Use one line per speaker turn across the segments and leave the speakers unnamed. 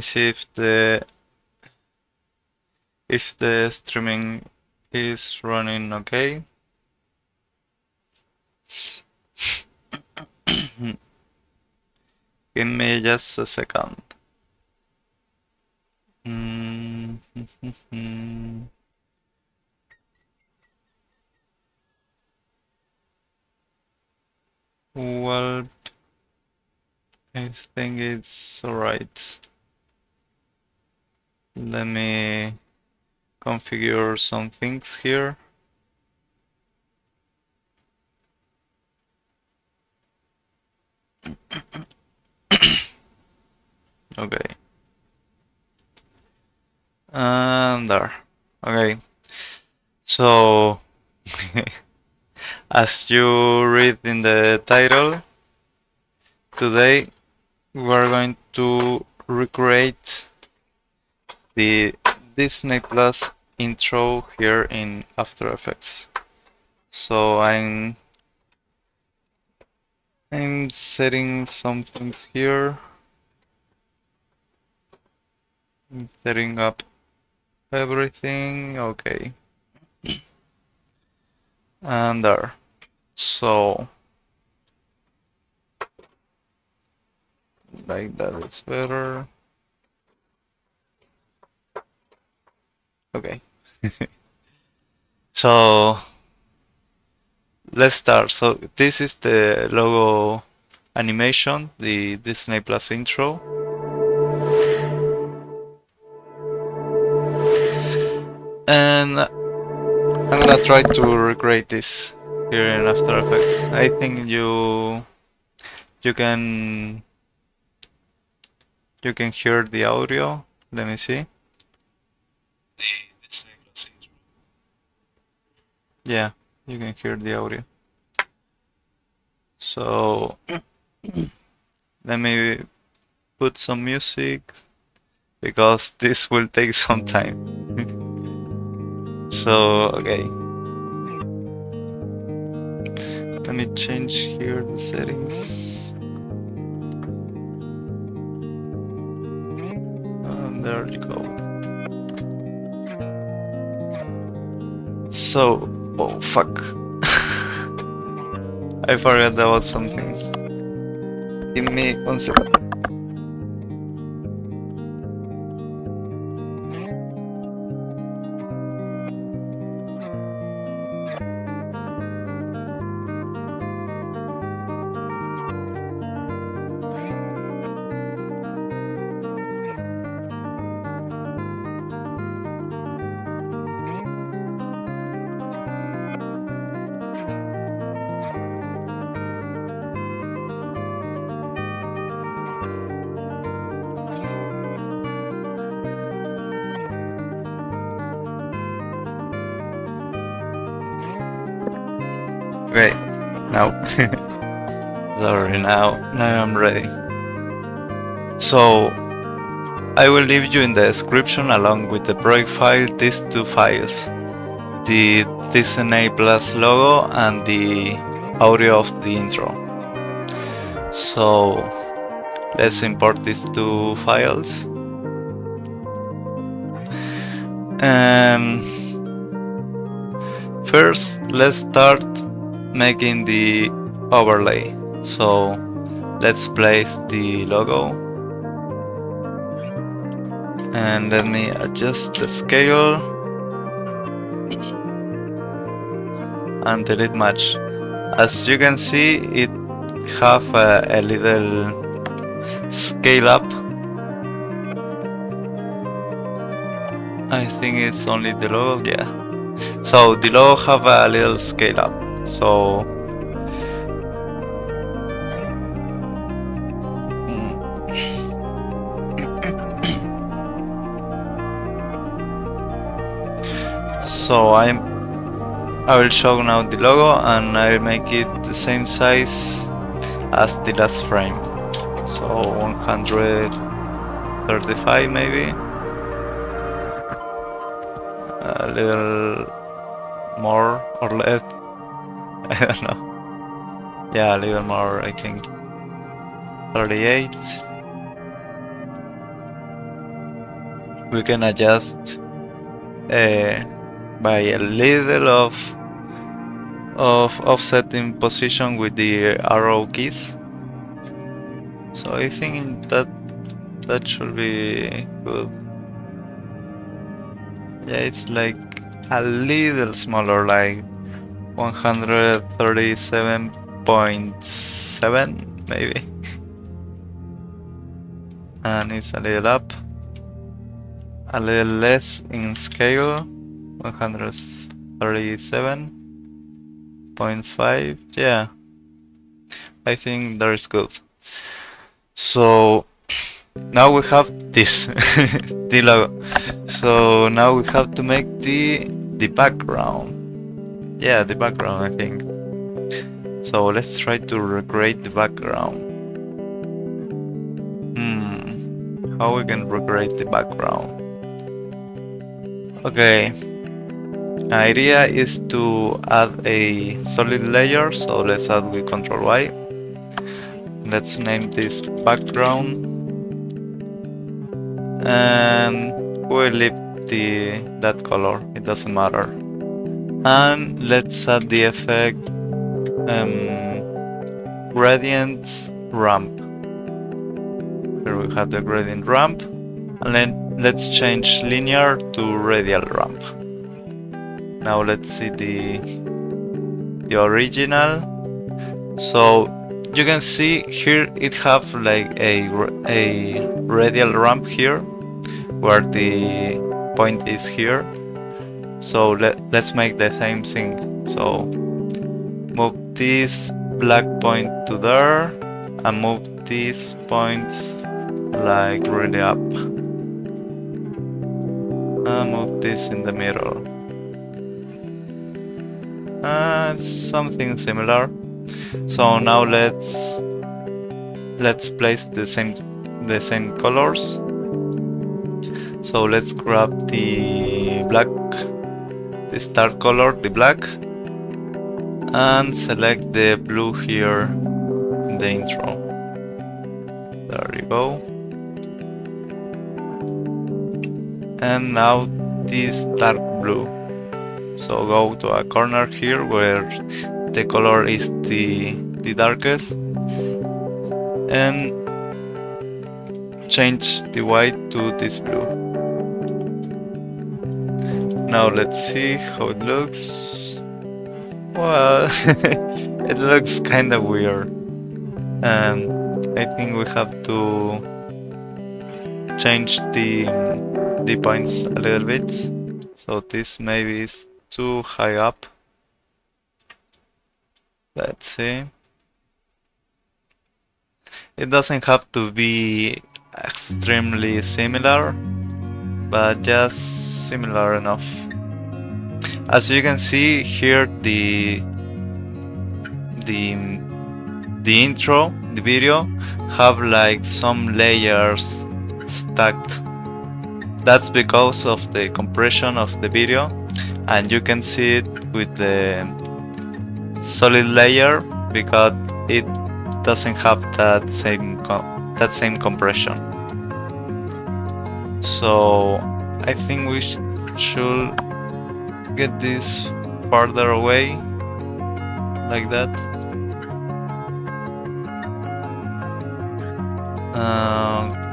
see if the streaming is running okay. Give me just a second. Well, I think it's alright. Let me configure some things here. Okay. And there. Okay. So, as you read in the title, today we're going to recreate the Disney Plus intro here in After Effects. So I'm setting some things here. I'm setting up everything. Okay. And there. So like that is better. Okay. So let's start. So this is the logo animation, the Disney Plus intro. And I'm gonna try to recreate this here in After Effects. I think you can hear the audio. Let me see. Yeah, you can hear the audio. So let me put some music because this will take some time. So okay. Let me change here the settings. And there you go. So, oh fuck. I forgot about something. Give me 1 second. Okay, now. Sorry, now I'm ready. So, I will leave you in the description along with the project file these two files, the Disney Plus logo and the audio of the intro. So, let's import these two files. And first, let's start making the overlay. So let's place the logo and let me adjust the scale and delete match. As you can see, it have a little scale up. I think it's only the logo, yeah. So the logo have a little scale up. So I will show now the logo and I'll make it the same size as the last frame. So 135 maybe. A little more or less. I don't know. Yeah, a little more, I think. 38. we can adjust by a little of offsetting position with the arrow keys. So I think that should be good. Yeah, it's like a little smaller, like 137.7 maybe. And it's a little up, a little less in scale, 137.5. Yeah, I think that is good. So now we have this the logo. So now we have to make the background. Yeah, the background, I think. So let's try to recreate the background. How we can recreate the background? Okay. Idea is to add a solid layer, so let's add with Ctrl Y. Let's name this background, and we'll leave that color, it doesn't matter. And let's add the effect gradient ramp. Here we have the gradient ramp, and then let's change linear to radial ramp. Now let's see the original. So you can see here it have like a radial ramp here, where the point is here. So let's make the same thing. So move this black point to there, and move these points like really up, and move this in the middle. Something similar. So now let's place the same colors. So let's grab the black, the start color, the black, and select the blue here in the intro. There you go. And now this dark blue. So go to a corner here where the color is the darkest, and change the white to this blue. Now let's see how it looks. Well, it looks kind of weird. I think we have to change the points a little bit. So this maybe is too high up. Let's see. It doesn't have to be extremely similar, but just similar enough. As you can see here, the intro, the video, have like some layers stacked. That's because of the compression of the video, and you can see it with the solid layer because it doesn't have that same compression. So I think we should get this farther away, like that.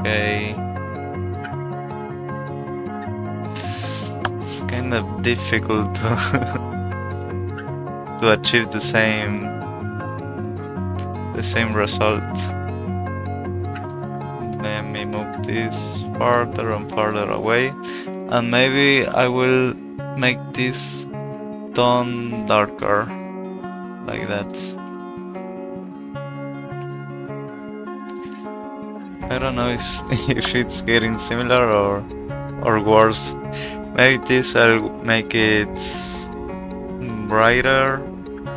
Okay. It's kind of difficult to achieve the same result. Let me move this farther and farther away, and maybe I will make this tone darker, like that. I don't know if it's getting similar or worse. Maybe this I'll make it brighter,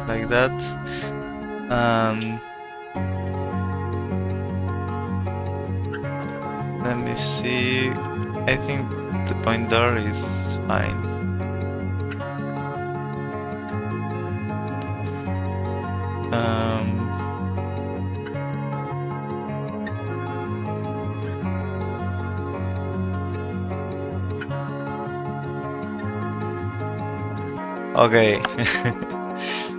like that. Let me see. I think the point there is fine. Okay,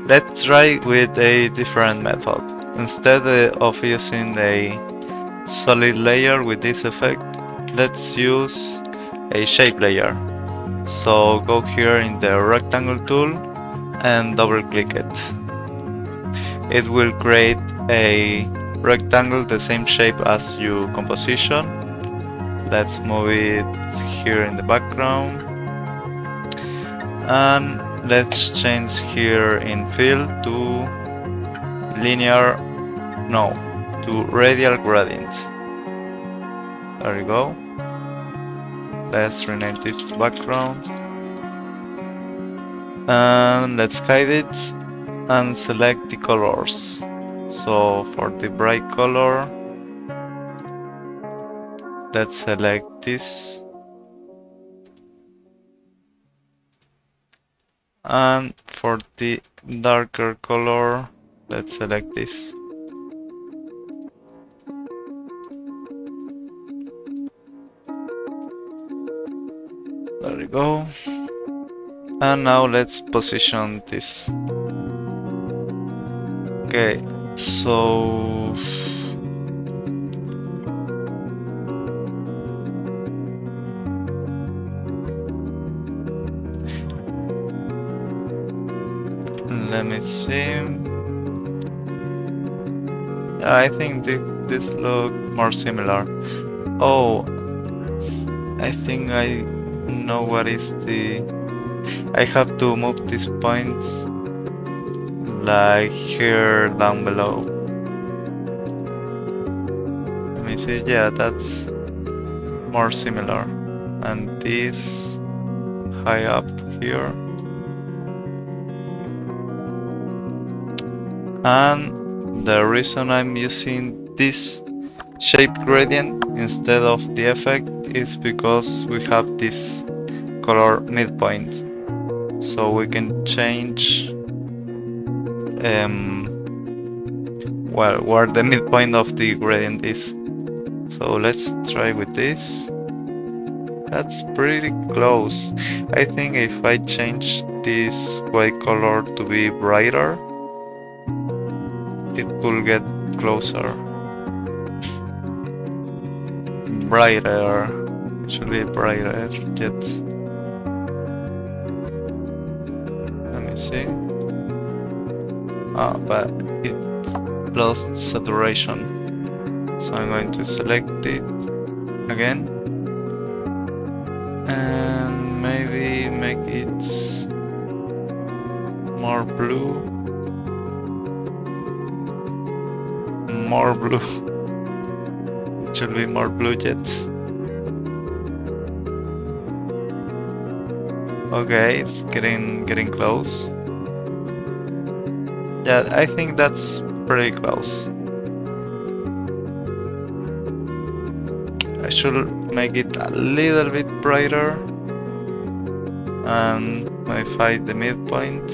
let's try with a different method. Instead of using a solid layer with this effect, let's use a shape layer. So go here in the rectangle tool and double click it. It will create a rectangle the same shape as your composition. Let's move it here in the background. And let's change here in fill to radial gradient. There we go. Let's rename this background. And let's hide it and select the colors. So for the bright color, let's select this. And for the darker color, let's select this. There we go. And now let's position this. Okay, so let me see. I think this look more similar. Oh, I think I know what is the. I have to move these points like here down below. Let me see. Yeah, that's more similar. And this high up here. And the reason I'm using this shape gradient instead of the effect is because we have this color midpoint, so we can change well, where the midpoint of the gradient is. So let's try with this. That's pretty close. I think if I change this white color to be brighter, it will get closer. Brighter. It should be brighter yet. Let me see. Ah, but it lost saturation. So I'm going to select it again. And maybe make it more blue. More blue. It should be more blue yet. Okay, it's getting close. Yeah, I think that's pretty close. I should make it a little bit brighter and modify the midpoint.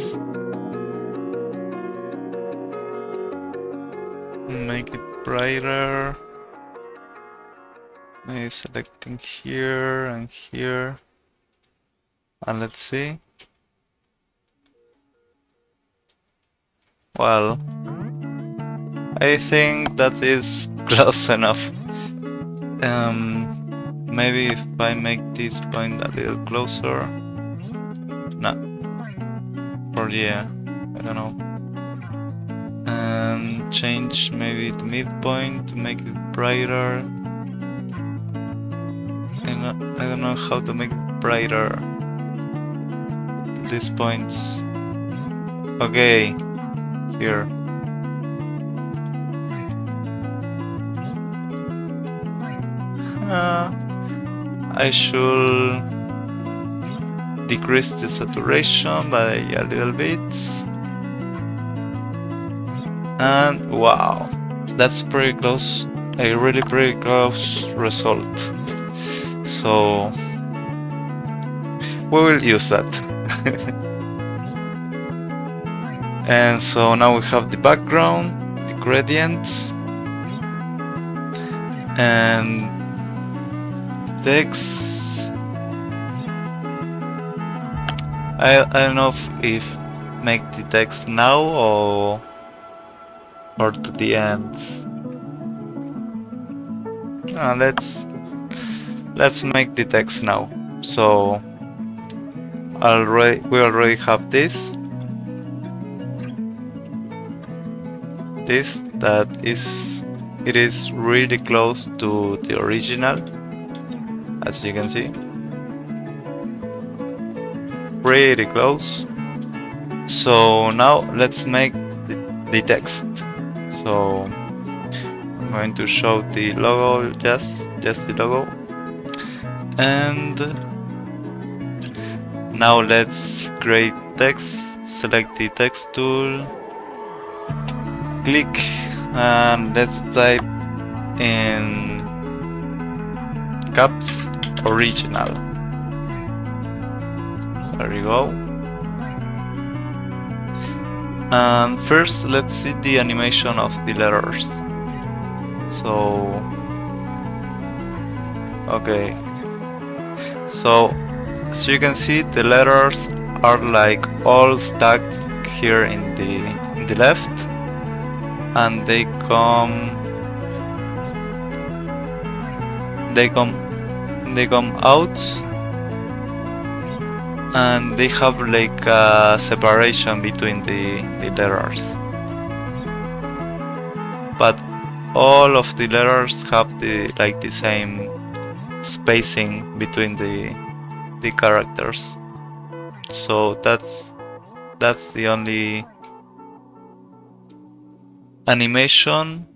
Make it brighter. Maybe selecting here and here. And let's see. Well, I think that is close enough. Maybe if I make this point a little closer. No. Or yeah, I don't know. And change maybe the midpoint to make it brighter. I don't know how to make it brighter. These points. Okay, here. I should decrease the saturation by a little bit. And wow, that's pretty close, a really pretty close result. So we will use that. And so now we have the background, the gradient, and text. I don't know if make the text now or to the end. Let's make the text now. So we already have this that it is really close to the original, as you can see, pretty close. So now let's make the text. So I'm going to show the logo, just the logo, and now let's create text. Select the text tool, click, and let's type in caps original. There you go. And first let's see the animation of the letters. So okay, so as you can see, the letters are like all stacked here in the left, and they come out, and they have like a separation between the letters, but all of the letters have the same spacing between the characters. So that's the only animation.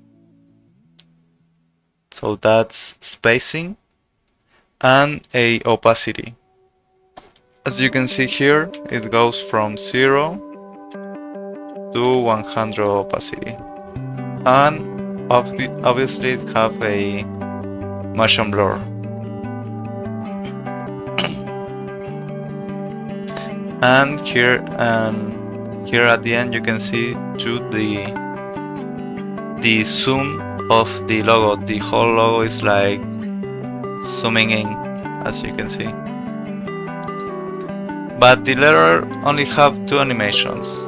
So that's spacing and a opacity. As you can see here, it goes from 0 to 100 opacity, and obviously it have a motion blur. And here at the end you can see the zoom of the logo. The whole logo is like zooming in, as you can see. But the letter only have two animations.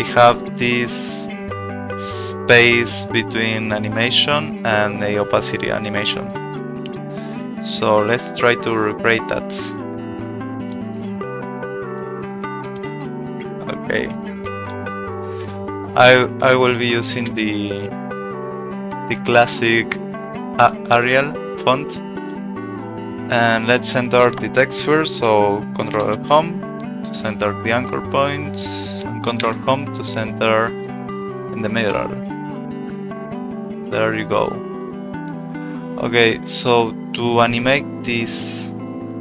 It have this space between animation and a opacity animation. So let's try to recreate that. Okay. I will be using the classic Arial font, and let's enter the text first. So Control Home to center the anchor point, and Control Home to center in the middle. There you go. Okay, so to animate this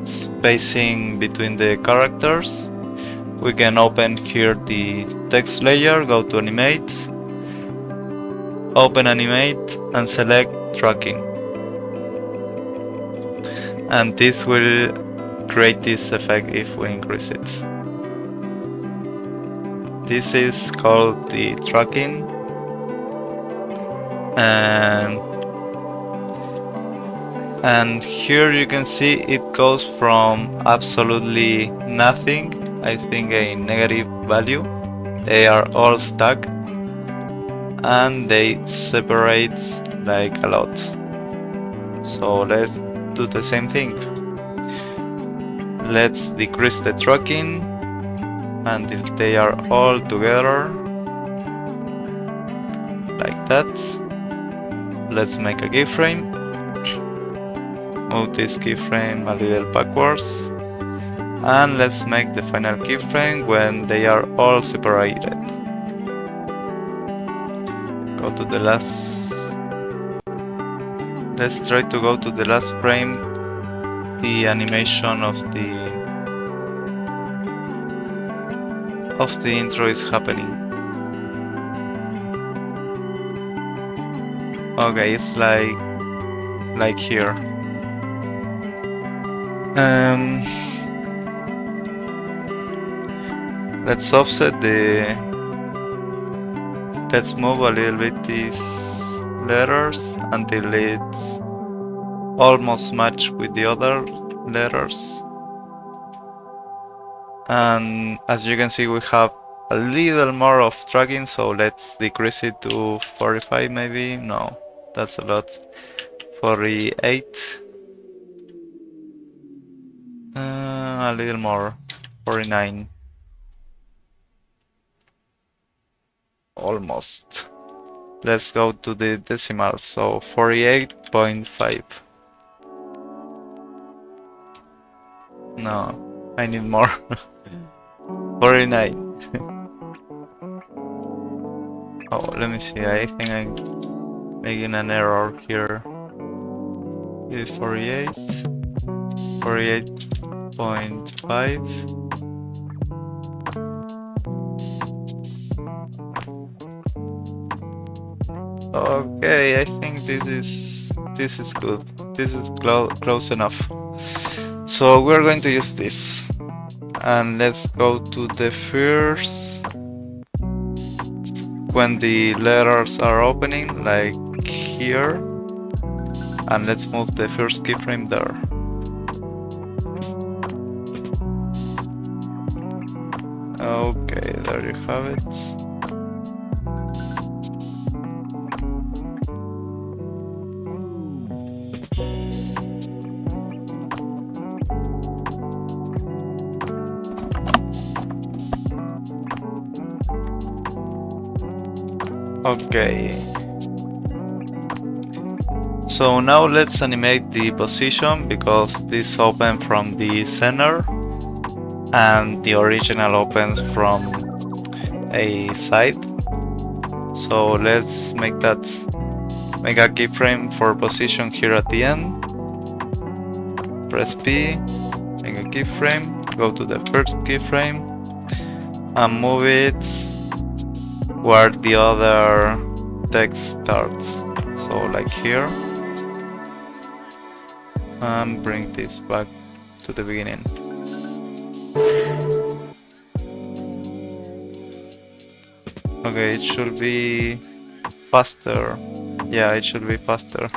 spacing between the characters, we can open here the text layer, go to animate, open animate, and select tracking. And this will create this effect if we increase it. This is called the tracking, and here you can see it goes from absolutely nothing, I think a negative value. They are all stuck and they separate like a lot. So let's do the same thing. Let's decrease the tracking until they are all together like that. Let's make a keyframe. Move this keyframe a little backwards, and let's make the final keyframe when they are all separated. Go to the last. Let's try to go to the last frame. The animation of the intro is happening. Okay, it's like here. Let's offset let's move a little bit these letters until it's almost match with the other letters. And as you can see, we have a little more of tracking, so let's decrease it to 45 maybe. No, that's a lot. 48. A little more. 49. Almost. Let's go to the decimals, so 48.5. No, I need more. 49. Oh, let me see, I think I'm making an error here. Is 48, 48.5. Okay, I think this is good. This is close enough. So we're going to use this. And let's go to the first when the letters are opening, like here, and let's move the first keyframe there. Okay, there you have it. Okay. So now let's animate the position, because this opens from the center and the original opens from a side. So let's make a keyframe for position here at the end. Press P, make a keyframe, go to the first keyframe and move it where the other text starts. So like here. And bring this back to the beginning. Okay, it should be faster. Yeah, it should be faster.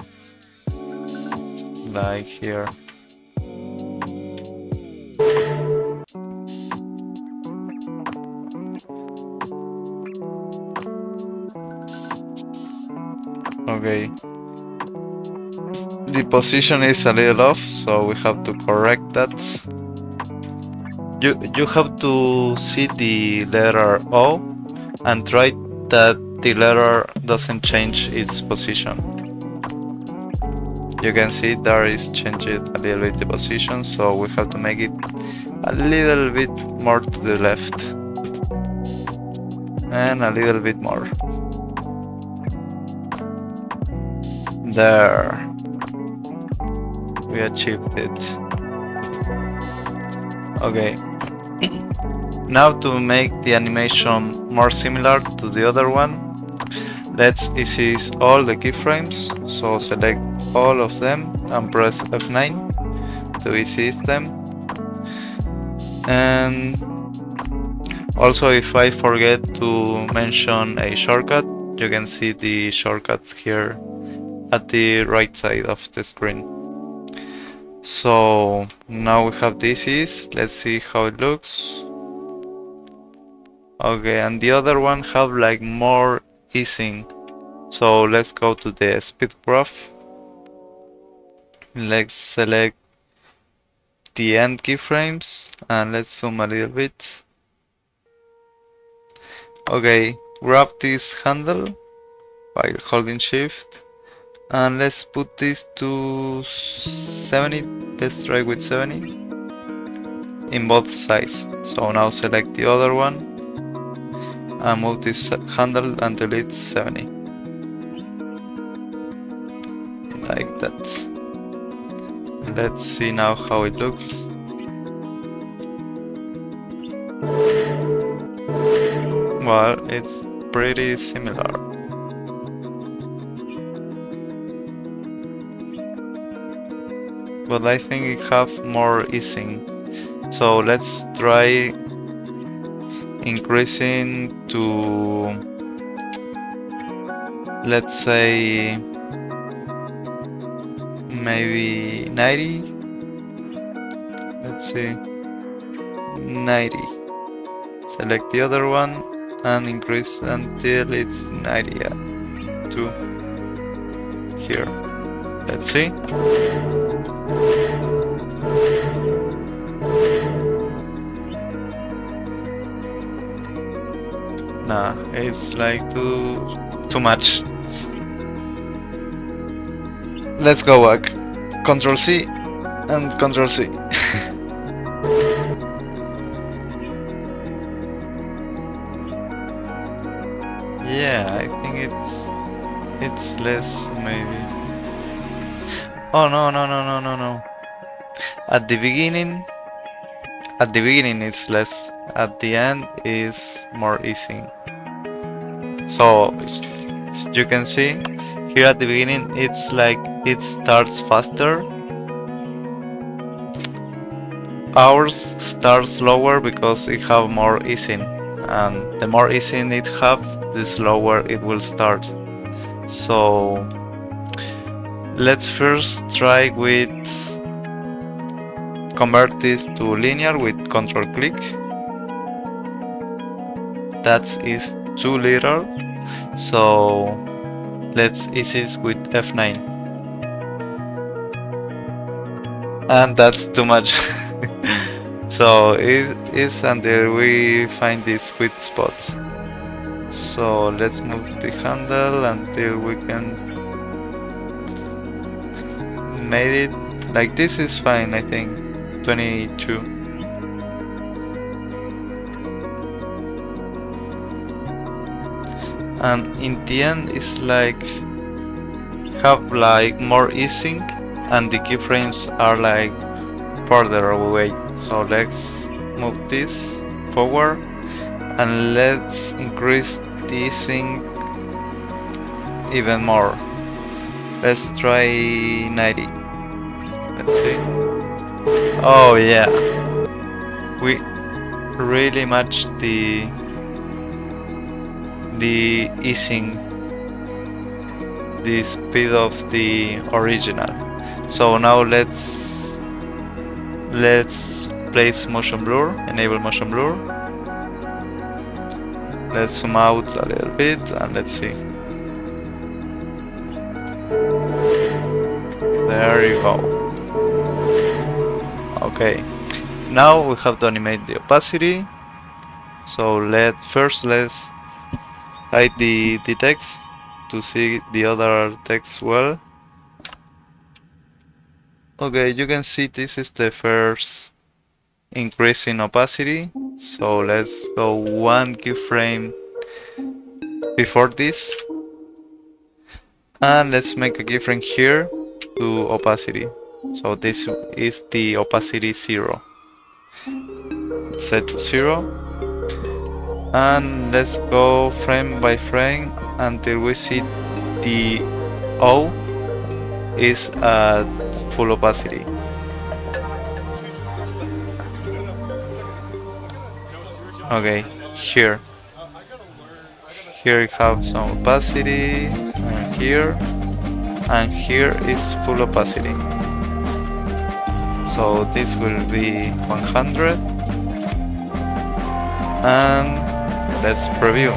Like here. Okay. The position is a little off, so we have to correct that. You have to see the letter O and try that the letter doesn't change its position. You can see there is changed a little bit the position, so we have to make it a little bit more to the left. And a little bit more. There. We achieved it. Okay. Now to make the animation more similar to the other one, let's ease all the keyframes. So select all of them and press F9 to ease them. And also, if I forget to mention a shortcut, you can see the shortcuts here at the right side of the screen. So now we have this ease. Let's see how it looks. Okay, and the other one have like more easing. So let's go to the speed graph. Let's select the end keyframes and let's zoom a little bit. Okay, grab this handle while holding shift and let's put this to 70. Let's try with 70 in both sides. So now select the other one and move this handle until it's 70. Like that. Let's see now how it looks. Well, it's pretty similar. But I think it have more easing. So let's try increasing to, let's say, maybe 90. Let's see. 90. Select the other one and increase until it's 90. Yeah. 2. Here. Let's see. Nah, it's like too much. Let's go back. Control C and Control C. Yeah, I think it's less maybe. Oh no. At the beginning it's less. At the end is more easy. So you can see here at the beginning it's like it starts faster. Ours starts slower because it have more easing, and the more easing it have, the slower it will start. So let's first try with convert this to linear with control click. That is too little, so let's ease it with F9. And that's too much. So it is until we find this sweet spot. So let's move the handle until we can made it like this is fine, I think. 22. And in the end it's like have like more easing and the keyframes are like further away. So let's move this forward and let's increase the easing even more. Let's try 90. Let's see. Oh yeah, we really match the easing, the speed of the original. So now let's place motion blur, enable motion blur. Let's zoom out a little bit and let's see. There you go. Okay, now we have to animate the opacity. So let's hide the text to see the other text well. Okay, you can see this is the first increase in opacity. So let's go one keyframe before this. And let's make a keyframe here to opacity. So this is the opacity 0. Set to 0. And let's go frame by frame until we see the O is at full opacity. Okay, here you have some opacity, and here is full opacity. So this will be 100, and let's preview.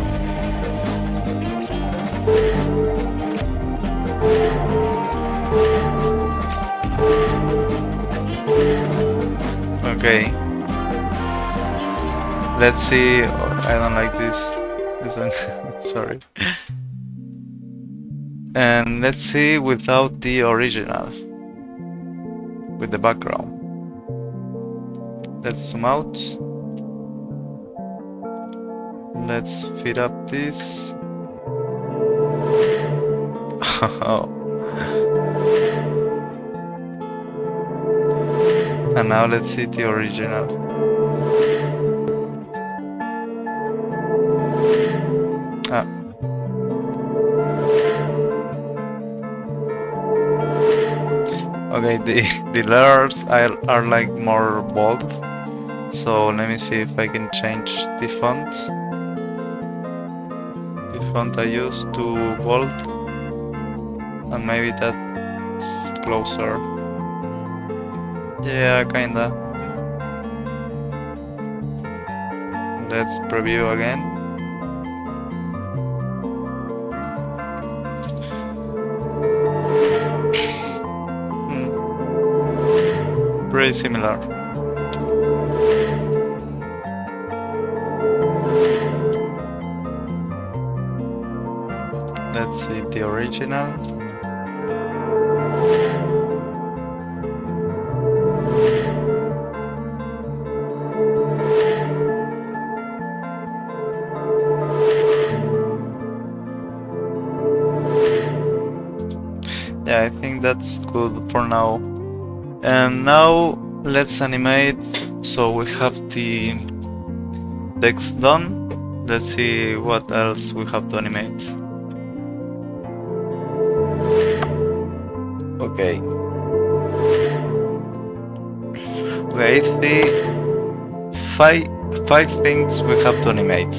Okay, let's see. I don't like this one. Sorry. And let's see without the original, with the background. Let's zoom out. Let's speed up this. And now let's see the original. Okay, the letters are like more bold. So let me see if I can change the font. The font I use to bold, and maybe that's closer. Yeah, kinda. let's preview again. Pretty similar. Let's see the original. Yeah, I think that's good for now. And now let's animate. So we have the text done. Let's see what else we have to animate. Okay. Okay, the five things we have to animate.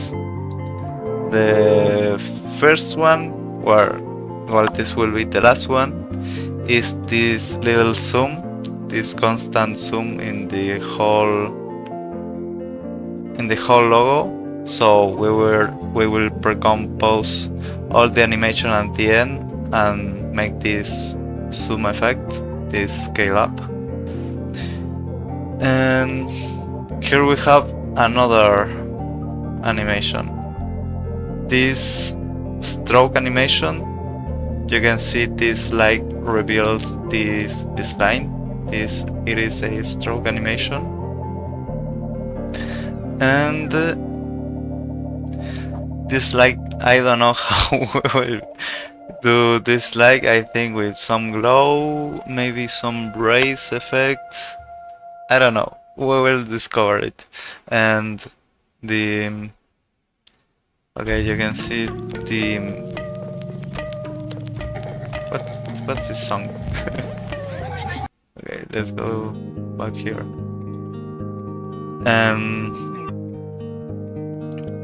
The first one, well, this will be the last one, is this little zoom, this constant zoom in the whole logo. So we will pre-compose all the animation at the end and make this zoom effect, this scale up. And here we have another animation. This stroke animation, you can see this light reveals this line. It is a stroke animation. And this light, I don't know how we will do this light. I think with some glow, maybe some rays effect. I don't know. We will discover it. And the okay, you can see the what's this song? Okay, let's go back here.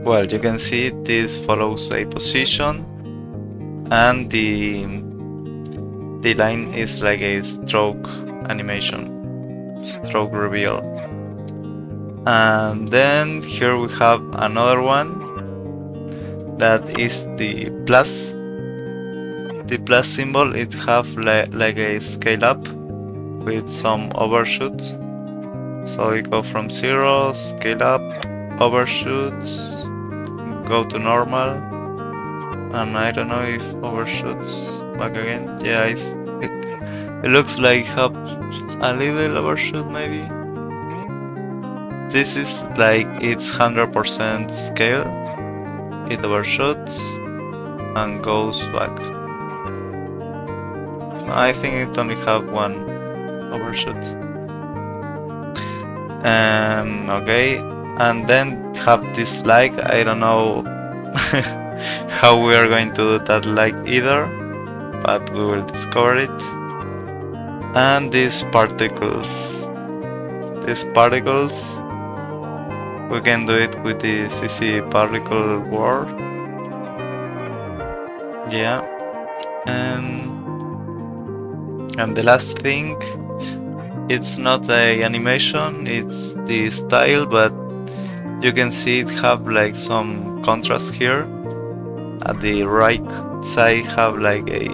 Well, you can see this follows a position, and the line is like a stroke animation, stroke reveal. And then here we have another one that is the plus. The plus symbol, it have like a scale up with some overshoots. So it go from 0, scale up, overshoots, go to normal, and I don't know if overshoots back again. Yeah, it looks like have a little overshoot maybe. This is like it's 100% scale. It overshoots and goes back. I think it only have one overshoot. Okay, and then have this like, I don't know how we are going to do that like either, but we will discover it. And these particles, we can do it with the CC particle word. Yeah, and the last thing, it's not a animation, it's the style, but you can see it have like some contrast here. At the right side have like a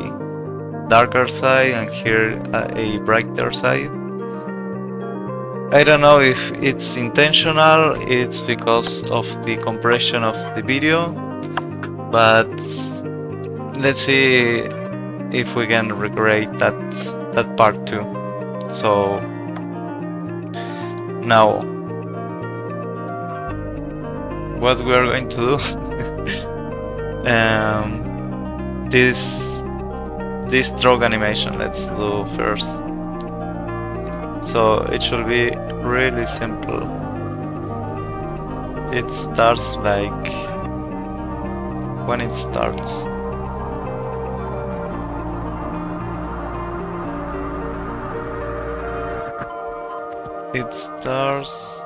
darker side, and here a brighter side. I don't know if it's intentional, it's because of the compression of the video, but let's see if we can recreate that part too. So now what we are going to do, this stroke animation, let's do first. So it should be really simple. It starts like when it starts. It starts,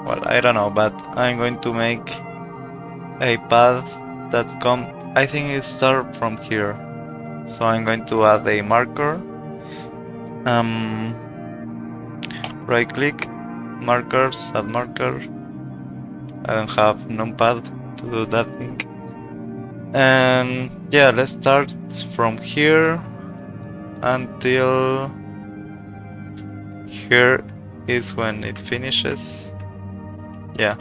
well, I don't know, but I'm going to make a path that's I think it starts from here. So I'm going to add a marker, right click, markers, add marker. I don't have numpad to do that thing. And yeah, let's start from here until here is when it finishes. Yeah,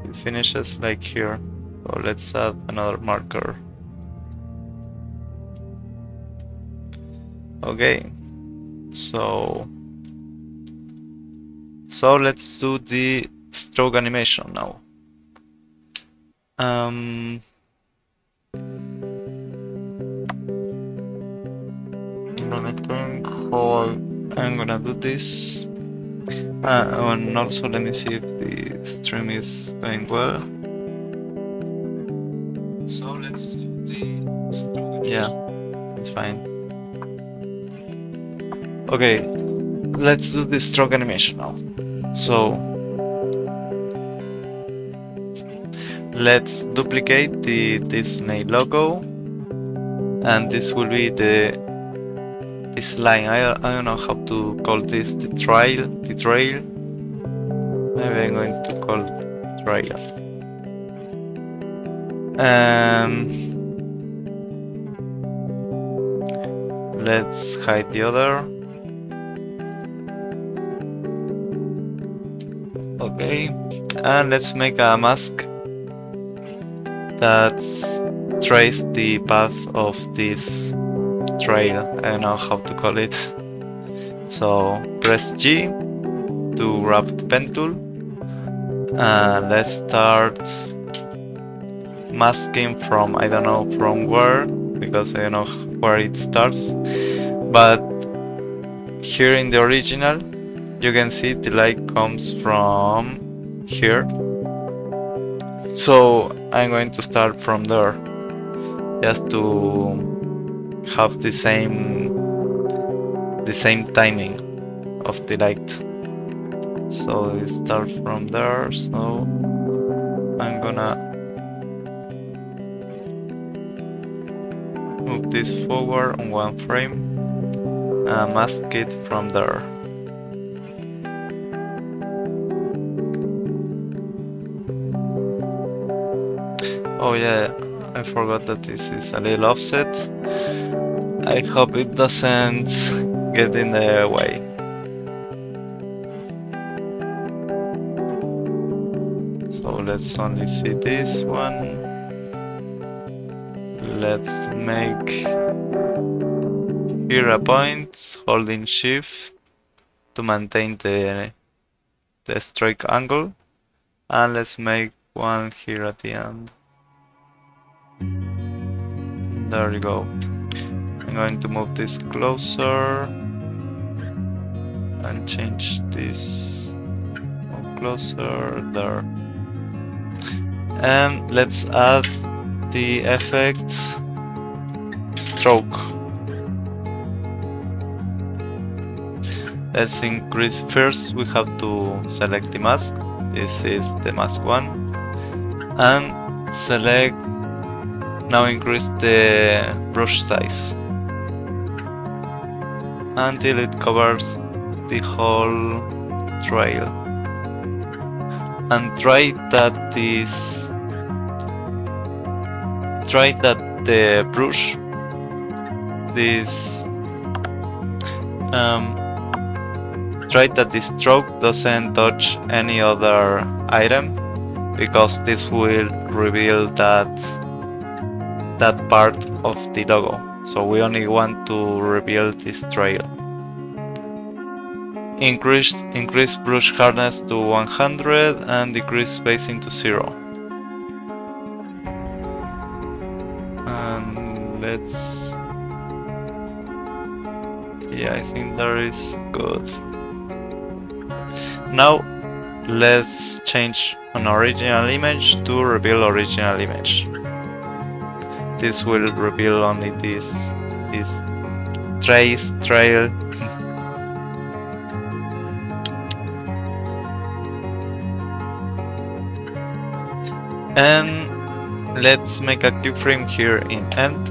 it finishes like here. So let's add another marker. Okay, so let's do the stroke animation now. Let me think how I'm gonna do this. And also let me see if the stream is going well. So let's do the stroke. Yeah, it's fine. Okay, let's do the stroke animation now. So let's duplicate the Disney logo, and this will be this line. I don't know how to call this, the trail. Maybe I'm going to call it trail. Let's hide the other. Okay, and let's make a mask that trace the path of this trail. I don't know how to call it. So press G to grab the pen tool, and let's start masking from, I don't know from where, because I don't know where it starts, but here in the original you can see the light comes from here. So I'm going to start from there, just to have the same timing of the light. So it starts from there. So I'm gonna move this forward on one frame and mask it from there. Oh yeah, I forgot that this is a little offset. I hope it doesn't get in the way. So let's only see this one. Let's make here a point, holding shift to maintain the strike angle, and let's make one here at the end. There you go. I'm going to move this closer and change this more closer there. And let's add the effect stroke. Let's increase first. We have to select the mask. This is the mask 1, and select. Now increase the brush size until it covers the whole trail, and try that the brush, try that the stroke doesn't touch any other item, because this will reveal that part of the logo. So we only want to reveal this trail. Increase brush hardness to 100 and decrease spacing to 0. And let's... yeah, I think that is good. Now let's change an original image to reveal original image. This will reveal only this trail. And let's make a keyframe here in end,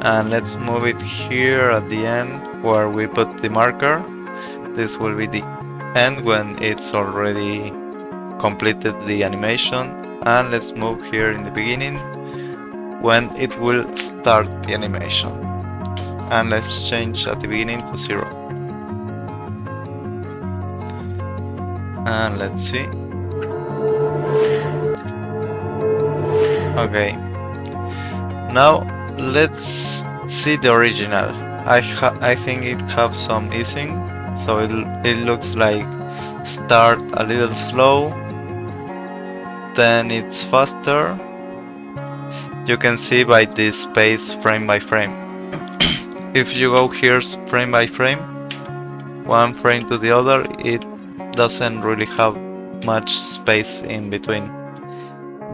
and let's move it here at the end where we put the marker, this will be the end when it's already completed the animation. And let's move here in the beginning when it will start the animation. And let's change at the beginning to 0. And let's see. Okay. Now let's see the original. I think it has some easing, so it looks like start a little slow, then it's faster. You can see by this space frame by frame. If you go here frame by frame, one frame to the other, it doesn't really have much space in between.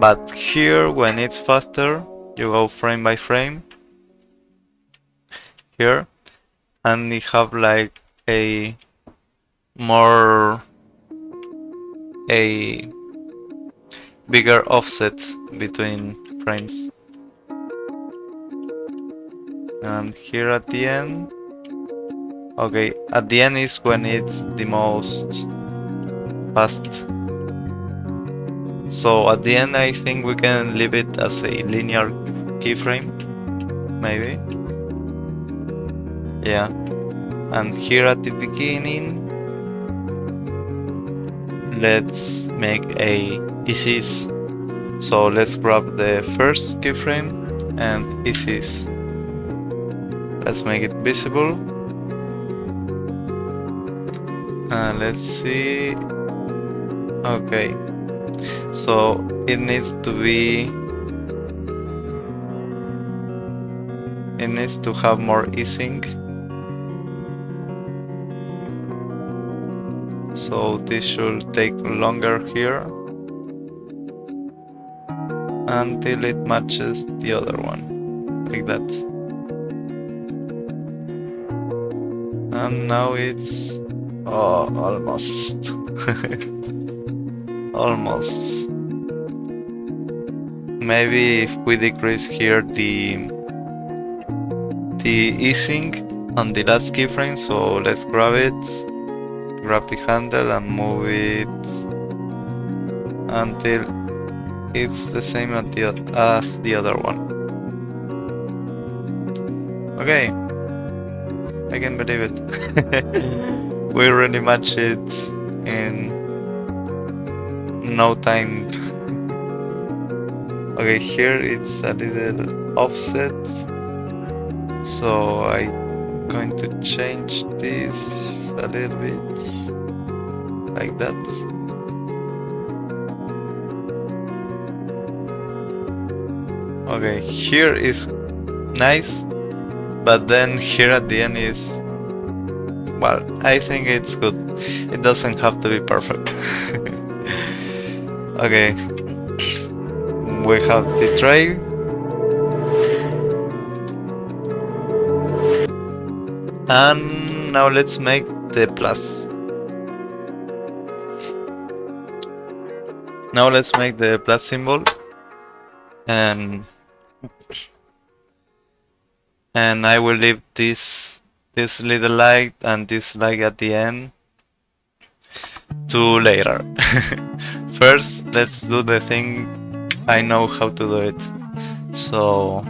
But here, when it's faster, you go frame by frame here, and you have like a bigger offset between frames. And here at the end, okay, at the end is when it's the most fast. So at the end I think we can leave it as a linear keyframe, maybe. Yeah. And here at the beginning, let's make a eases. So let's grab the first keyframe and eases. Let's make it visible. And let's see. Okay. So it needs to have more easing. So this should take longer here until it matches the other one, like that. And now it's almost almost. Maybe if we decrease here the easing on the last keyframe, so let's grab the handle and move it until it's the same as the other one. Okay, I can believe it. We really match it in no time. Okay, here it's a little offset, so I'm going to change this a little bit, like that. Okay, here is nice, but then here at the end is, well, I think it's good. It doesn't have to be perfect. Okay, we have the tray. And now let's make the plus. Now let's make the plus symbol, and I will leave this little light and this light at the end to later. First, let's do the thing I know how to do it. So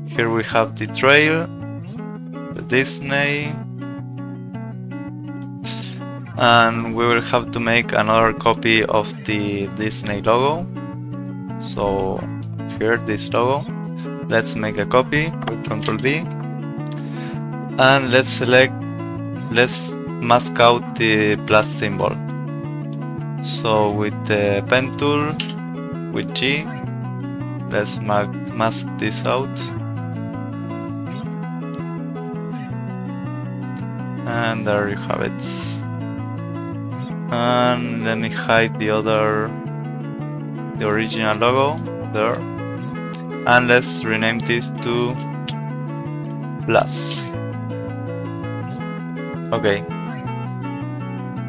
here we have the trail, the Disney, and we will have to make another copy of the Disney logo. So here, this logo, let's make a copy with Ctrl D, and let's mask out the plus symbol. So with the pen tool, with G, let's mask this out. And there you have it. And let me hide the original logo there. And let's rename this to plus. Okay.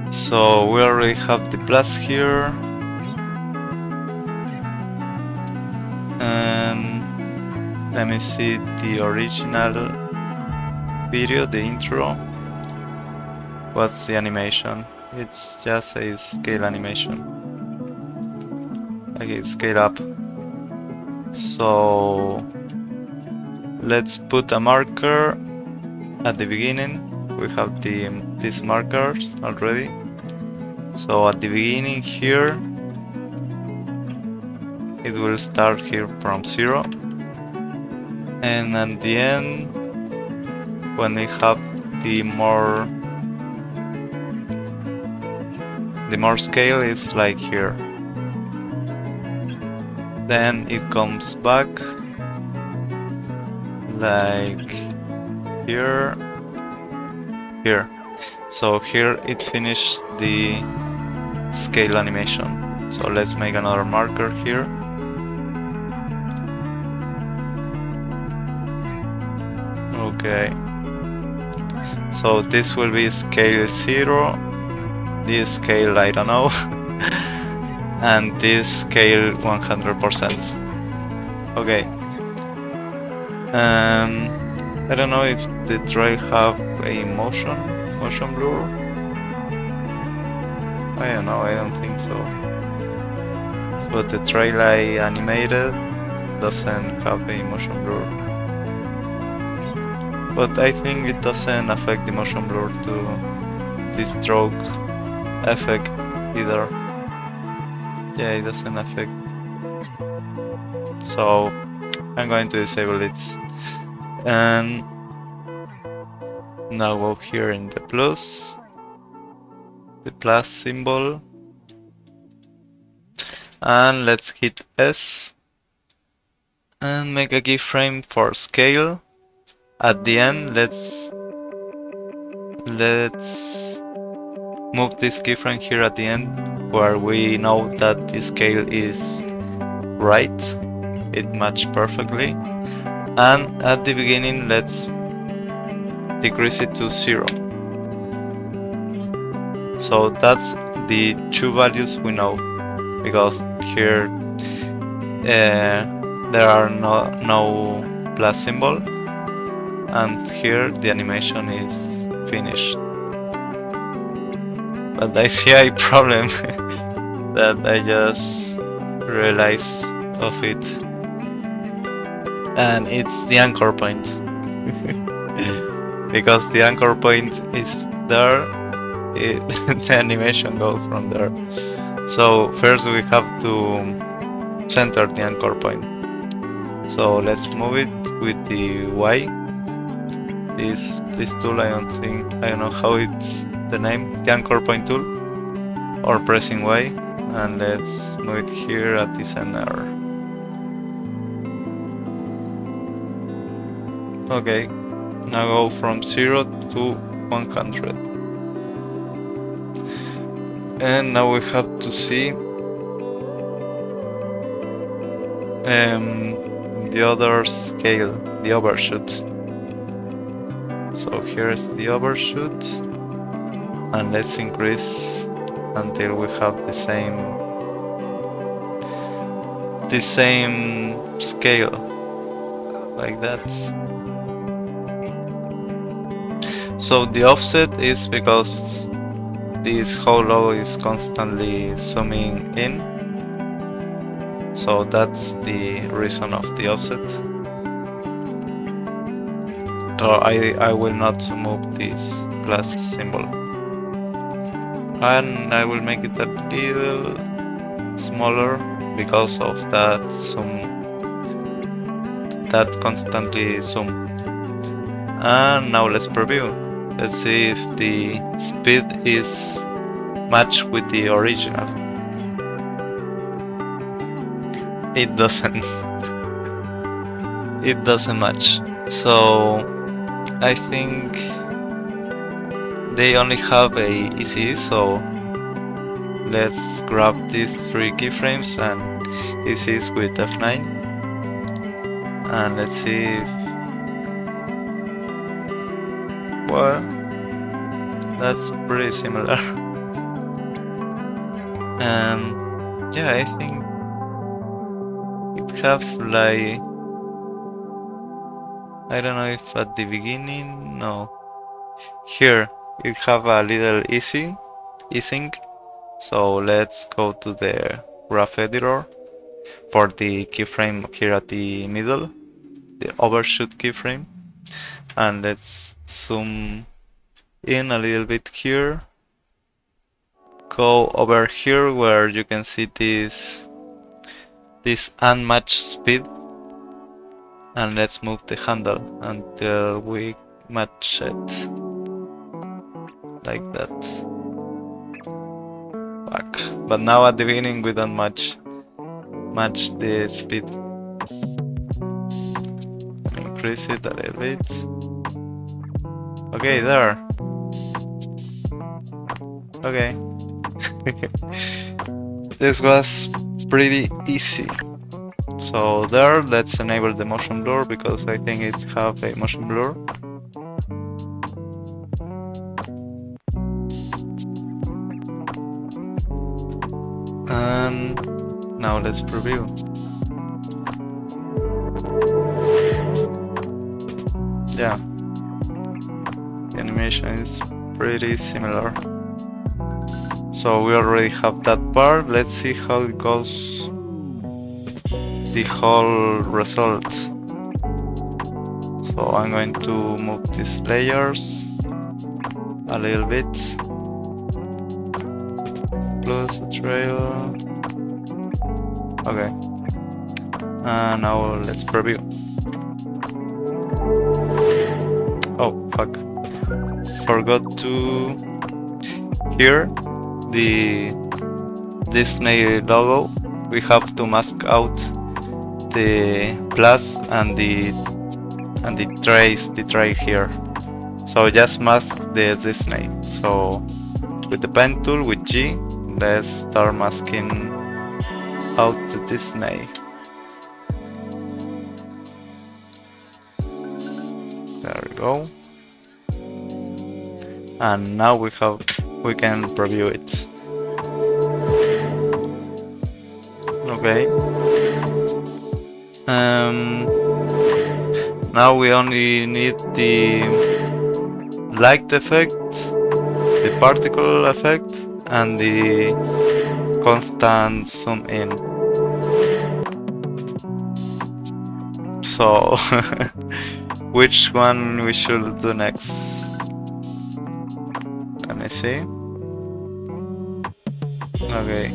So we already have the plus here. And let me see the original video, the intro. What's the animation? It's just a scale animation. Okay, scale up. So let's put a marker at the beginning. We have these markers already. So at the beginning here, it will start here from 0. And at the end, when we have the more scale, is like here. Then it comes back like here. So here it finished the scale animation. So let's make another marker here. Okay. So this will be scale 0. This scale, I don't know. And this scale 100%. Okay. I don't know if the trail have a motion blur. I don't know, I don't think so. But the trail I animated doesn't have a motion blur. But I think it doesn't affect the motion blur to the stroke effect either. Yeah, it doesn't affect. So I'm going to disable it. And now go here in the plus symbol, and let's hit S and make a keyframe for scale. At the end, let's move this keyframe here at the end, where we know that the scale is right, it matched perfectly. And at the beginning, let's decrease it to 0. So that's the two values we know, because here there are no plus symbol, and here the animation is finished. But I see a problem that I just realized of it, and it's the anchor point. Because the anchor point is there, the animation goes from there. So first we have to center the anchor point. So let's move it with the Y. This tool, I don't know how it's the name, the anchor point tool, or pressing Y, and let's move it here at the center. Okay, now go from 0 to 100. And now we have to see the other scale, the overshoot. So here's the overshoot, and let's increase until we have the same scale, like that. So the offset is because this hollow is constantly zooming in, so that's the reason of the offset. So I will not move this plus symbol, and I will make it a little smaller because of that zoom, that constantly zoom. And now let's preview. Let's see if the speed is matched with the original. It doesn't. It doesn't match. So I think they only have a ECE, so let's grab these 3 keyframes and ECEs with F9, and let's see if, well, that's pretty similar. And yeah, I think it have like, I don't know if at the beginning, no, here it have a little easing. So let's go to the graph editor for the keyframe here at the middle, the overshoot keyframe, and let's zoom in a little bit here. Go over here where you can see this unmatched speed, and let's move the handle until we match it like that. Back. But now at the beginning we don't match the speed. Increase it a little bit. Okay, there. Okay. This was pretty easy. So there, let's enable the motion blur because I think it have a motion blur. And now let's preview. Yeah, the animation is pretty similar. So we already have that part. Let's see how it goes, the whole result. So I'm going to move these layers a little bit. Plus a trail. Okay. And now let's preview. Oh, fuck. Forgot to... Here, the Disney logo, we have to mask out the plus and the tray here. So just mask the Disney. So with the pen tool with G, let's start masking out the Disney. There we go. And now we can preview it. Okay. Now we only need the light effect, the particle effect, and the constant zoom in. So, which one we should do next? Let me see. Okay.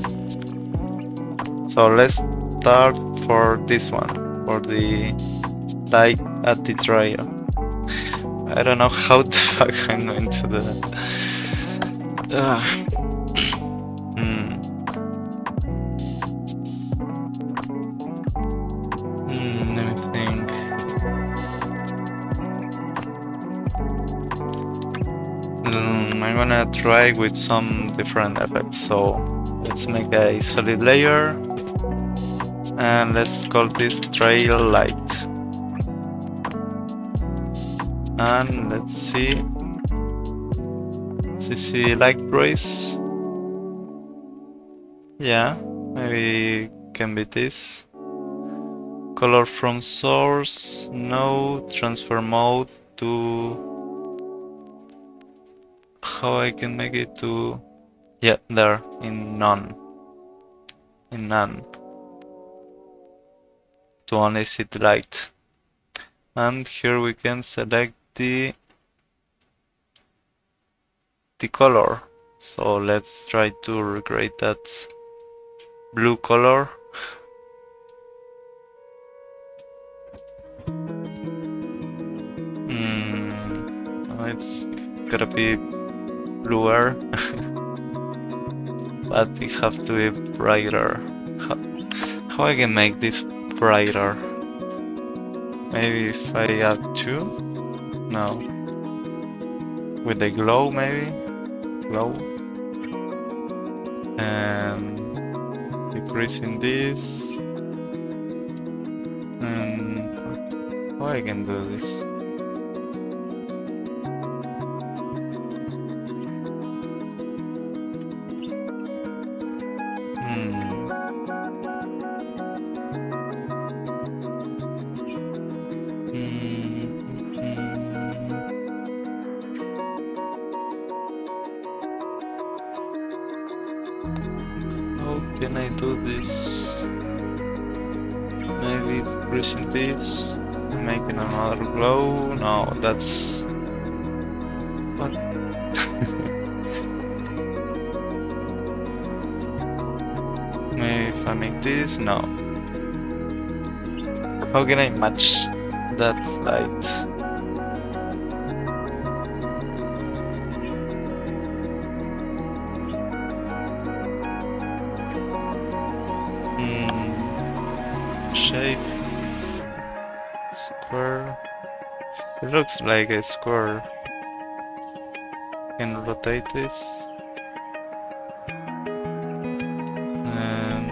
So let's start for this one, for the light at the trail. I don't know how the fuck I'm going to do that. Let me think. I'm gonna try with some different effects. So let's make a solid layer and let's call this trail light. And let's see light trace. Yeah, maybe it can be this. Color from source, no. Transfer mode to... How I can make it to... Yeah, there, in none. In none. To only see the light. And here we can select the color. So let's try to recreate that blue color. It's gotta be bluer, but it have to be brighter. How I can make this brighter? Maybe if I add 2? No. With the glow, maybe? Glow. And decreasing this. And how I can do this? How can I do this? Maybe decreasing this, making another glow. No, that's what? Maybe if I make this, no. How can I match that light? Shape. Square. It looks like a square. Can rotate this. And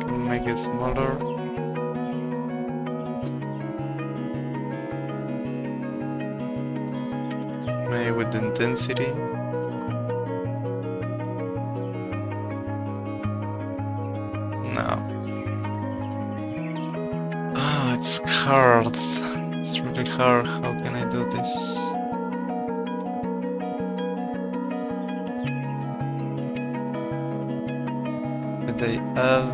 can make it smaller. Maybe with intensity. No. Oh, it's hard. It's really hard. How can I do this? Could I add?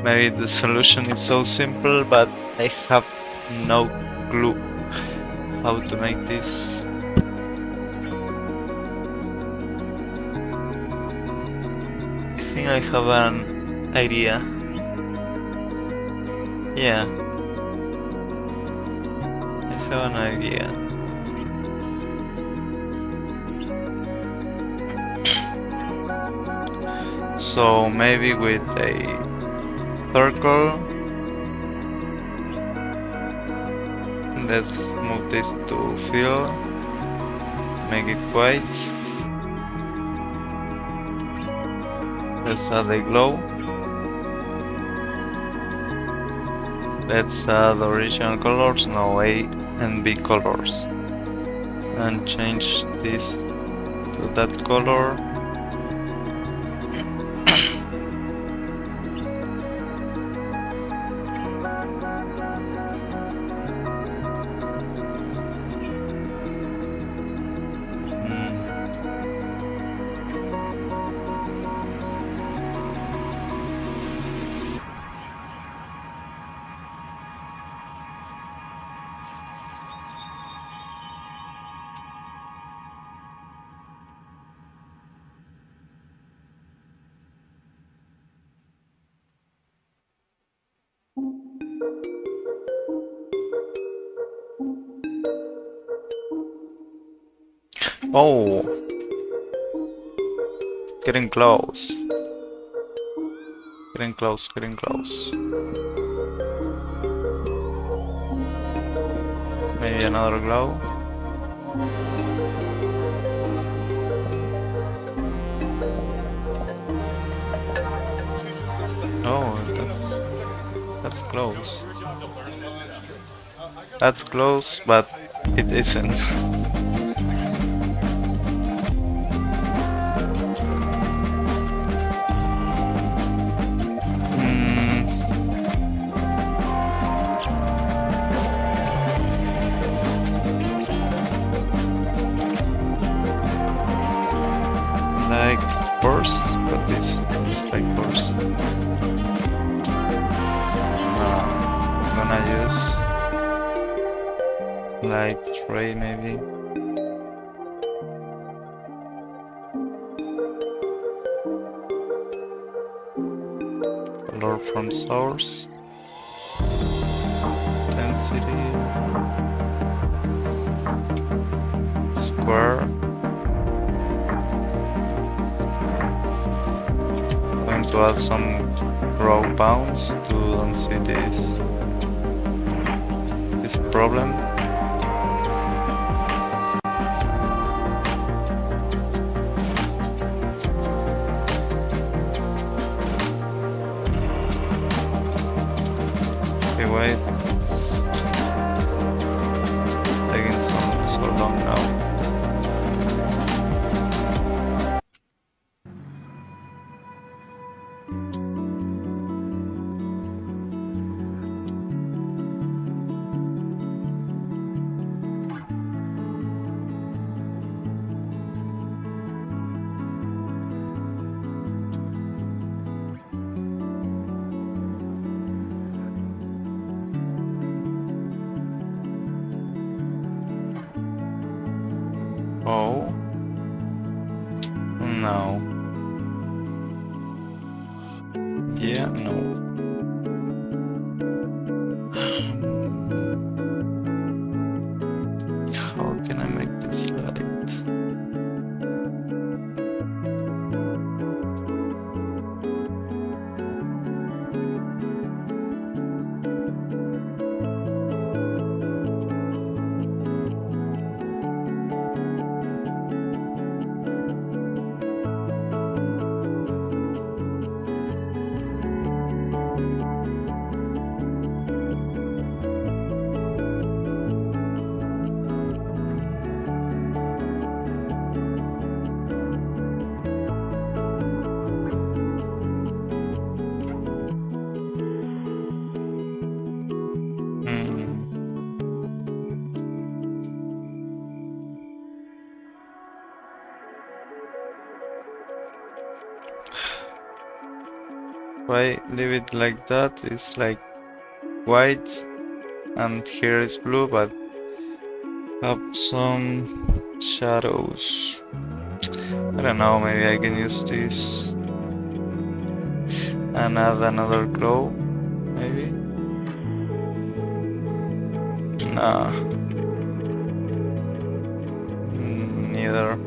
Maybe the solution is so simple, but I have no clue how to make this. I think I have an idea. Yeah. I have an idea. So maybe with a circle, let's move this to fill, make it white. Let's add a glow. Let's add original colors, no A and B colors, and change this to that color. Oh, getting close. Getting close, getting close. Maybe another glow. Oh, that's close. That's close, but it isn't. Like burst, but this like burst. No, I'm gonna use light ray maybe. Color from source. Intensity. Square. Going to add some raw bounds to don't see this problem. Okay, wait, it's taking so long now. I leave it like that, it's like white, and here is blue, but have some shadows. I don't know, maybe I can use this and add another glow, maybe? Nah. Neither.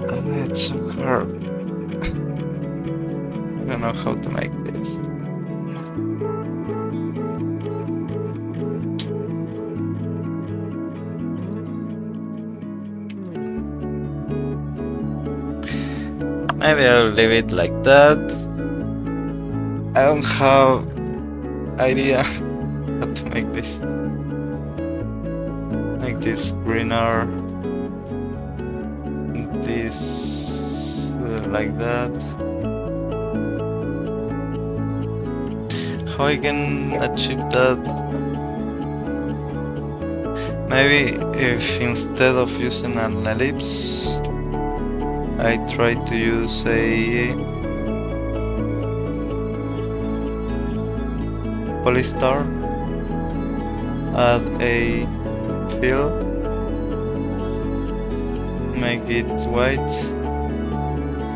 Oh, it's so hard. I don't know how to make this. Maybe I'll leave it like that. I don't have idea how to make this. Make this greener. This like that. How I can achieve that? Maybe if instead of using an ellipse, I try to use a polystar, add a fill, make it white,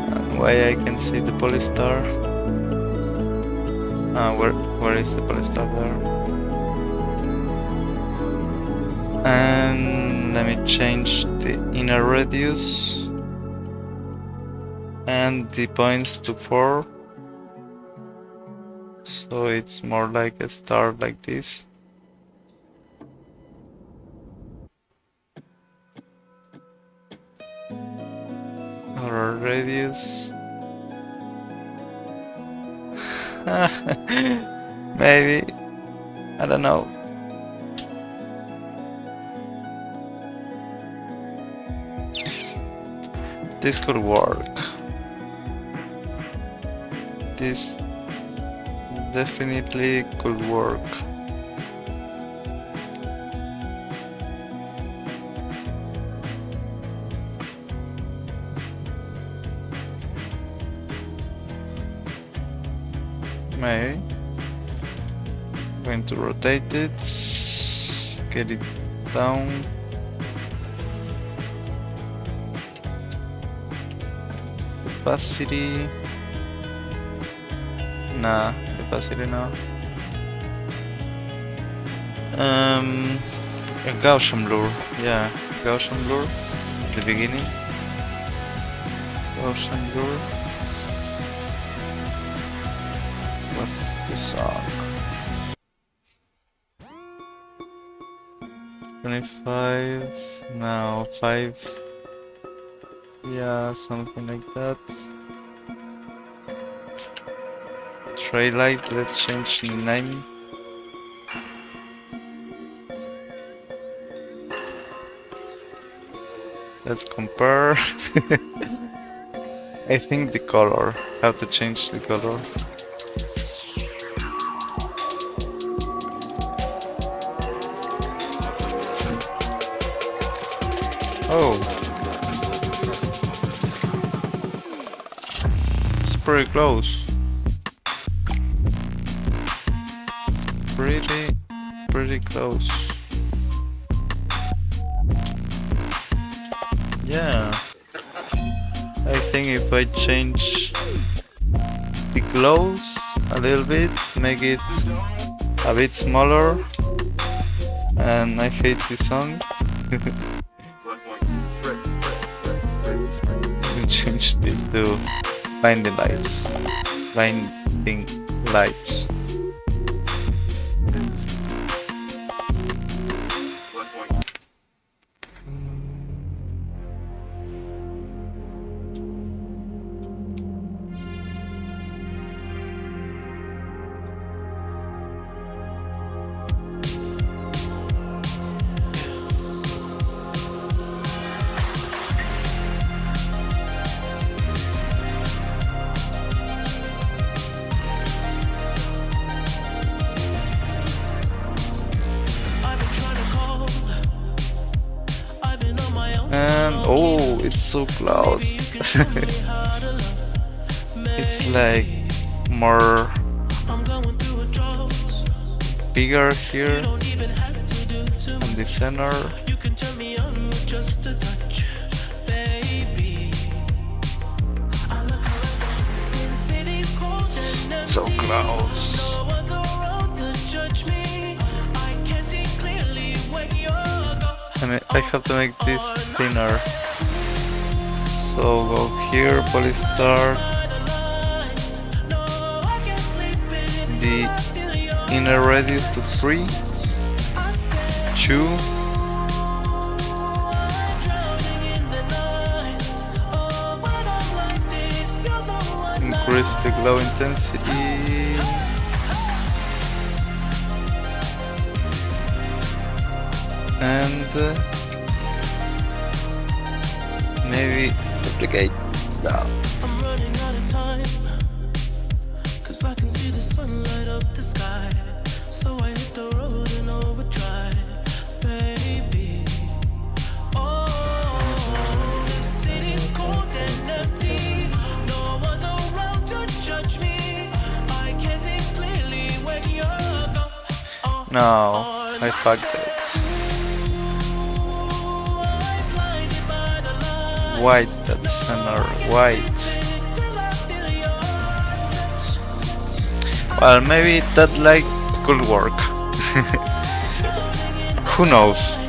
and why I can see the polystar. Where is the polystar there? And let me change the inner radius and the points to 4, so it's more like a star like this. Or radius. Maybe, I don't know. This could work. This definitely could work. Maybe. Going to rotate it, get it down. Opacity. Nah, opacity no. A Gaussian blur, yeah, Gaussian blur at the beginning. Gaussian blur. What's the song? 25, now 5. Yeah, something like that. Traylight, let's change the name. Let's compare. I think the color. Have to change the color. Oh. It's pretty close. It's pretty close. Yeah. I think if I change the glows a little bit, make it a bit smaller, and I hate this song. Change it to blinding lights. Blinding lights. And oh, it's so close. it's like more bigger here in the center. So close. And I have to make this thinner. So go here, polystar. The inner radius to 3, 2. Increase the glow intensity. And maybe duplicate that.
I'm running out of time, 'cause I can see the sun light up the sky. So I hit the road in overdrive, baby. Oh, the city's cold and empty. No one's around to judge me. I can see clearly when you're gone.
No, I fucked it. White, that center, white. Well, maybe that light could work. Who knows?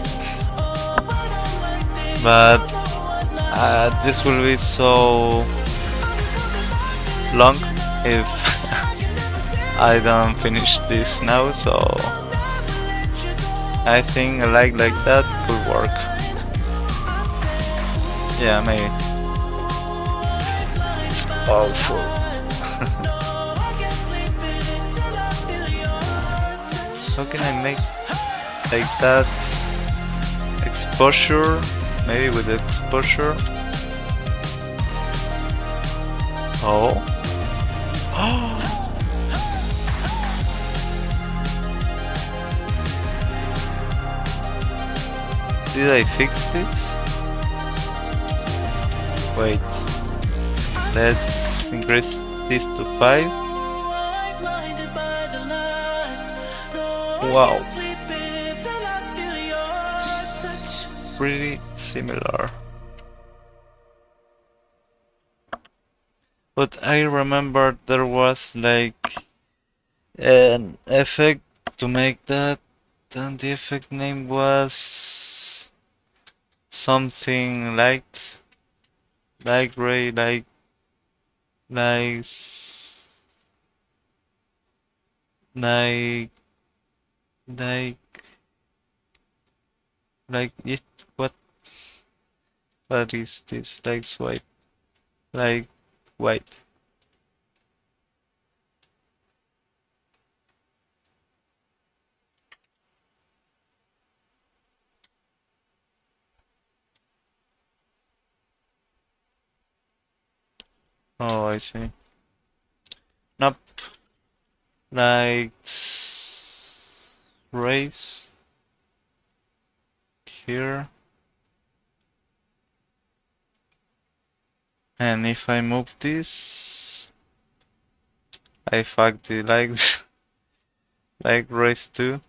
But this will be so long if I don't finish this now, so I think a light like that could work. Yeah, maybe. It's awful. How can I make like that exposure? Maybe with exposure. Oh. Did I fix this? Wait, let's increase this to 5. Wow, it's pretty similar. But I remember there was like an effect to make that, and the effect name was something light gray, like like like like it. What is this? Like swipe, like white. Oh, I see. Nope. Like race here. And if I move this, I fuck the like like race 2.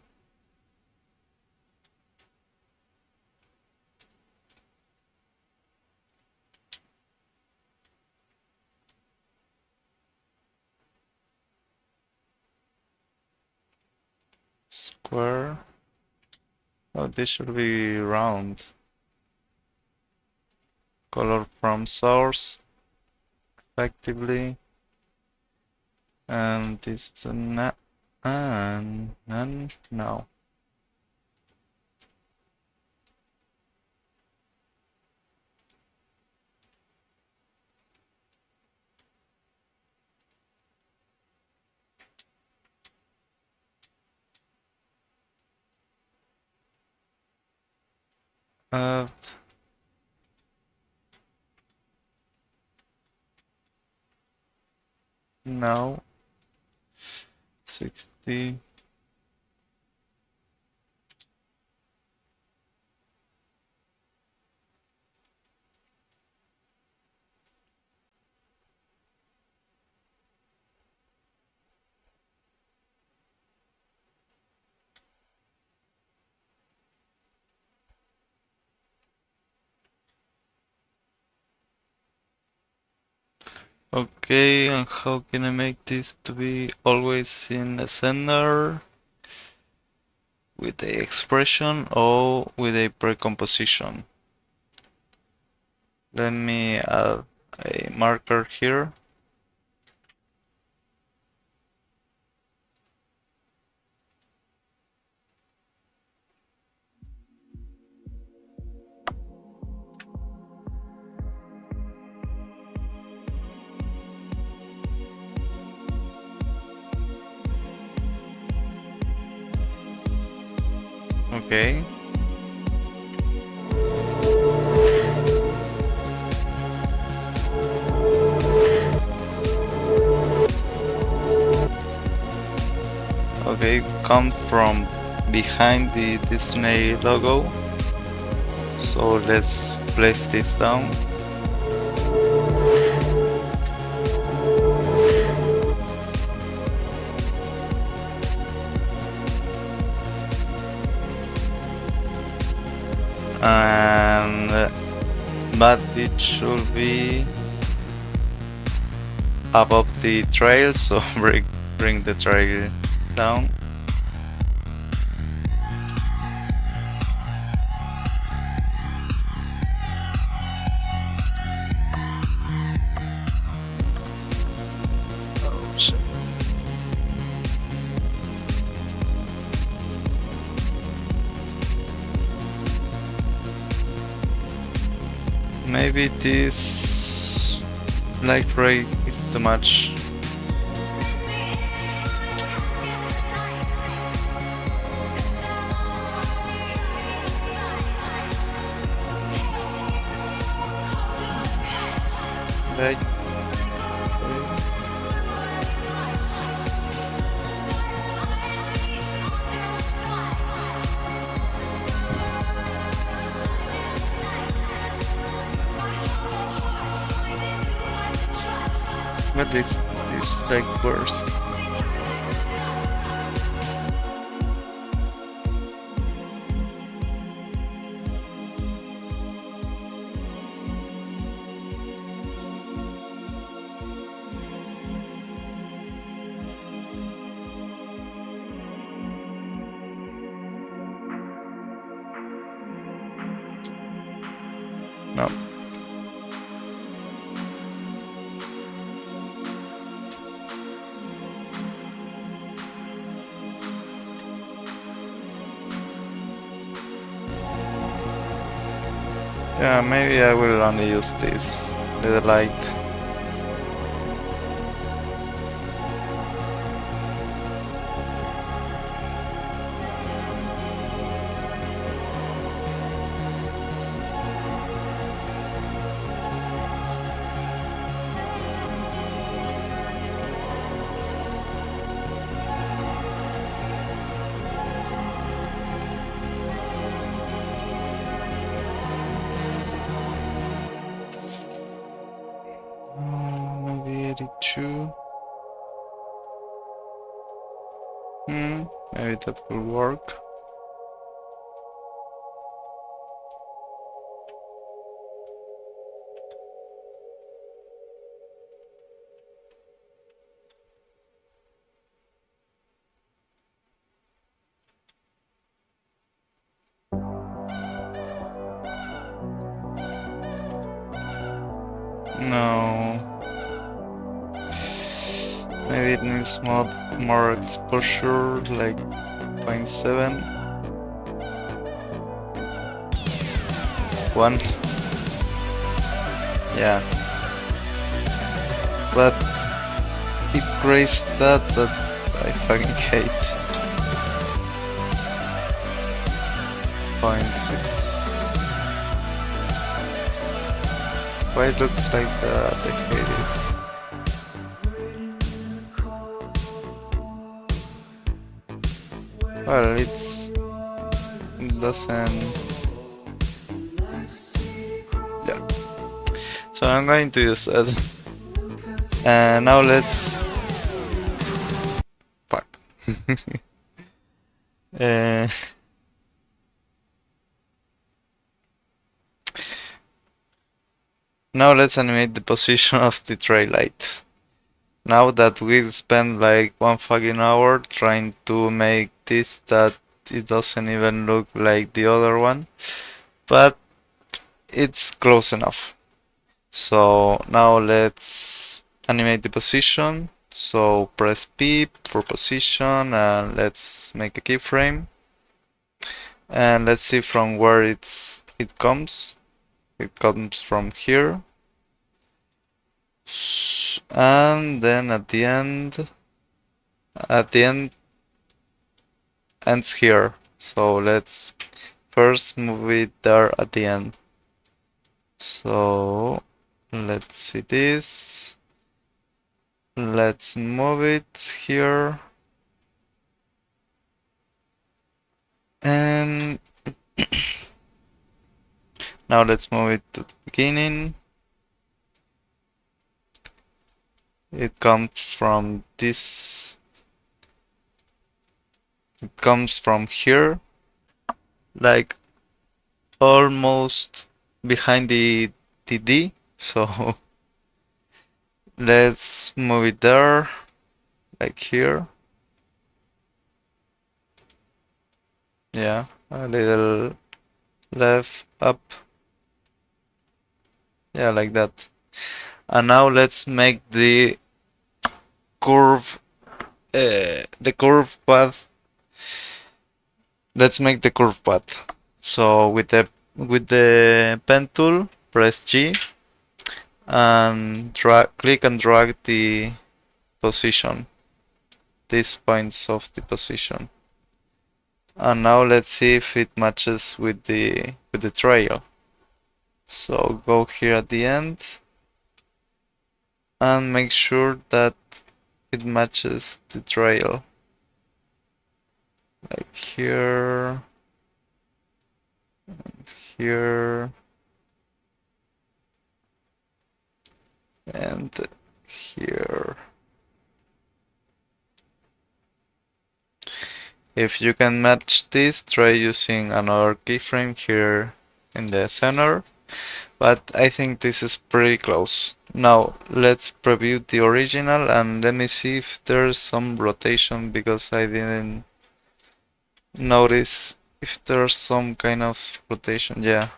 Square. Oh, this should be round. Color from source, effectively. And this not and no. Uh, no. 60. Okay, and how can I make this to be always in the center? With the expression or with a precomposition? Let me add a marker here. Okay. Okay, come from behind the Disney logo. So let's place this down. And but it should be above the trail, so bring the trail down. Oh, shit. Maybe this light ray is too much. Like, but this is like worse. No. Yeah, maybe I will only use this little light. Maybe 82. Maybe that will work. No. Maybe it needs more exposure, like 0.7. 1. Yeah. But it raised that I fucking hate. 0.6. Why it looks like that? I hate it. Well, it doesn't. Yeah. So I'm going to use it. And now let's. Fuck. uh... Now let's animate the position of the trail light. Now that we spent like 1 fucking hour trying to make this that it doesn't even look like the other one, but it's close enough. So now let's animate the position. So press P for position and let's make a keyframe. And let's see from where it comes. It comes from here. And then at the end ends here. So let's first move it there at the end. So let's see this. Let's move it here. And now let's move it to the beginning. It comes from this. It comes from here, like almost behind the D. So let's move it there, like here. Yeah, a little left, up. Yeah, like that. And now let's make the curve path. Let's make the curve path. So with the pen tool, press G and click and drag the position, these points of the position. And now let's see if it matches with the trail. So go here at the end and make sure that it matches the trail. Like here and here and here. If you can match this, try using another keyframe here in the center, but I think this is pretty close. Now let's preview the original and let me see if there's some rotation, because I didn't notice if there's some kind of rotation. Yeah,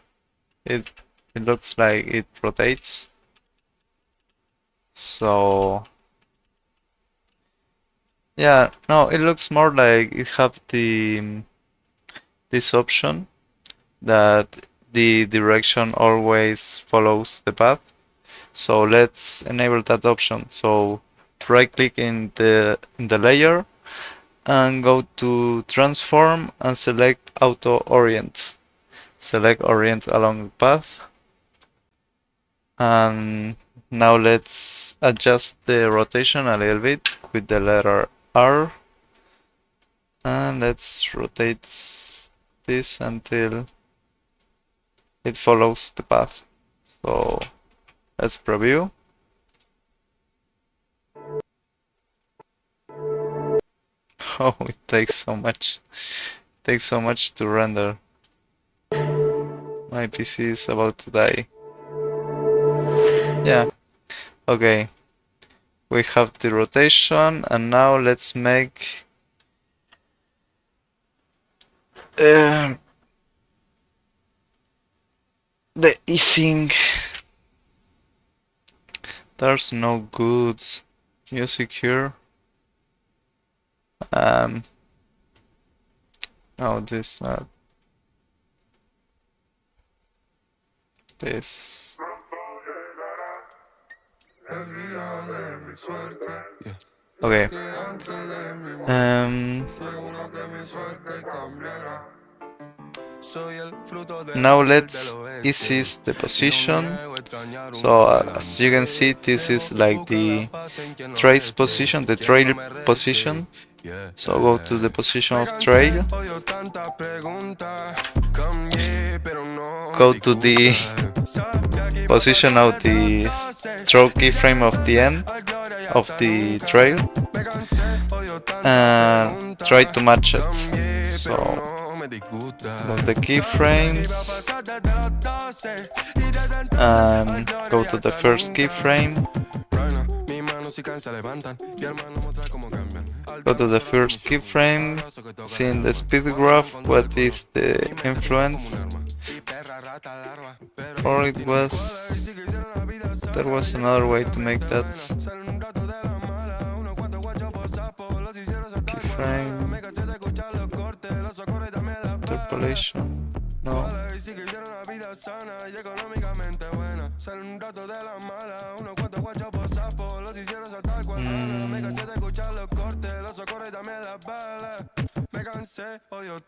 it looks like it rotates. So yeah, no, it looks more like it have this option that the direction always follows the path. So let's enable that option. So right click in the layer and go to transform and select auto orient. Select orient along the path. And now let's adjust the rotation a little bit with the letter R. And let's rotate this until it follows the path. So let's preview. Oh, it takes so much. It takes so much to render. My PC is about to die. Yeah. Okay. We have the rotation, and now let's make the easing. There's no good music here. No, this not. This. Okay. Now let's ease the position. So as you can see, this is like the trace position, the trail position. So go to the position of trail. Go to the position of the stroke keyframe of the end of the trail and try to match it. So the keyframes and go to the first keyframe. Go to the first keyframe, see in the speed graph what is the influence, or there was another way to make that. Keyframe, interpolation, no.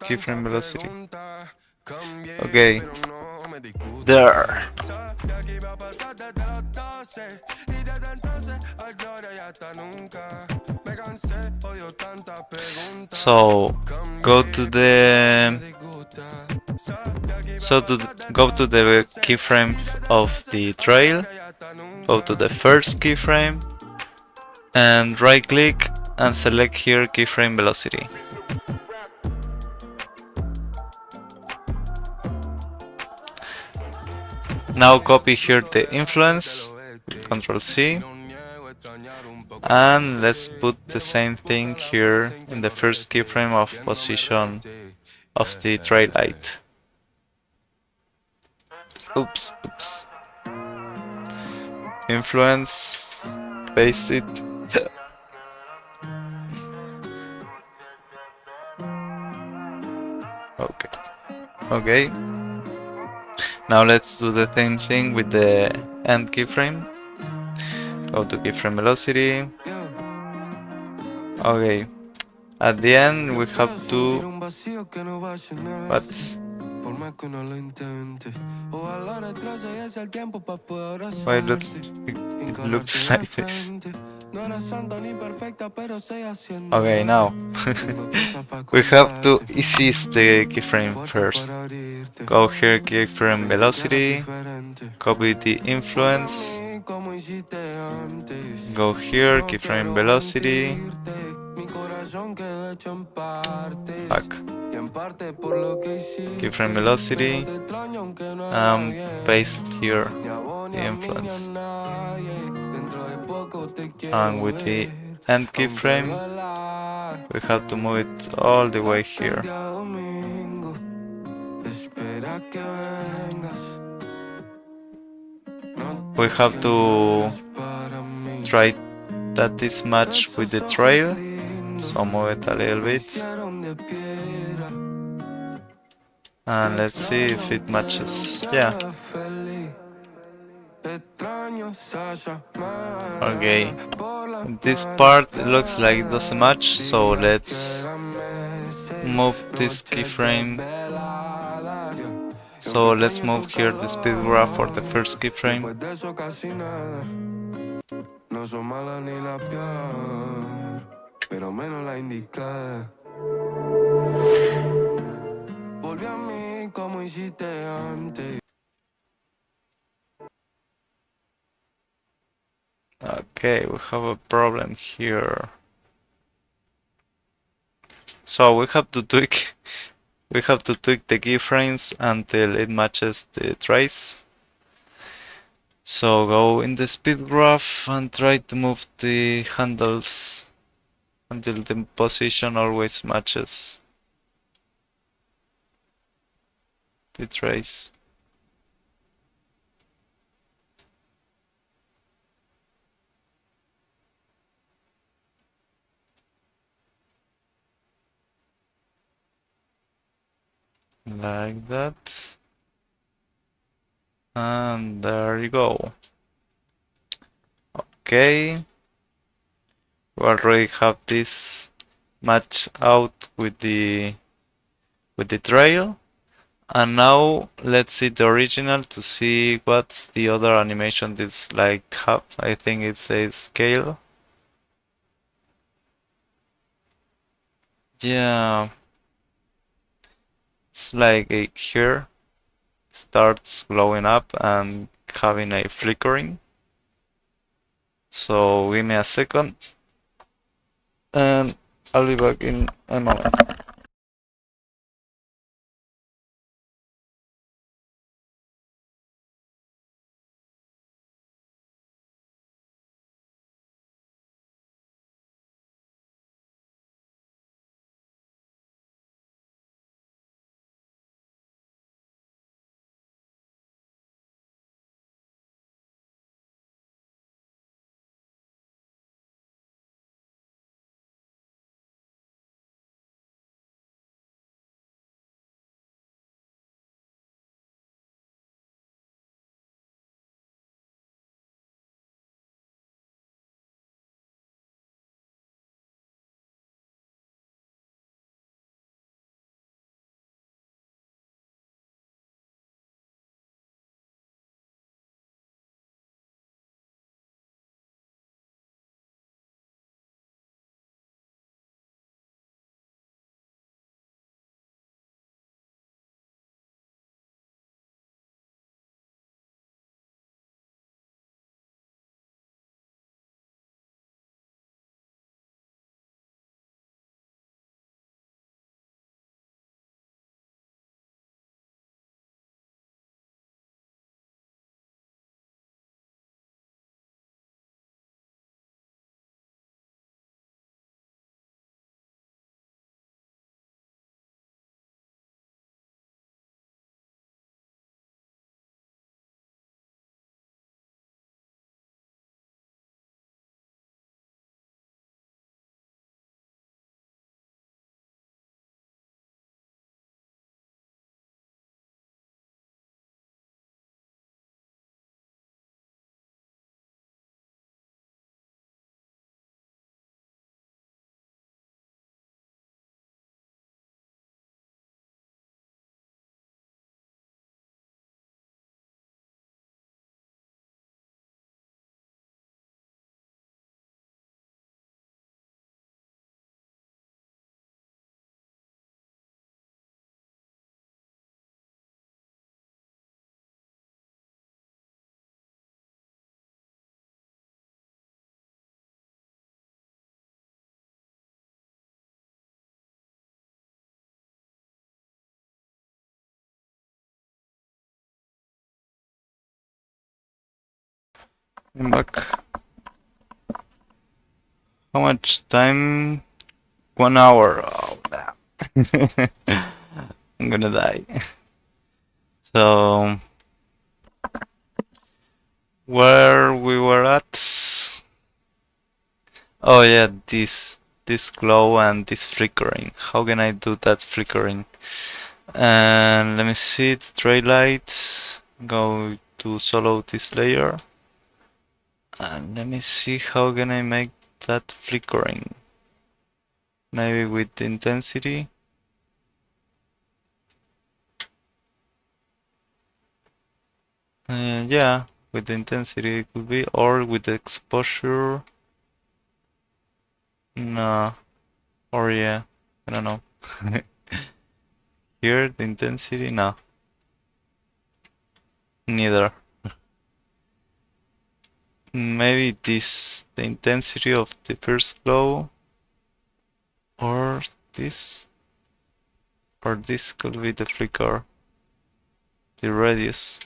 Keyframe velocity. Okay. There. So go to the go to the keyframe of the trail. Go to the first keyframe and right click and select here keyframe velocity. Now copy here the influence, Ctrl C, and let's put the same thing here in the first keyframe of position of the trail light. Oops. Influence, paste it. Okay. Now let's do the same thing with the end keyframe. Go to keyframe velocity. Okay. At the end we have to why it looks like this. Okay, now we have to ease the keyframe first. Go here, keyframe velocity, copy the influence, go here, keyframe velocity, back, keyframe velocity, paste here the influence. And with the end keyframe, we have to move it all the way here. We have to try that this match with the trail, so move it a little bit. And let's see if it matches. Yeah. Okay, this part looks like it doesn't match, so let's move this keyframe. So let's move here the speed graph for the first keyframe. Okay, we have a problem here. So we have to tweak the keyframes until it matches the trace. So go in the speed graph and try to move the handles until the position always matches the trace. Like that. And there you go. Okay. We already have this matched out with the trail. And now let's see the original to see what's the other animation this like have. I think it says scale. Yeah. It's like here starts glowing up and having a flickering. So give me a second and I'll be back in a moment. I'm back. How much time? 1 hour. Oh, damn. I'm gonna die. So, where we were at? Oh yeah, this glow and this flickering. How can I do that flickering? And let me see the trade light. Go to solo this layer. And let me see how can I make that flickering. Maybe with intensity. Yeah, with the intensity it could be, or with the exposure. No, or yeah, I don't know. Here, the intensity, no. Neither. Maybe this, the intensity of the first glow, or this, or this could be the flicker, the radius.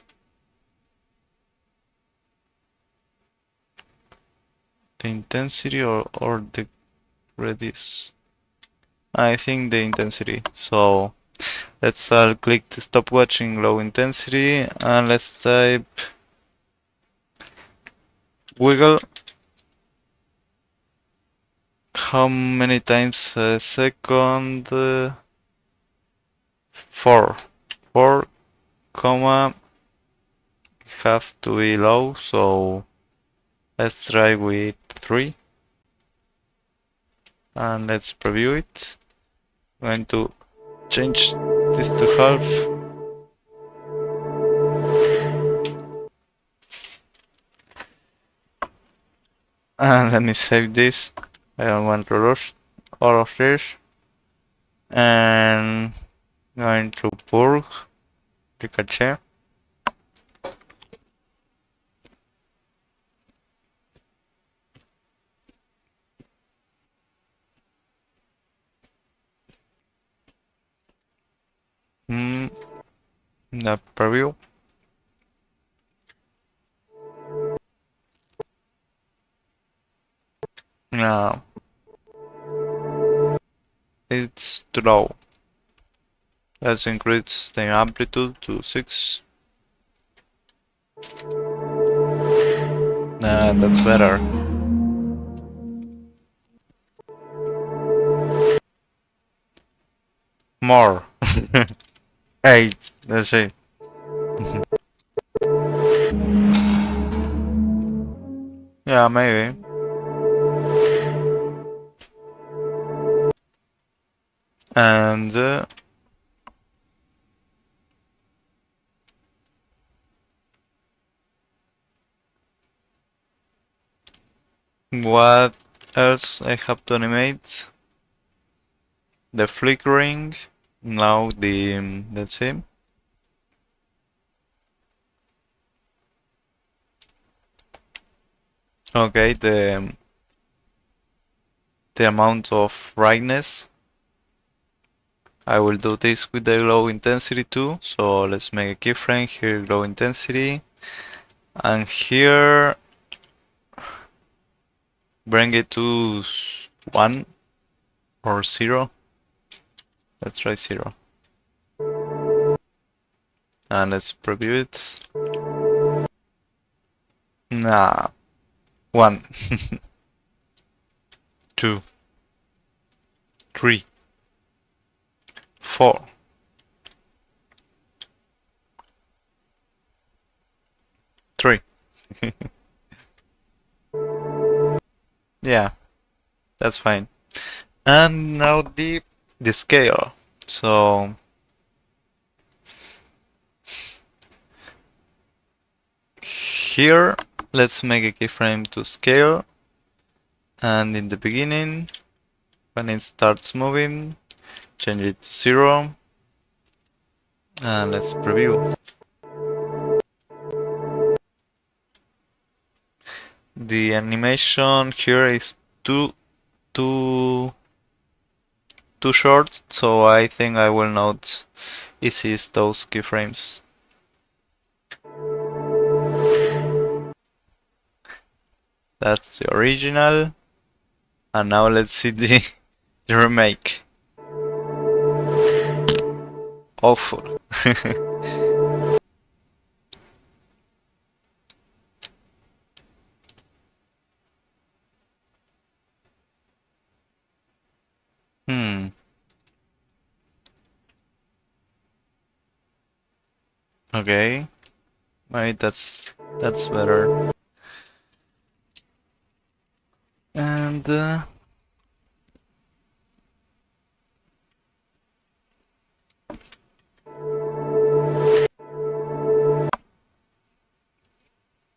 The intensity or the radius? I think the intensity. So let's click the stop watching low intensity and let's type wiggle. How many times a second? 4. 4, comma, have to be low, so let's try with 3. And let's preview it. I'm going to change this to half. And let me save this. I don't want to lose all of this. And going to purge the cache. The preview. Now it's too low. Let's increase the amplitude to 6. That's better. More. 8. Let's see. Yeah, maybe. And what else I have to animate? The flickering. Now the let's see. Okay, the amount of brightness. I will do this with the low intensity too. So let's make a keyframe here, low intensity, and here bring it to 1 or 0. Let's try 0. And let's preview it. Nah. 1. 2. 3. 4. 3. Yeah, that's fine. And now the scale. So here let's make a keyframe to scale, and in the beginning when it starts moving change it to 0, and let's preview. The animation here is too short, so I think I will not easy those keyframes. That's the original. And now let's see the remake. Awful. Hmm. Okay. Maybe that's better.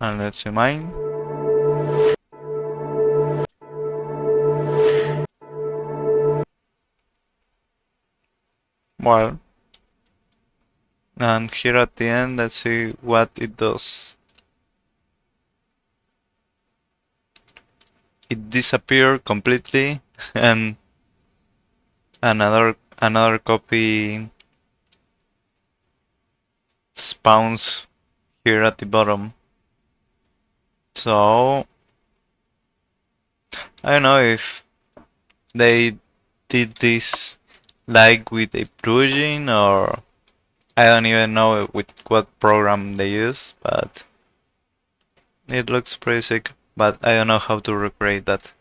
And let's see mine. Well, and here at the end, let's see what it does. It disappeared completely, and another copy spawns here at the bottom. So I don't know if they did this like with a plugin, or I don't even know with what program they use, but it looks pretty sick. But I don't know how to recreate that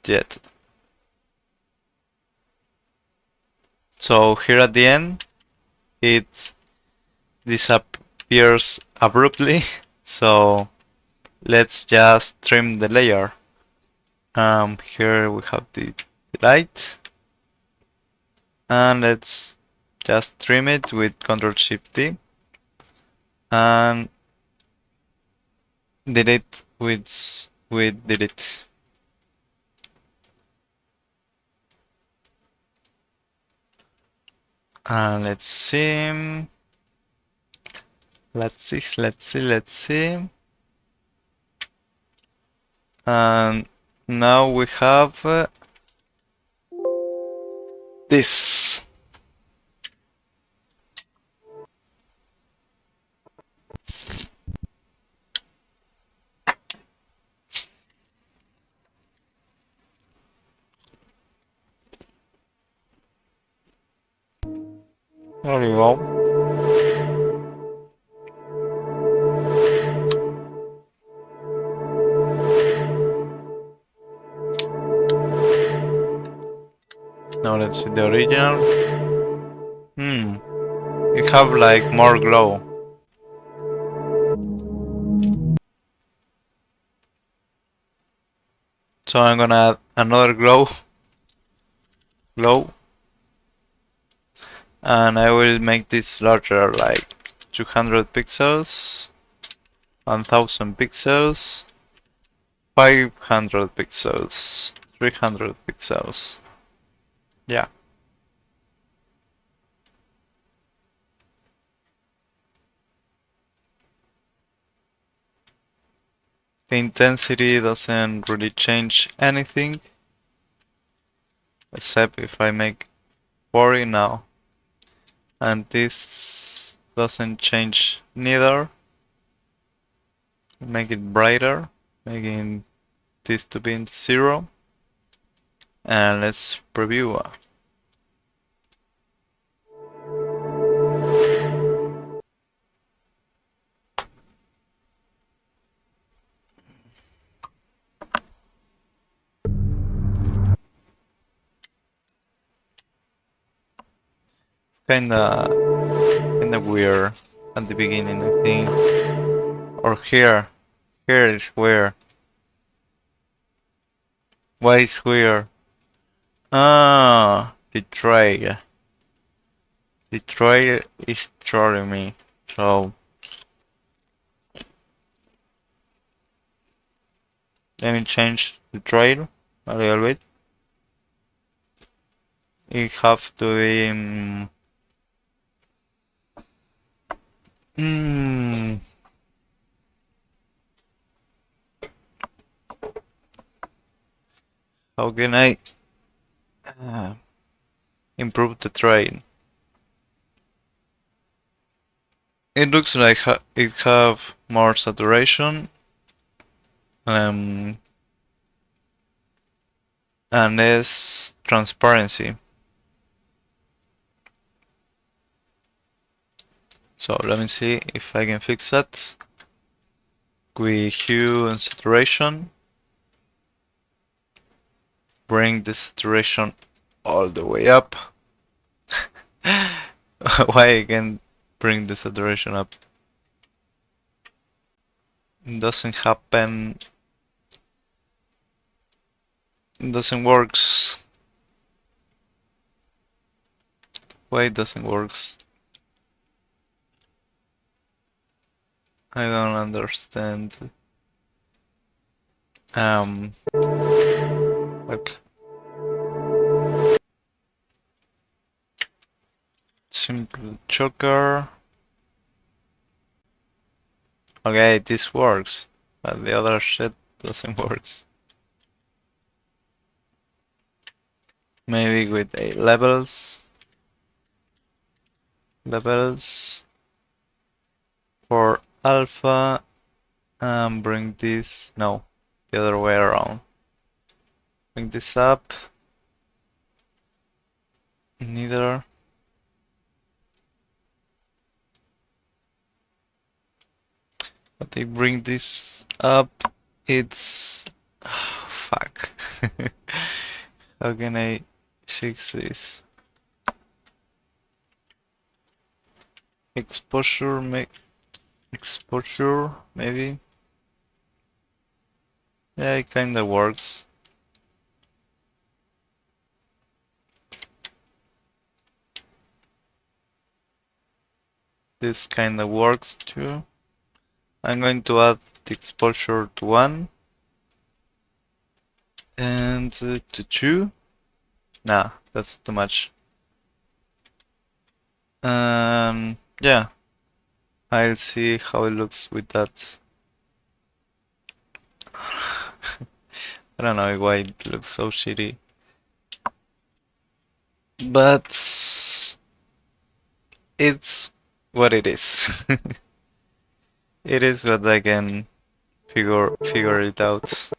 yet. So here at the end, it disappears abruptly. So let's just trim the layer. Here we have the light, and let's just trim it with Ctrl+Shift+D, and delete with delete. And let's see. Let's see. And now we have this. There you go. Now let's see the original. It have like more glow. So I'm gonna add another glow, and I will make this larger, like 200 pixels, 1000 pixels, 500 pixels, 300 pixels. Yeah. The intensity doesn't really change anything, except if I make 40 now. And this doesn't change neither. Make it brighter, making this to be in 0. And let's preview. It's kinda weird at the beginning, I think. Or here is weird. Why is weird? Ah, the trail. The trail is trolling me. So let me change the trail a little bit. It have to be. How can I improve the trail? It looks like it have more saturation. and is transparency. So let me see if I can fix that. With hue and saturation, bring the saturation all the way up. Why I can bring the saturation up? It doesn't happen. It doesn't works. Why it doesn't works? I don't understand. Look. Simple choker. Okay, this works, but the other shit doesn't work. Maybe with a levels for alpha and bring this, no, the other way around. Bring this up. Neither. But they bring this up, it's fuck. How can I fix this? Exposure, exposure, maybe. Yeah, it kinda works. This kinda works too. I'm going to add the exposure to 1 and to 2. Nah, that's too much. Yeah, I'll see how it looks with that. I don't know why it looks so shitty. But it's what it is. It is what I can figure it out.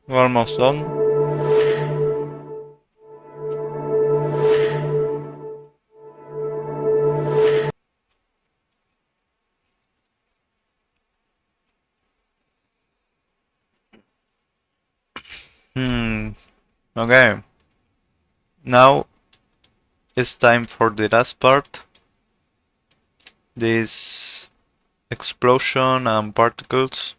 We're almost done. Okay. Now it's time for the last part. This explosion and particles.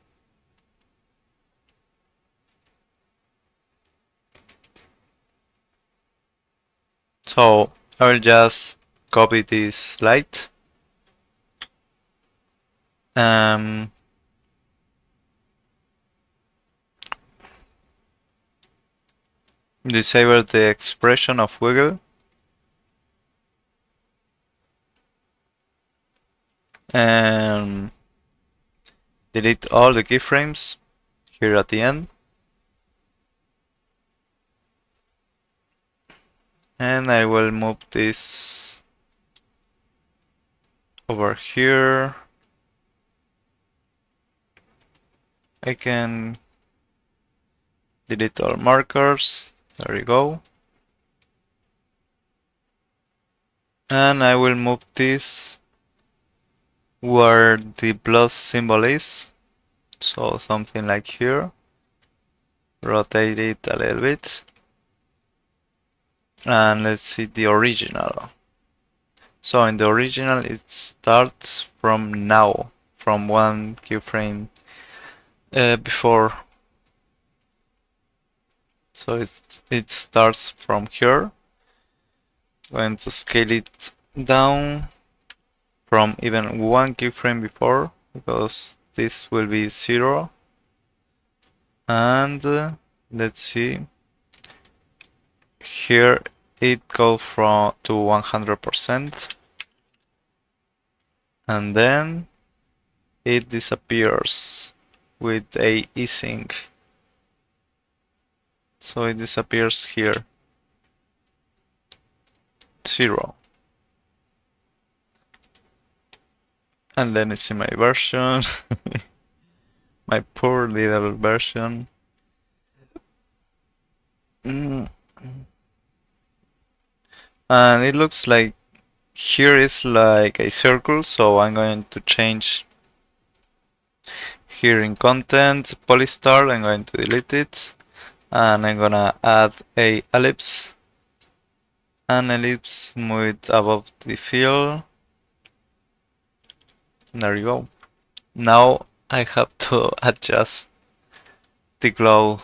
So I will just copy this slide. Disable the expression of wiggle. And delete all the keyframes here at the end. And I will move this over here. I can delete all markers. There you go. And I will move this where the plus symbol is. So something like here. Rotate it a little bit. And let's see the original. So in the original it starts from now, from one keyframe before. So it starts from here. Going to scale it down from even one keyframe before, because this will be 0. And let's see, here it goes from to 100%, and then it disappears with a async. So it disappears here, 0. And let me see my version. My poor little version. Mm. And it looks like here is like a circle, so I'm going to change here in content, polystar, I'm going to delete it, and I'm gonna add a ellipse, an ellipse, move it above the fill. There you go. Now I have to adjust the glow.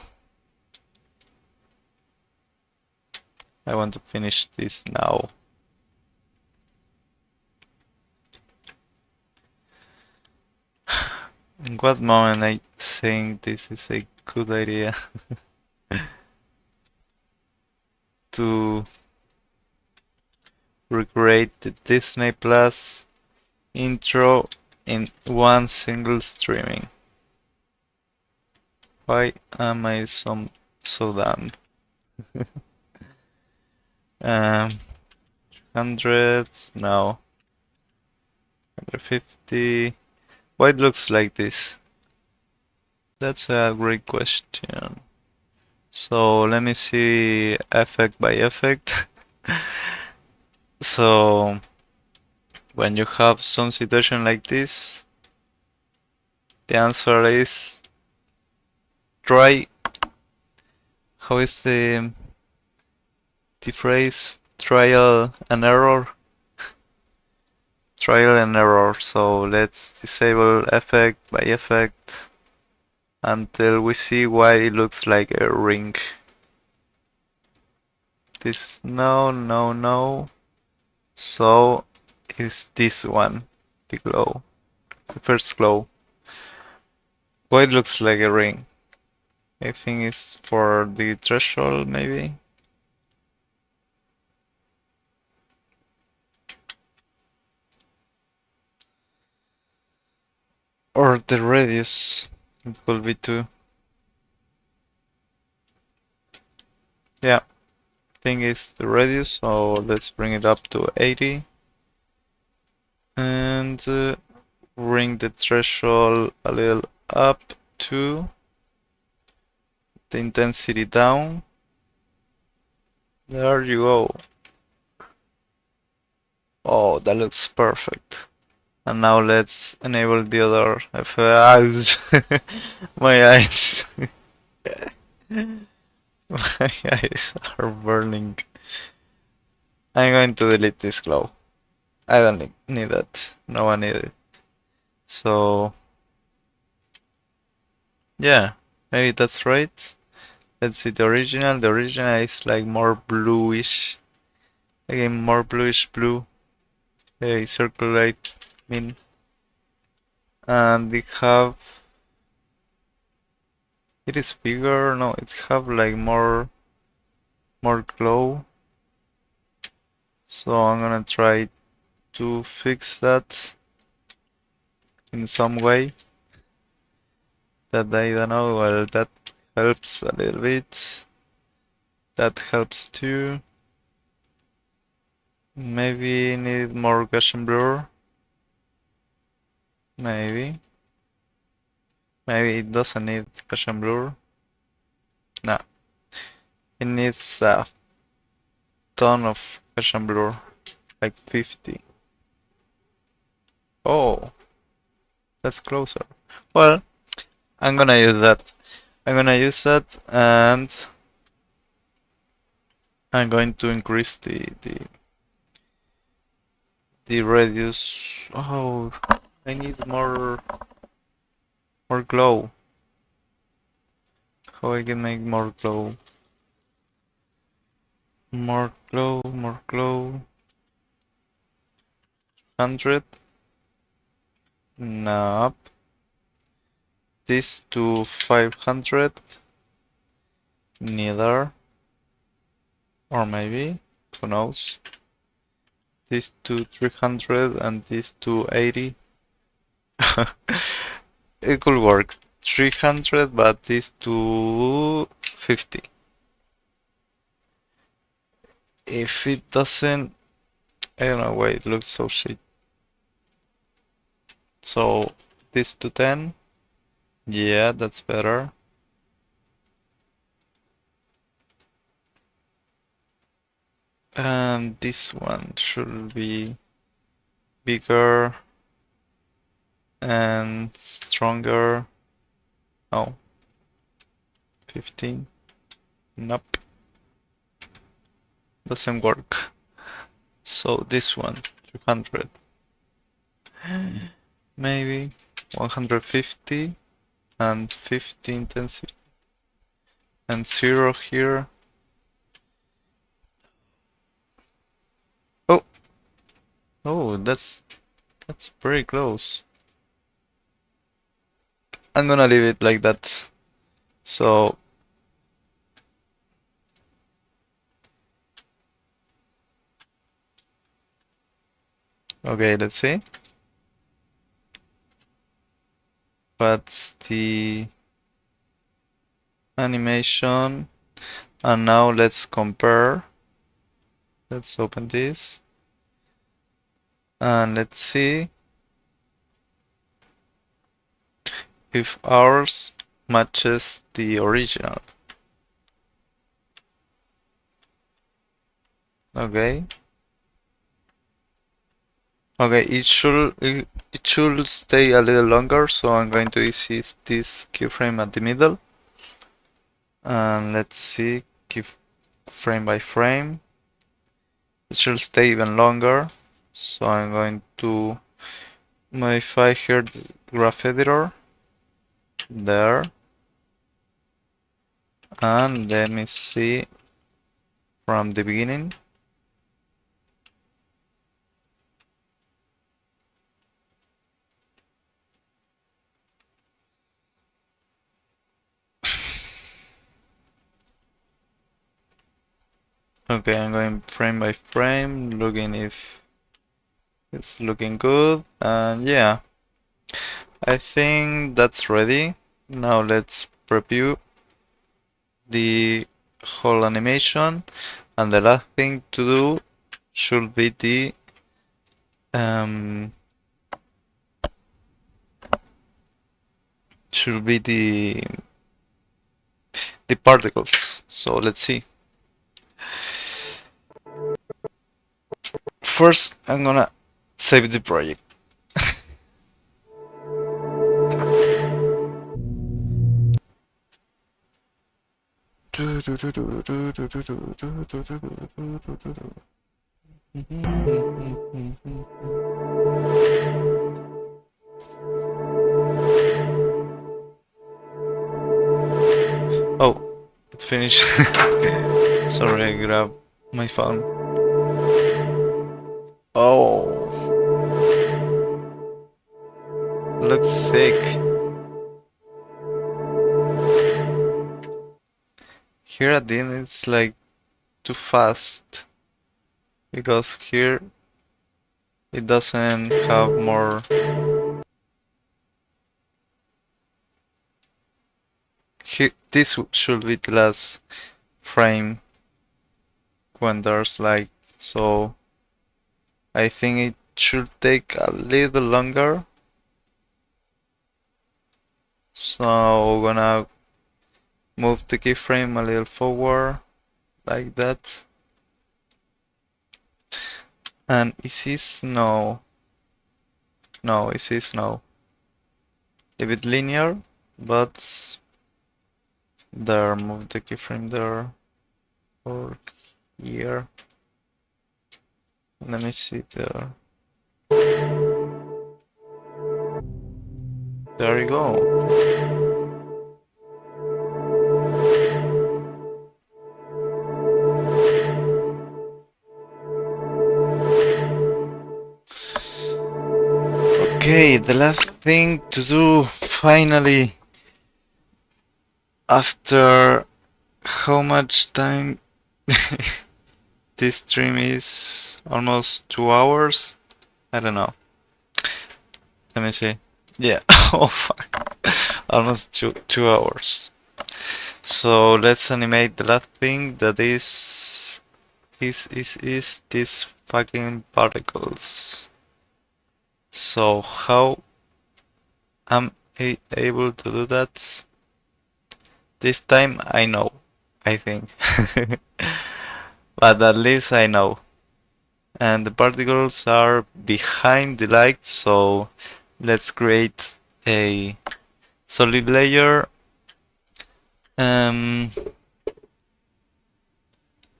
I want to finish this now. In what moment I think this is a good idea to recreate the Disney Plus intro in one single streaming. Why am I so dumb? 100, no. 150. Why it looks like this? That's a great question. So let me see effect by effect. So when you have some situation like this, the answer is try. How is the phrase? Trial and error. Trial and error. So let's disable effect by effect until we see why it looks like a ring. This no. So is this one, the glow, the first glow. Why it looks like a ring? I think it's for the threshold maybe. Or the radius, it will be too. Yeah, thing is the radius, so let's bring it up to 80. And bring the threshold a little up to the intensity down. There you go. Oh, that looks perfect. And now let's enable the other effects. My eyes. My eyes are burning. I'm going to delete this glow. I don't need that. No one needs it. So, yeah, maybe that's right. Let's see the original. The original is like more bluish. Again, more bluish blue. A circulate mean. And they have. It is bigger. No, it have like more glow. So I'm gonna try to fix that in some way. That I don't know. Well, that helps a little bit. That helps too. Maybe need more Gaussian blur. Maybe. Maybe it doesn't need Gaussian blur. No. It needs a ton of Gaussian blur. Like 50. Oh, that's closer. Well, I'm gonna use that. I'm gonna use that and I'm going to increase the radius. Oh, I need more glow. How I can make more glow? More glow. 100. Nope. This to 500. Neither. Or maybe. Who knows? This to 300 and this to 80. It could work. 300, but this to 50. If it doesn't, I don't know why it looks so shit. So this to 10. Yeah, that's better. And this one should be bigger and stronger. Oh, 15. Nope, doesn't work. So this one, 200. Maybe 150 and 50 intensity. And 0 here. Oh! Oh, that's very close. I'm gonna leave it like that. So okay, let's see. What's the animation? And now let's compare. Let's open this. And let's see if ours matches the original. Okay. Okay, it should stay a little longer, so I'm going to use this keyframe at the middle. And let's see, frame by frame. It should stay even longer. So I'm going to modify here the graph editor. There. And let me see from the beginning. Okay, I'm going frame by frame, looking if it's looking good. And yeah, I think that's ready. Now let's preview the whole animation, and the last thing to do should be the particles. So let's see. First, I'm gonna save the project. Oh, it's finished. Sorry, I grabbed my phone. Oh, looks sick. Here at the end it's like too fast, because here it doesn't have more. Here, this should be the last frame when there's light, so I think it should take a little longer. So we're gonna move the keyframe a little forward, like that. And is this snow? No, is this snow? Leave it linear, but there, move the keyframe there or here. Let me see there. There you go. Okay, the last thing to do, finally, after how much time this stream is, almost 2 hours? I don't know. Let me see. Yeah, oh fuck, almost two hours. So let's animate the last thing, that is these fucking particles. So how I'm able to do that. This time I know, I think. But at least I know. And the particles are behind the light, so let's create a solid layer. Um,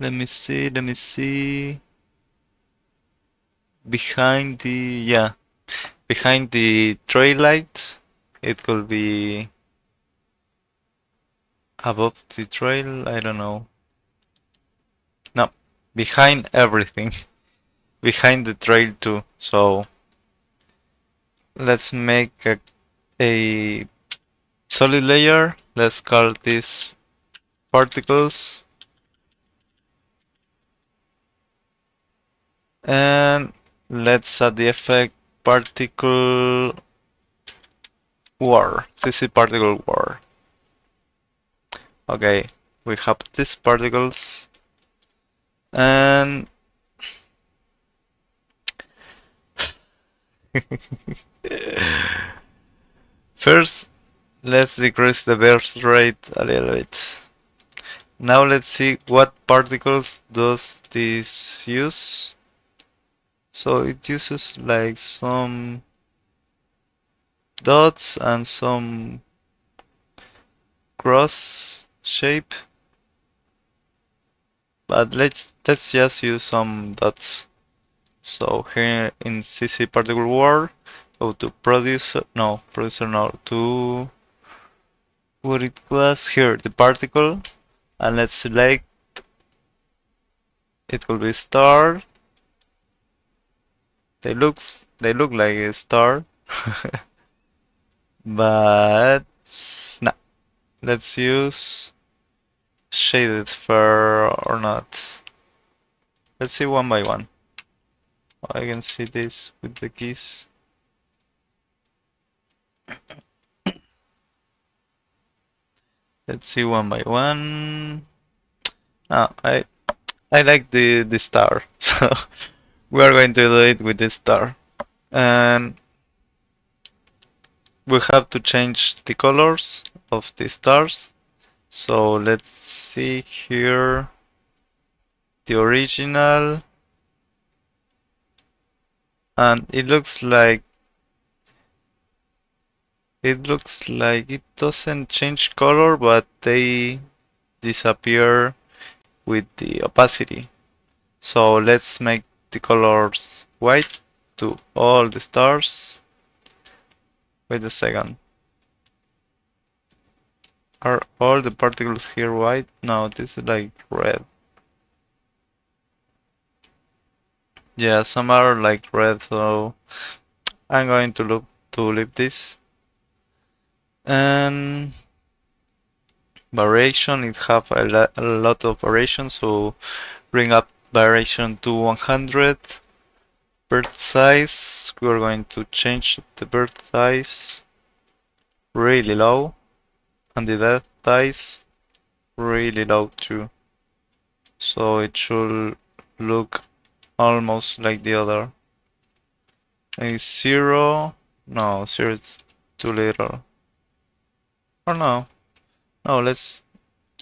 let me see. Behind behind the trail light, it could be above the trail, I don't know. No, behind everything. Behind the trail too. So let's make a solid layer. Let's call this particles. And let's add the effect particle war. CC particle war. Okay, we have these particles. And first, let's decrease the birth rate a little bit. Now let's see what particles does this use. So it uses like some dots and some cross shape. But let's just use some dots. So here in CC particle war, go to producer no, to what it was here, the particle, and let's select, it will be star. They look like a star. But no, let's use shaded fur or not. Let's see one by one. I can see this with the keys. Let's see one by one. Ah, I like the star, so we are going to do it with the star. And we have to change the colors of the stars. So let's see here the original, and it looks like it doesn't change color, but they disappear with the opacity. So let's make the colors white to all the stars. Wait a second. Are all the particles here white? No, this is like red. Yeah, some are like red, so I'm going to leave this. And variation, it have a lot of variation, so bring up variation to 100. Birth size, we're going to change the birth size really low, and the death size really low too. So it should look almost like the other. A 0, no, 0 is too little. Or no, let's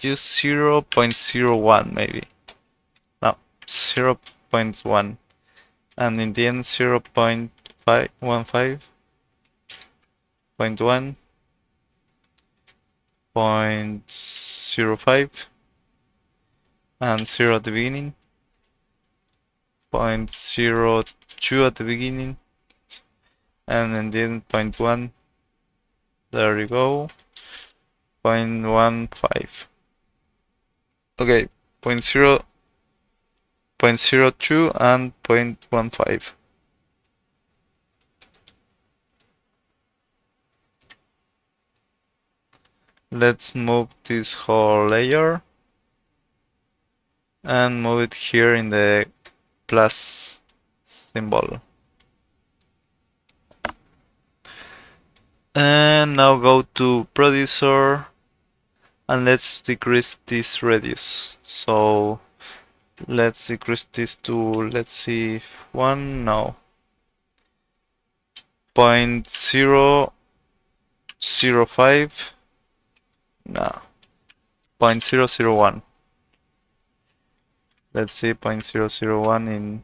use 0.01 maybe. No, 0.1. And in the end 0.15, 0.1, 0.05, and 0 at the beginning, 0.02 at the beginning, and in the end 0.1. There you go. 0.15. Okay, 0.02 and 0.15. Let's move this whole layer and move it here in the plus symbol. And now go to producer and let's decrease this radius. So let's decrease this to, let's see, 1, no, 0.0 0.05. No. 0.001. Let's see 0.001 in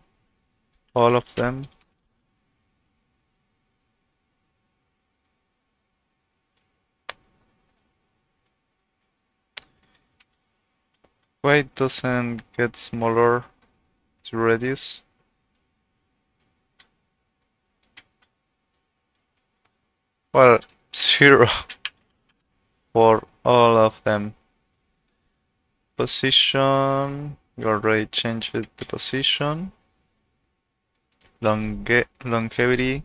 all of them. Why it doesn't get smaller to reduce? Well, 0 for all of them. Position, you already changed the position. Longevity,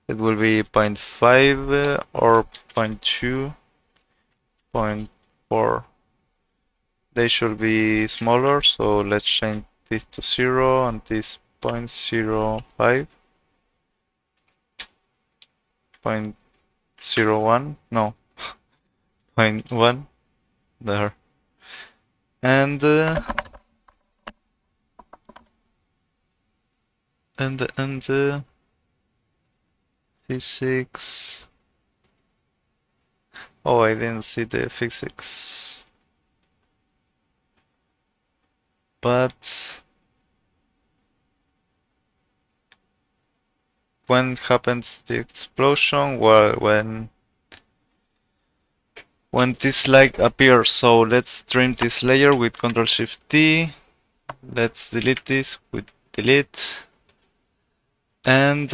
it will be 0.5 or 0.2, 0.4. They should be smaller, so let's change this to 0 and this 0.05, 0.01, no, 0.1, there. And physics. Oh, I didn't see the physics. But when happens the explosion? Well, when this light appears. So let's trim this layer with Ctrl+Shift+D. Let's delete this with delete. And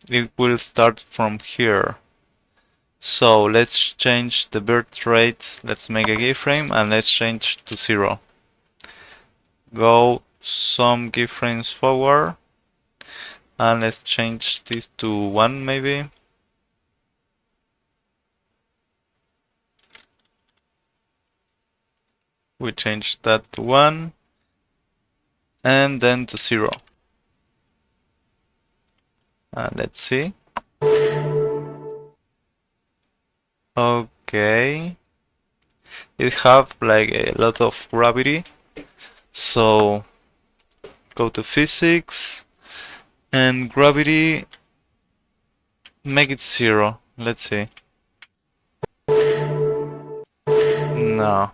it will start from here. So let's change the birth rate. Let's make a keyframe and let's change to 0. Go some keyframes forward and let's change this to 1 maybe. We change that to 1 and then to 0. Let's see. Okay. It have like a lot of gravity. So go to physics and gravity, make it 0. Let's see. No.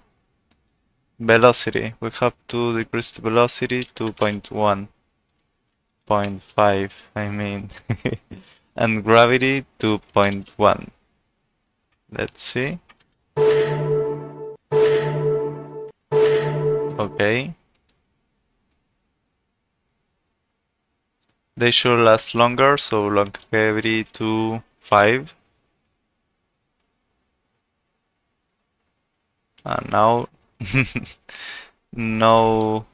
Velocity, we have to decrease the velocity to 0.1, 0.5, I mean, and gravity to 0.1. Let's see. Okay. They should last longer, so longevity to 5. And now no.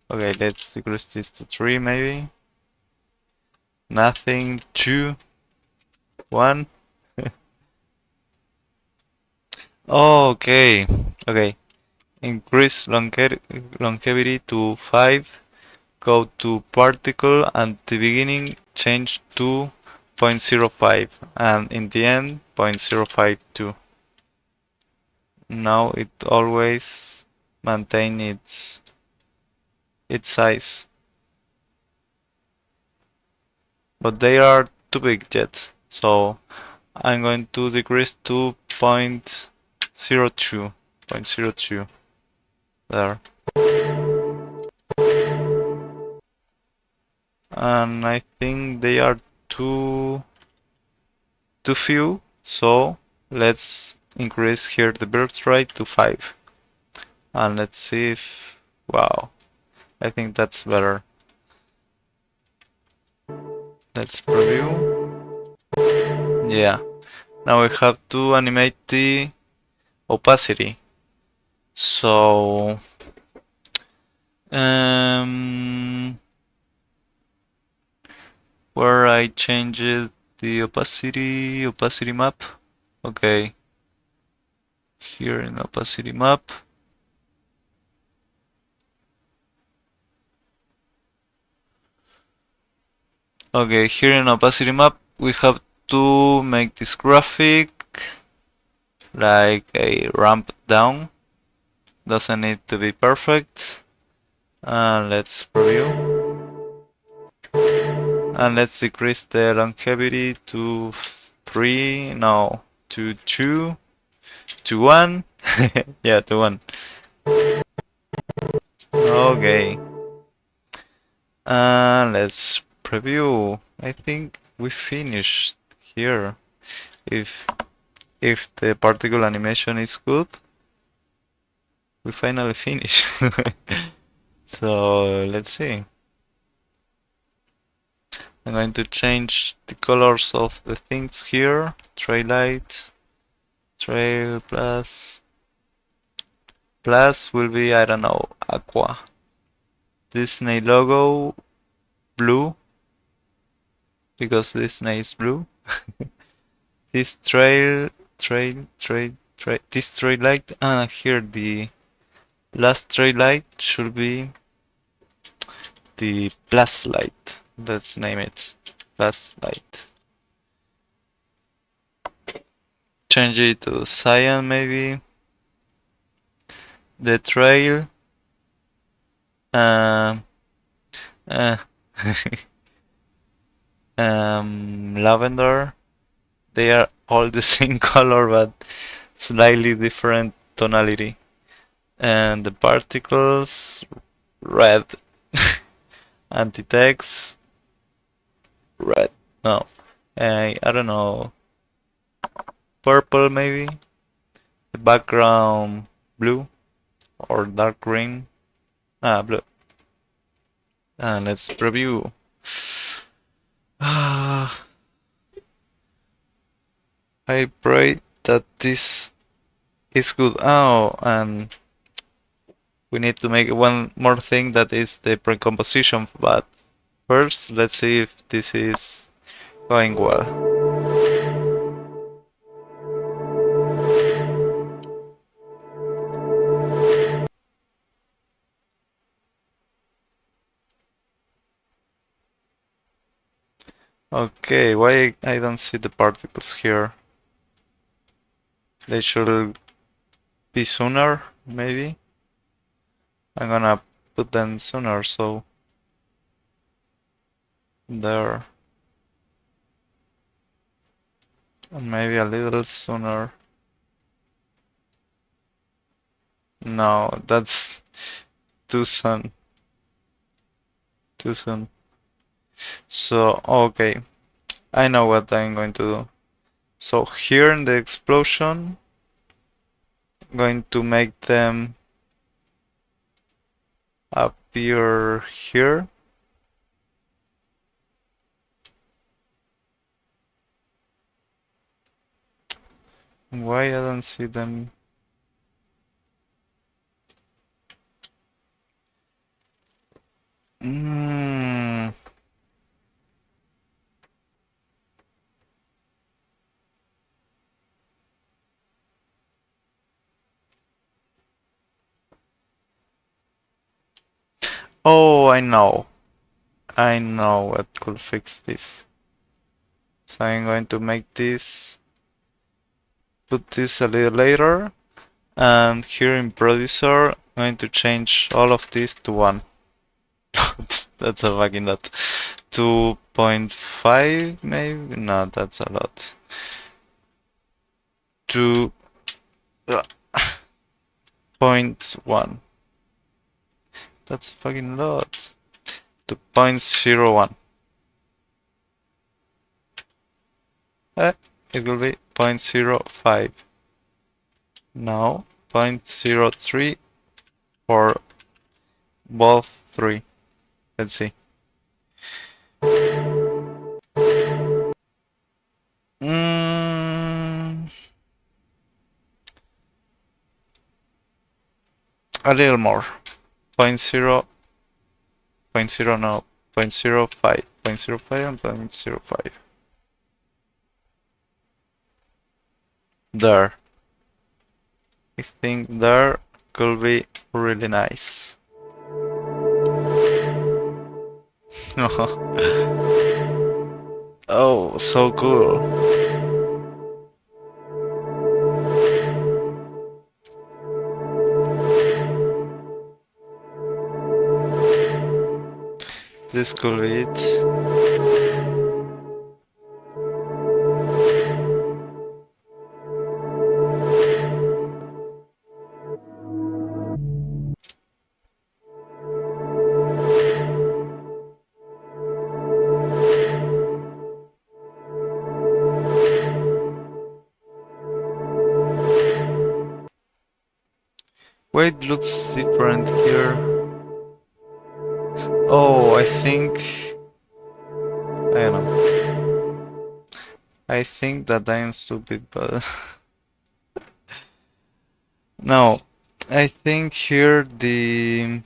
Okay, let's decrease this to 3 maybe. Nothing. 2. 1. Okay. Okay. Increase longevity to 5. Go to particle and the beginning change to 0.05 and in the end 0.052. Now it always maintain its size. But they are too big yet, so I'm going to decrease to 0.02. 0.02. There. And I think they are too few, so let's increase here the birth rate to 5. And let's see if, wow, I think that's better. Let's preview. Yeah, now we have to animate the opacity. So where I changed the opacity map. Okay, here in opacity map. Okay, here in opacity map we have to make this graphic like a ramp down. Doesn't need to be perfect. Let's preview. And let's decrease the longevity to 3, no, to 2, to 1. Yeah, to 1. Okay. Let's preview. I think we finished here. If the particle animation is good, we finally finish. So let's see. I'm going to change the colors of the things here. Trail light, trail plus will be, I don't know, aqua. Disney logo blue, because Disney is blue. This this trail light, here the last trail light should be the plus light. Let's name it plus light. Change it to cyan maybe. The trail. Lavender. They are all the same color but slightly different tonality. And the particles, red. Anti-text, red. No, I don't know. Purple maybe. The background blue or dark green. Blue. And let's preview. I pray that this is good. Oh, and we need to make one more thing, that is the pre-composition, but first let's see if this is going well. Okay, why I don't see the particles here? They should be sooner, maybe? I'm gonna put them sooner, so there. And maybe a little sooner. No, that's too soon. Too soon. So, okay. I know what I'm going to do. So here in the explosion, I'm going to make them appear here. Why I don't see them? Oh, I know. I know what could fix this. So I'm going to make this, put this a little later, and here in producer, I'm going to change all of this to 1. That's a fucking lot. 2.5 maybe? No, that's a lot. 2.1. That's a fucking lot. 2.01. It will be 0.05. Now 0.03 for both 3. Let's see. A little more. 0.0, 0.0, no, 0.05, 0.05 and 0.05. There. I think there could be really nice. Oh, so cool. This could be it. Wait, looks different here. Oh, I think... I don't know. I think that I am stupid, but... No, I think here the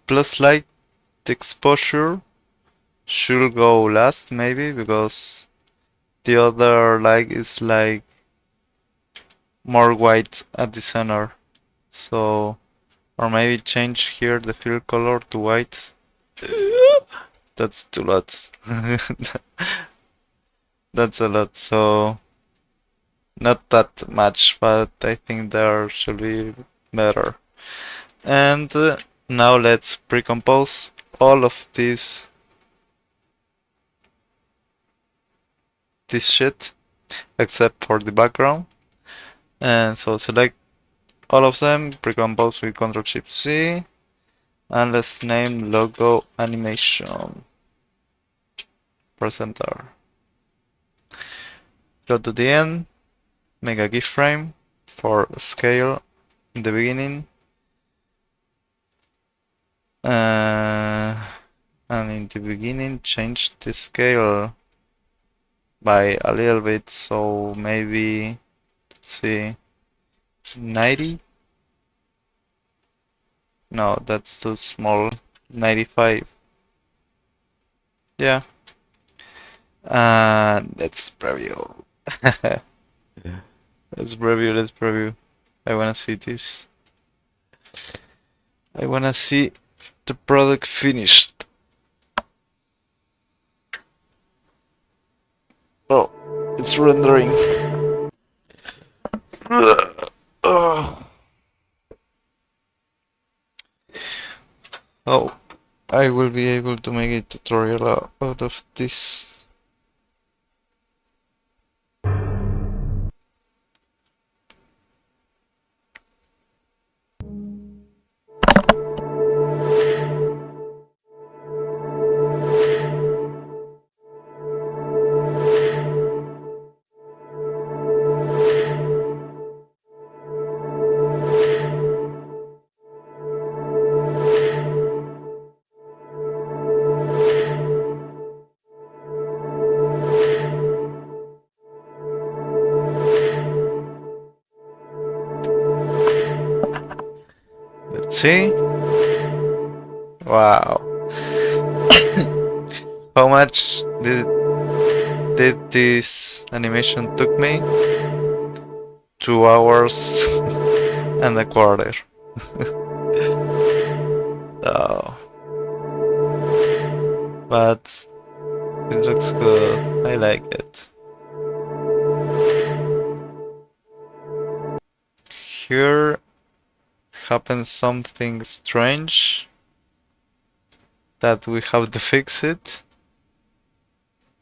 plus light exposure should go last, maybe, because the other light is like more white at the center. So, or maybe change here the fill color to white. That's too lot. That's a lot, so not that much, but I think there should be better. And now let's pre-compose all of this shit except for the background. And so select all of them, pre-compose with Ctrl-Shift-C, and let's name logo animation. Press enter. Go to the end, make a keyframe for scale in the beginning. And in the beginning, change the scale by a little bit, so maybe, let's see, 90? No, that's too small. 95. Yeah. Let's preview. Let's preview. I wanna see this. I wanna see the product finished. Oh, it's rendering. Oh, I will be able to make a tutorial out of this. Let's see. Wow. How much did this animation took me? 2 hours and a quarter. Oh. But it looks good. I like it. Here happens something strange that we have to fix it.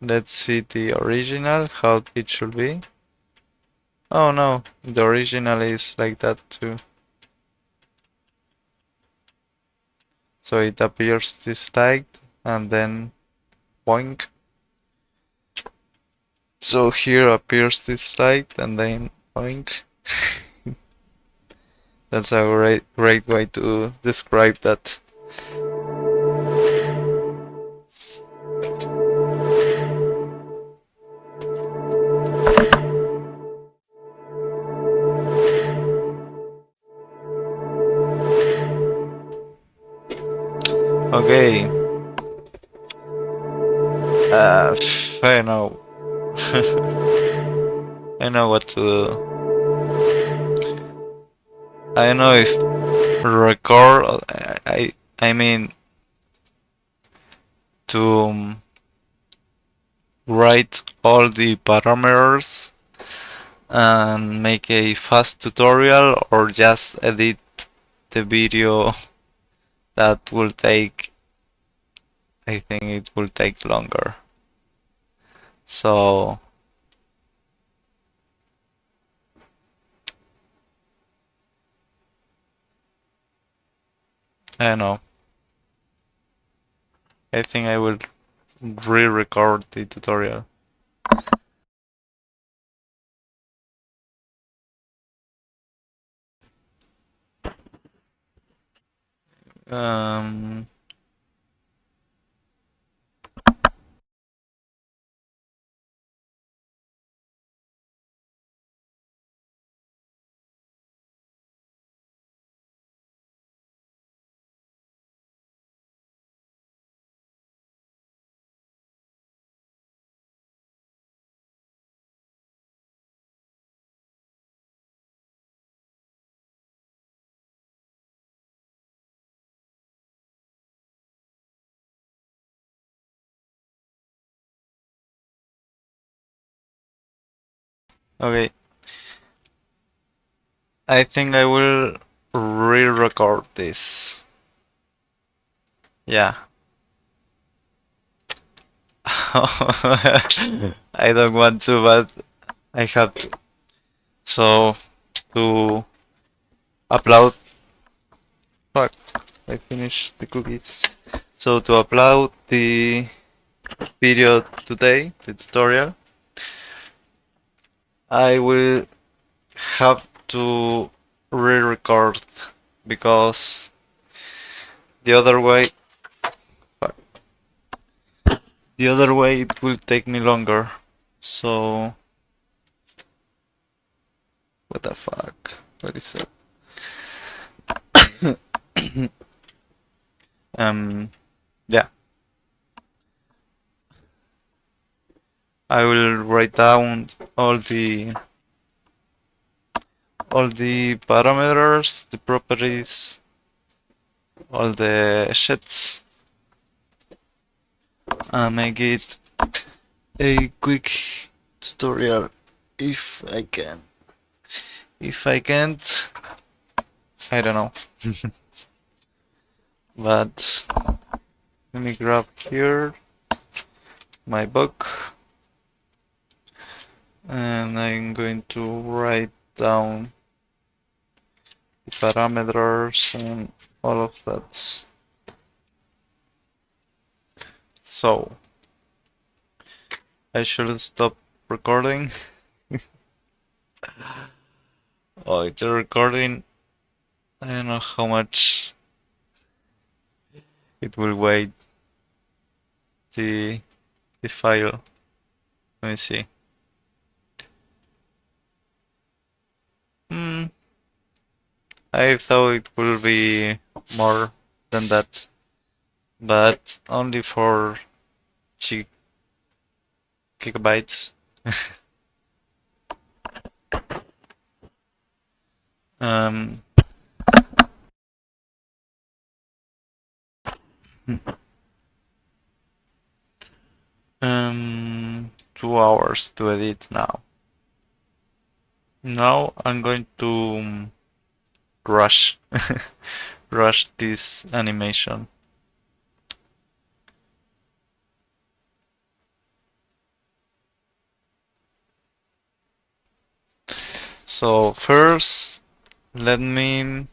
Let's see the original, how it should be. Oh no, the original is like that too. So it appears this light and then boink. So here appears this light and then boink. That's a great way to describe that. Okay. I know. I know what to do. I don't know if record. I mean to write all the parameters and make a fast tutorial, or just edit the video. That will take, I think it will take longer. So I don't know. I think I will re-record the tutorial. Um, okay, I think I will re-record this. Yeah. I don't want to, but I have to. So, to upload. Fuck, I finished the cookies. So, to upload the video today, the tutorial, I will have to re-record because the other way, fuck, the other way it will take me longer. So, what the fuck? What is it? Yeah, I will write down all the parameters, the properties, all the shits, and make it a quick tutorial if I can. If I can't, I don't know. But let me grab here my book and I'm going to write down the parameters and all of that. So I should stop recording. Oh, it's recording. I don't know how much it will weigh the file. Let me see. Hmm, I thought it will be more than that, but only for gigabytes. um, 2 hours to edit now. Now I'm going to rush rush this animation. So first, let me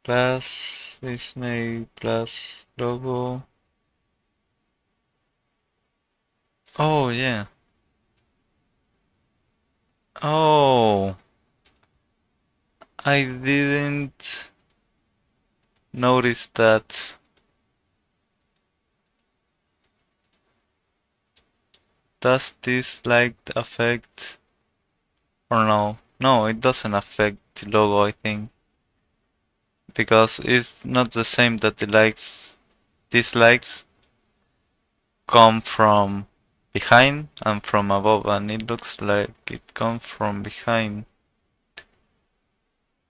plus is my plus logo. Oh yeah. Oh, I didn't notice that. Does this like affect or no? No, it doesn't affect the logo, I think, because it's not the same that the dislikes come from behind and from above, and it looks like it comes from behind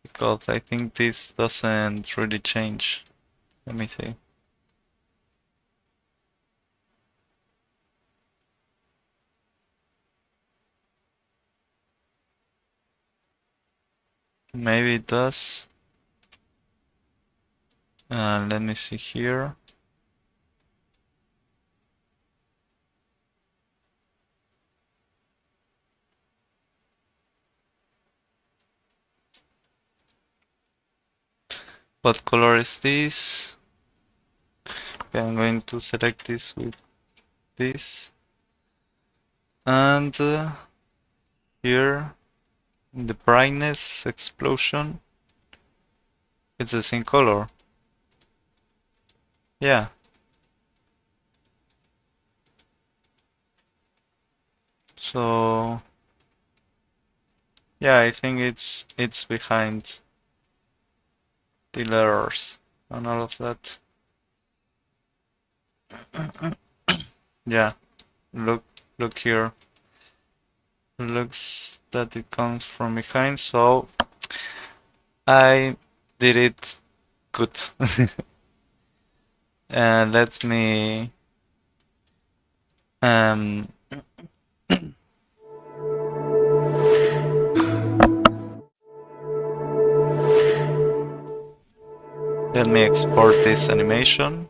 because I think this doesn't really change. Let me see. Maybe it does. Let me see here. What color is this? Okay, I'm going to select this with this. And here the brightness explosion, it's the same color. Yeah. So yeah, I think it's behind the letters and all of that. Yeah, look look here. Looks that it comes from behind, so I did it good. Let me um let me export this animation.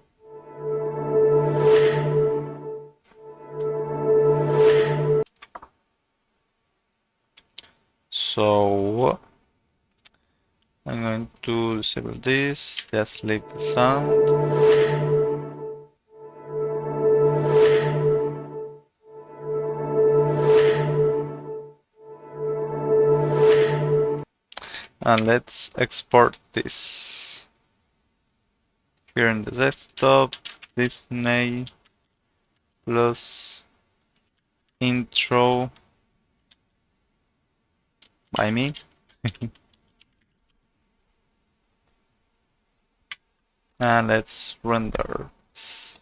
So I'm going to disable this, just leave the sound. And let's export this. Here in the desktop, Disney plus intro by me. And let's render. It's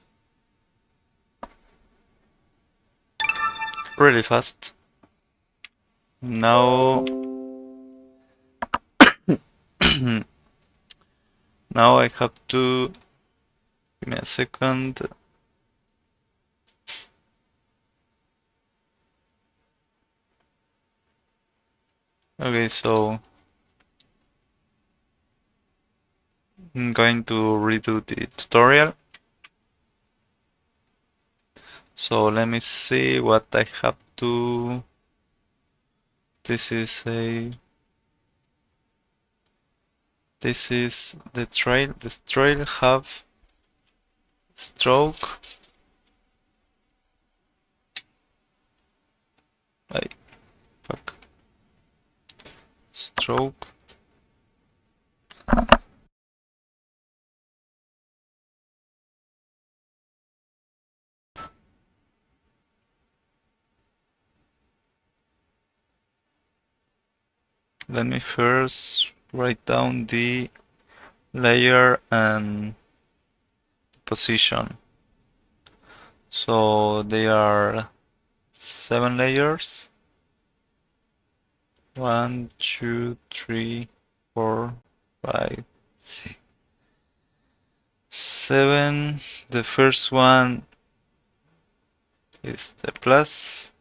really fast. Now now I have to give me a second. Okay, so I'm going to redo the tutorial. So let me see what I have to. This is the trail. This trail have stroke. Like fuck. Stroke. Let me first write down the layer and position. So they are 7 layers. 1, 2, 3, 4, 5, 6, 7. The first one is the plus.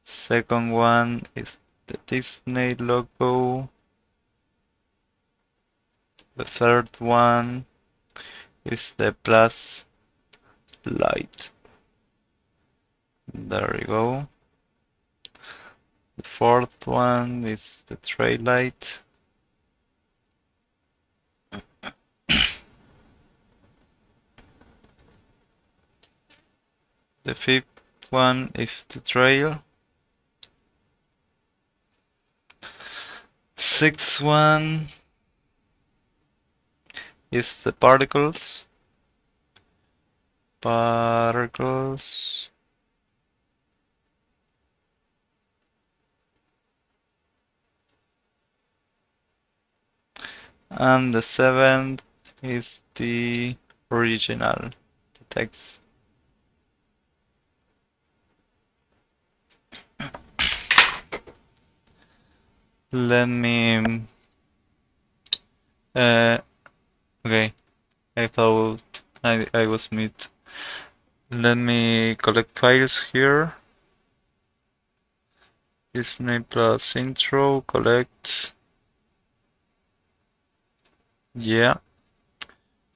Second one is the Disney logo. The third one is the plus light. There we go. The fourth one is the trail light. The fifth one is the trail. Sixth one is the particles. Particles. And the seventh is the original, the text. Let me. Okay, I thought I was mute. Let me collect files here. Disney plus intro, collect. Yeah.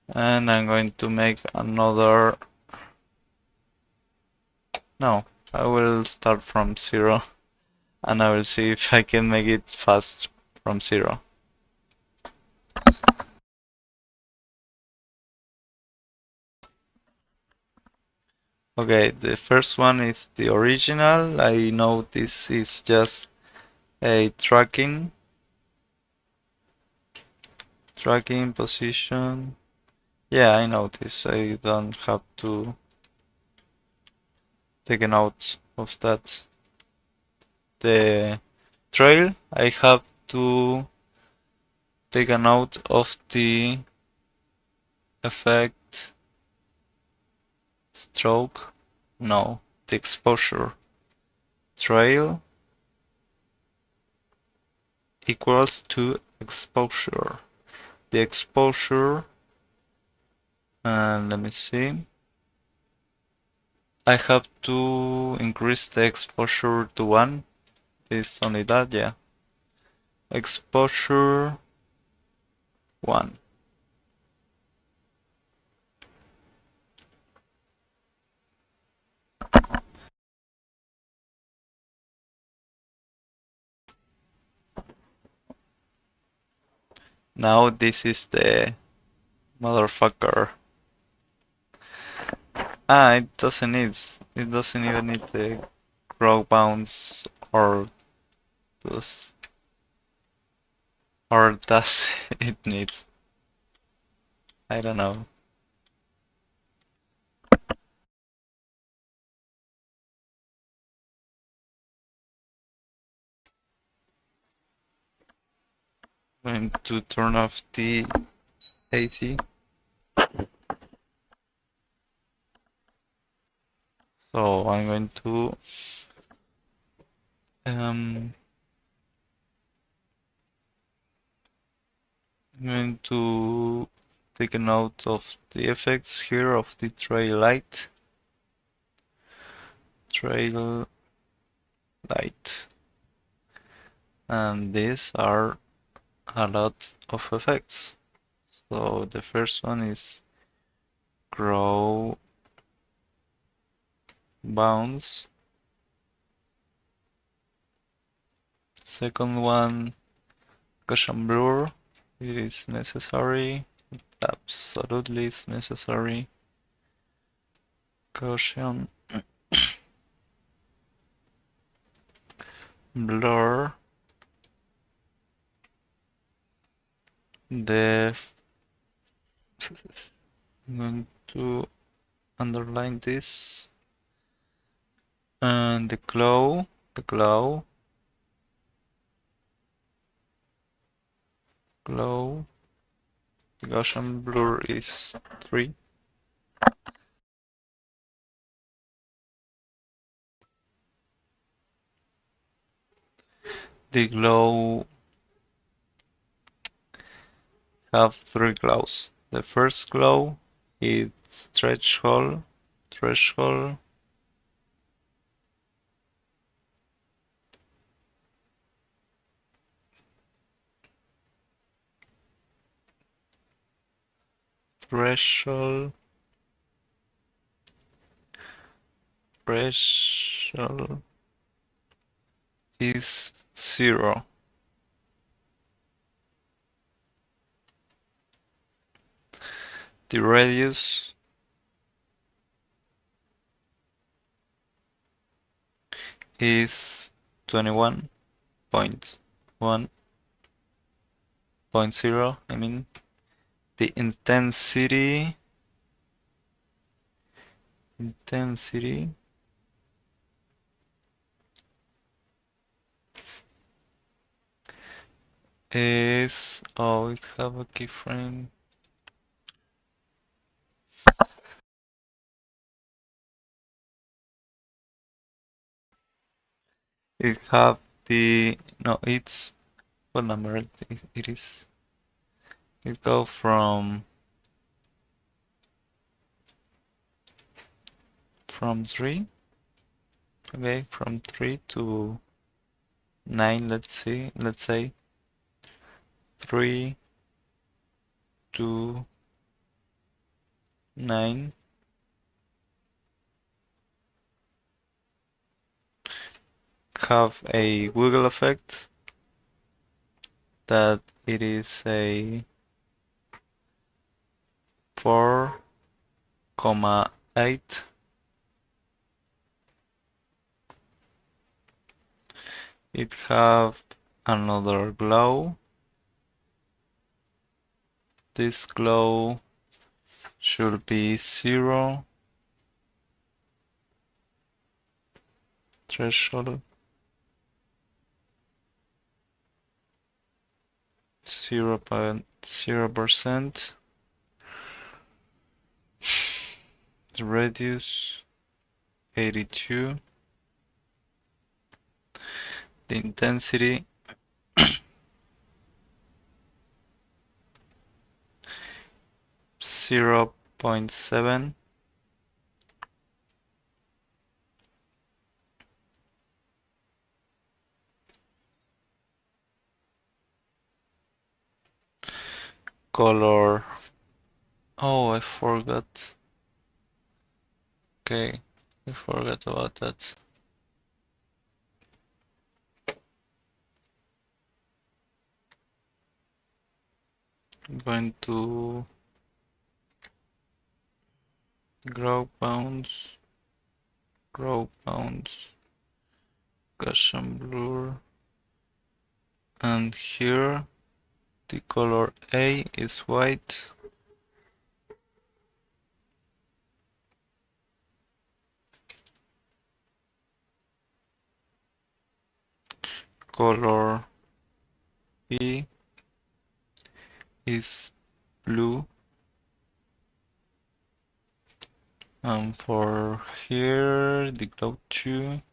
And I'm going to make another. No, I will start from 0 and I will see if I can make it fast from 0. Okay, the first one is the original. I know this is just a tracking position. Yeah, I know this. I don't have to take a note of that. The trail, I have to take a note of the effect stroke. No, the exposure. Trail equals to exposure. The exposure, and let me see. I have to increase the exposure to 1. Is only that, yeah. Exposure 1. Now this is the motherfucker. It doesn't even need the grow bounds or those, or does it needs? I don't know. I'm going to turn off the AC. So I'm going to take a note of the effects here of the trail light. And these are a lot of effects. So the first one is grow bounce. Second one, Gaussian blur. It is necessary. Absolutely is necessary. Gaussian blur. I'm going to underline this. And the glow. The Gaussian blur is 3. The glow have 3 glows. The first glow is threshold, threshold, threshold is 0. The radius is 21.1.0. I mean, the intensity is, oh, it have a keyframe. It have the, no, it's, what number it is? It go from 3, okay, from 3 to 9, let's say 3 to 9. Have a wiggle effect that it is a 4,8. It have another glow. This glow should be 0 threshold, 0.0%. The radius 82. The intensity 0.7. Color. Oh, I forgot. Okay, I forgot about that. I'm going to grow bounds, Gaussian blur, and here the color A is white. Color B is blue. And for here, the glow 2,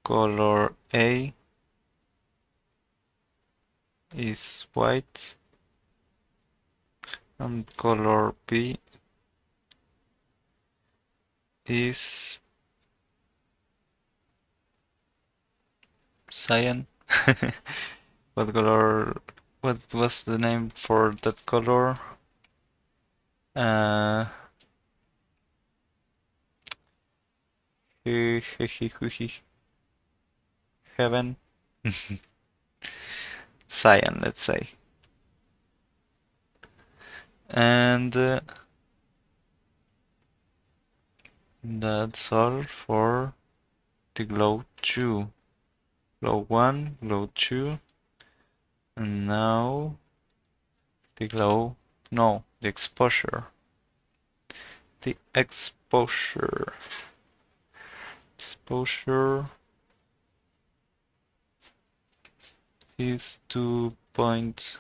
color A is white, and color B is cyan. What color? What was the name for that color? Uh, Heaven. Cyan, let's say. And that's all for the glow 2. Glow 1, glow 2, and now the glow, no, the exposure. The exposure. Exposure is 0.6.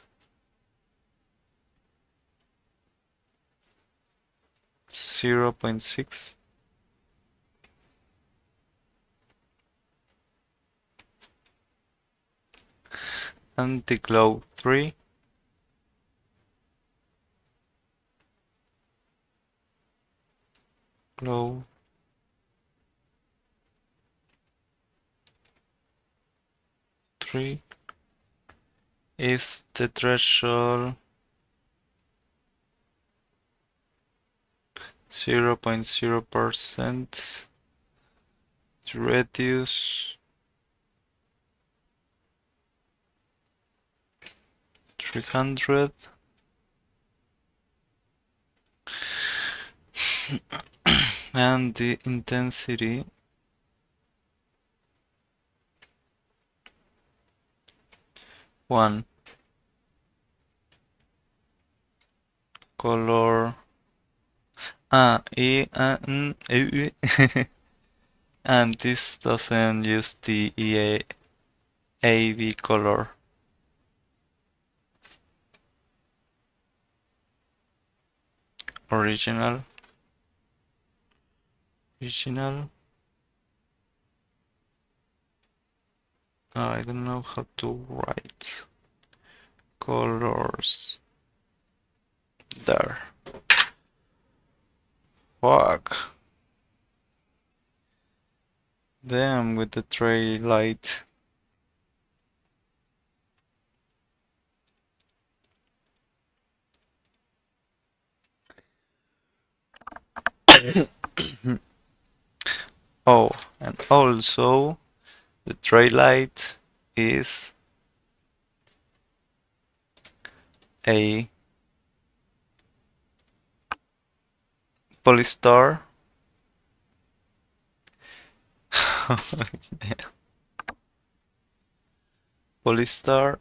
And the glow 3 glow 3 is the threshold 0.0%, radius 300. And the intensity 1. Color and this doesn't use the AV color. Original. I don't know how to write colors there. Fuck. Damn, with the tray light. Oh, and also the tray light is a polystar. Polystar.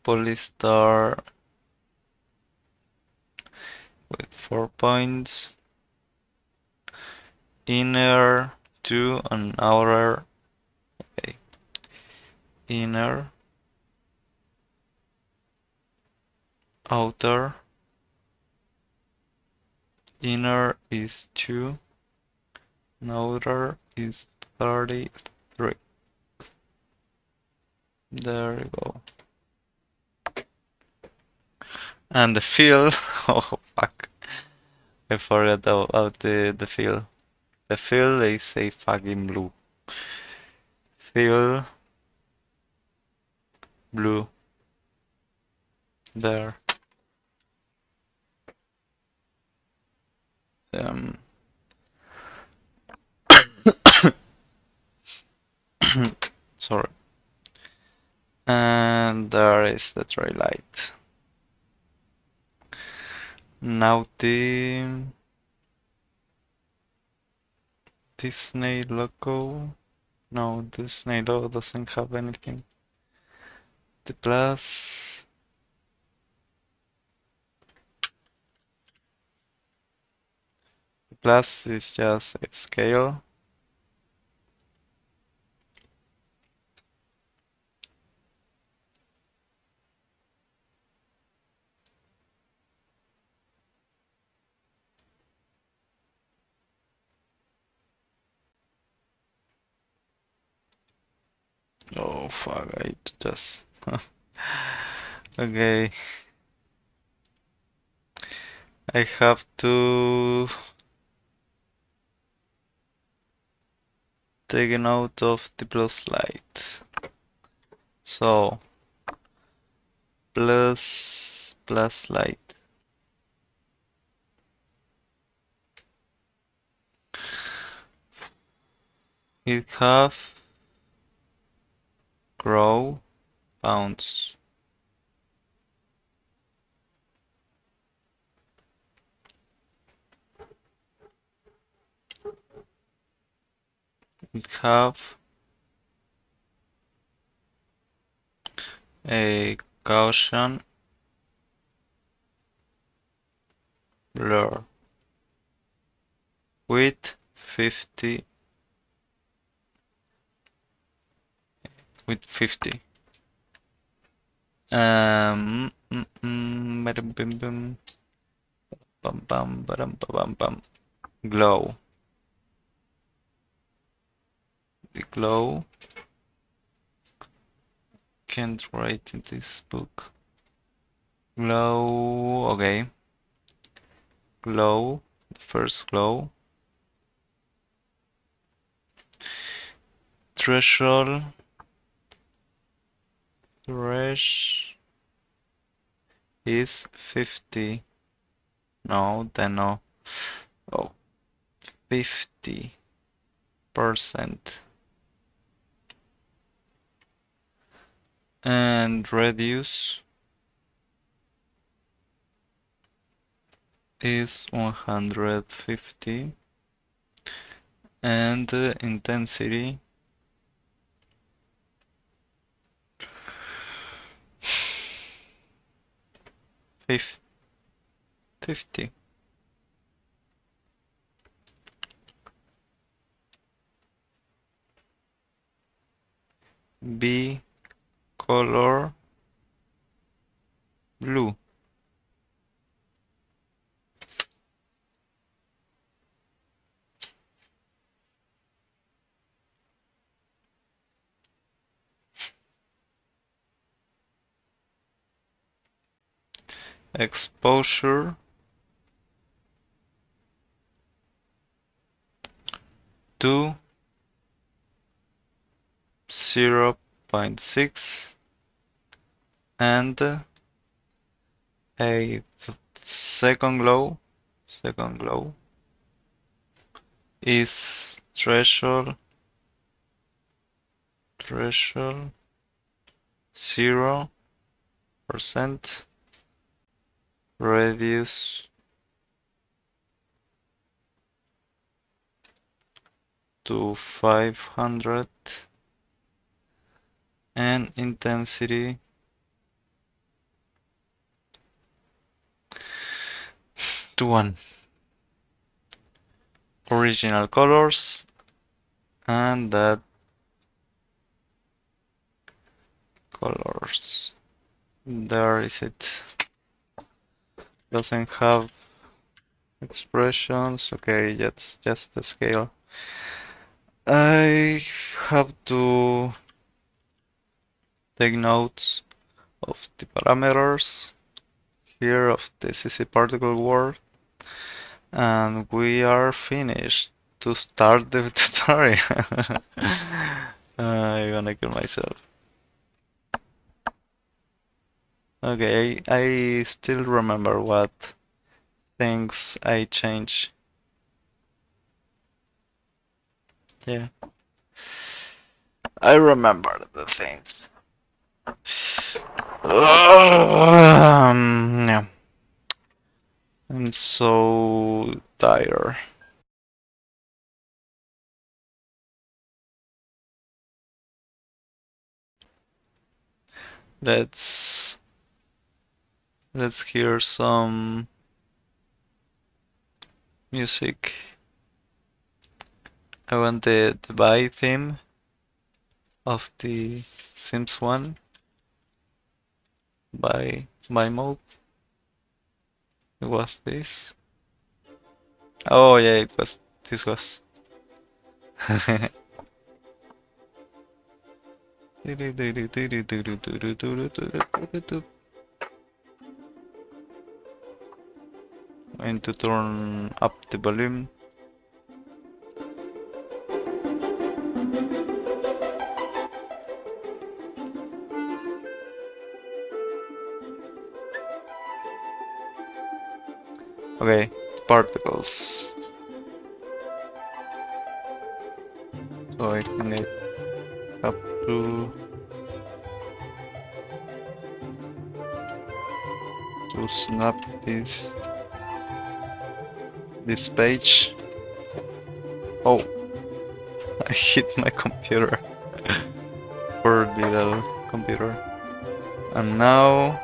Polystar with 4 points. Inner 2 and outer. Okay. Inner, outer. Inner is 2, and outer is 33. There you go. And the fill, oh fuck, I forgot about the fill. The fill is a fucking blue. Fill, blue. There. Um, sorry. And there is the tray light. Now the Disney logo. No, Disney logo doesn't have anything. The plus. The plus is just a scale. Oh fuck, I just. Okay. I have to take a note of the plus light. So, plus light. It have grow bounce. It have a Gaussian blur with 50 with 50. Bam, bam, bam, bam, bam, bam, bam, bam. Glow. The glow. Can't write in this book. Glow. Okay. Glow. The first glow. Threshold. Thresh is 50. No, then no. Oh, 50%. And radius is 150. And intensity fif 50. B color blue. Exposure to 0.6 and a second glow is threshold 0%, radius to 500 and intensity to 1. Original colors, and that colors. There is it. Doesn't have expressions. Okay, that's just the scale. I have to take notes of the parameters here of the CC particle world, and we are finished to start the tutorial. I'm gonna kill myself. Okay, I still remember what things I changed. Yeah, I remember the things. Yeah. I'm so tired. Let's hear some music. I want the buy theme of the Sims 1 by mode. It was this. Oh yeah, it was. This was. Going to turn up the volume. Okay, particles. So I think I have to snap this page. Oh, I hit my computer. Poor little computer. And now,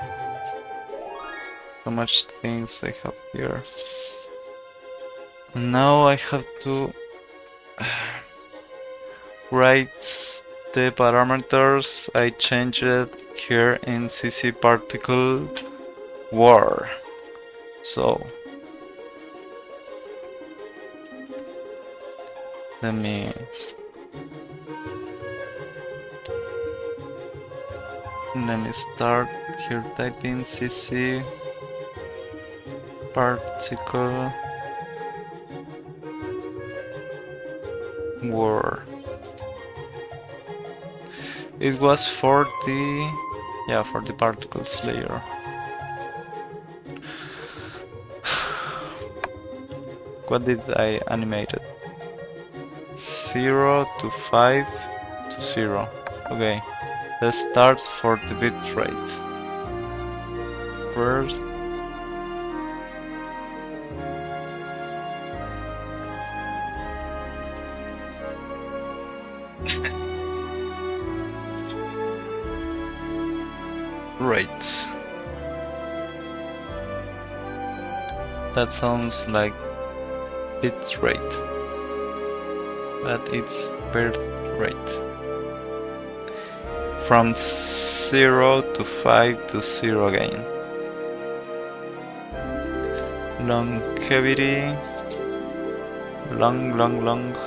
so much things I have here. And now I have to write the parameters I changed here in CC particle war. So let me start here typing CC particle war. It was for the particles layer. What did I animate it? 0 to 5 to 0. Okay, let's start for the bit rate. First, rate. That sounds like bit rate, but it's birth rate. From 0 to 5 to 0 again. Longevity, longevity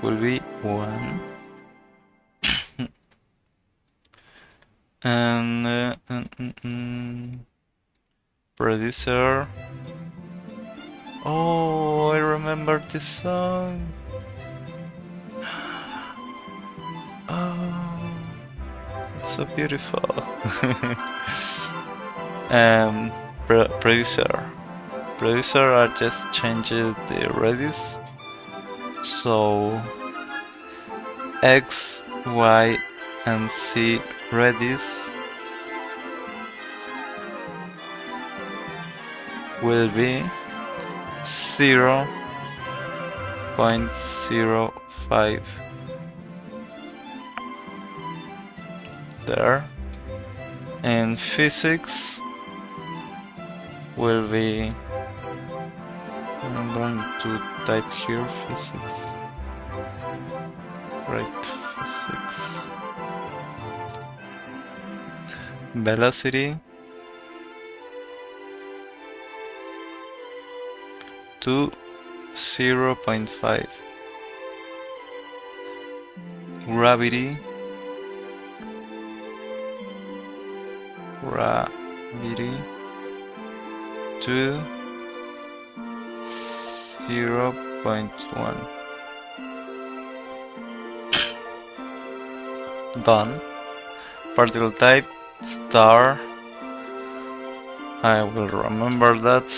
will be 1. And producer. Oh, I remember this song. Oh, it's so beautiful. Producer, I just changed the radius. So X, Y, and see Redis will be 0.05 there, and physics will be, I'm going to type here physics, right, physics, velocity to 0.5, gravity to 0.1. Done. Particle type star. I will remember that.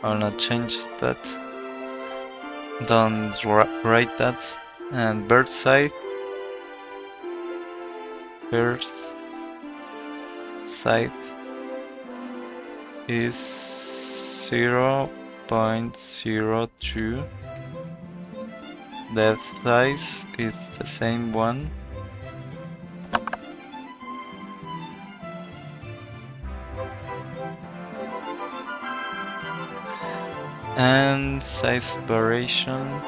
I will not change that. Don't write that. And birth site is 0.02. Depth size is the same one. And size variation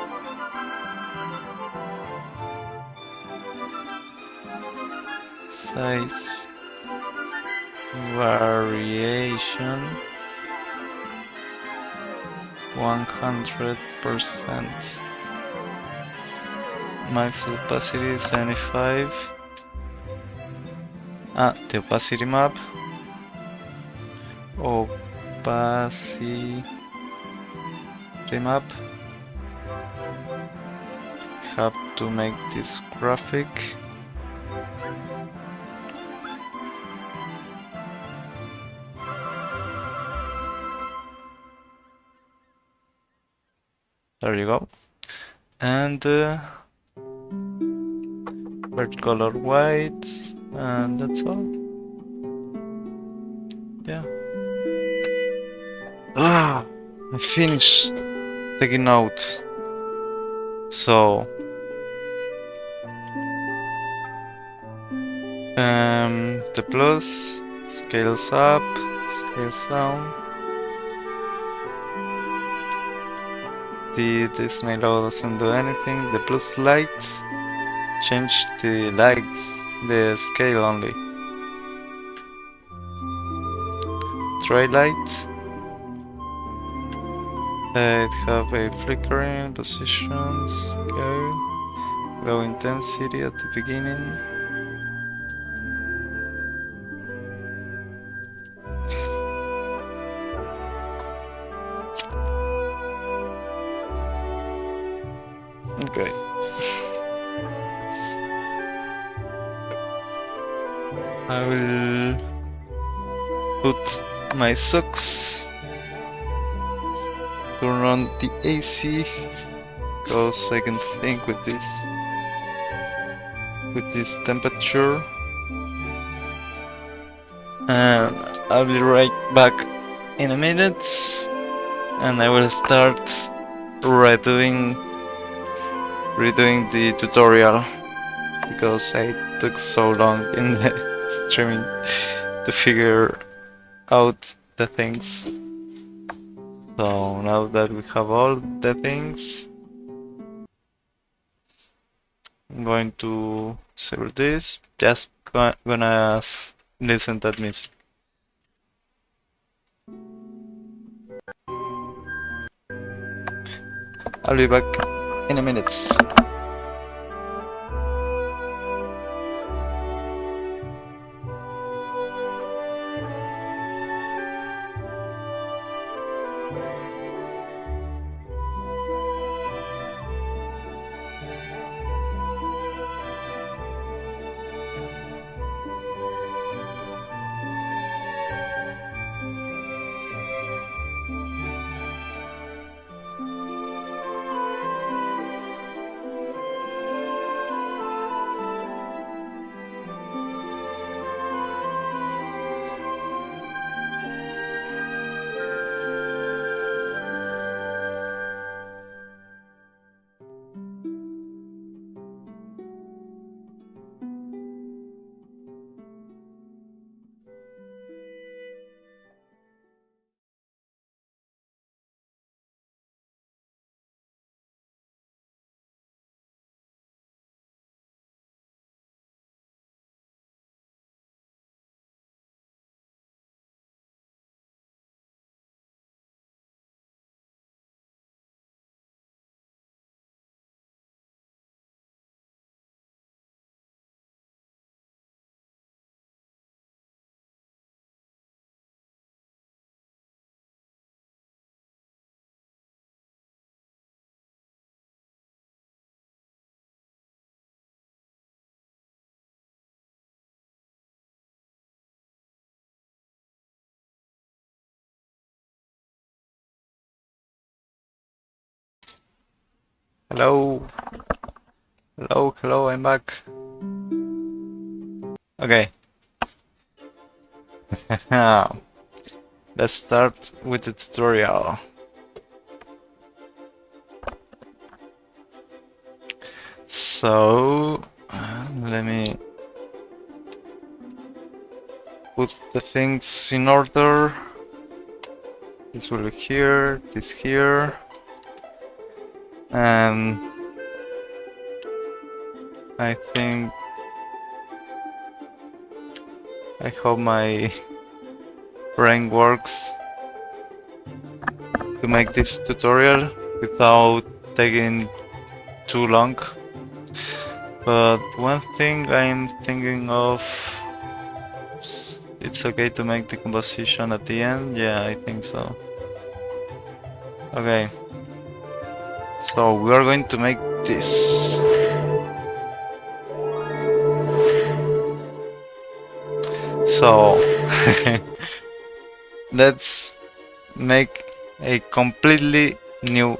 size variation 100%. Max opacity 75. The opacity map. Opacity map. Have to make this graphic. There you go. And red color white, and that's all. Yeah. I finished taking notes. So the plus scales up, scales down. The display low doesn't do anything. The plus light change the lights, the scale only. Twilight, it have a flickering positions, low intensity at the beginning. Okay. I will put my socks, turn on the AC, because I can think with this temperature, and I'll be right back in a minute, and I will start redoing the tutorial, because I took so long in the streaming to figure out the things. So now that we have all the things, I'm going to save this, just gonna listen to that music. I'll be back in a minute. Hello. Hello, I'm back. Okay. Let's start with the tutorial. So, let me put the things in order. This will be here, this here, and I think I hope my brain works to make this tutorial without taking too long. But one thing I'm thinking of, it's okay to make the composition at the end? Yeah, I think so. Okay. So we are going to make this. So let's make a completely new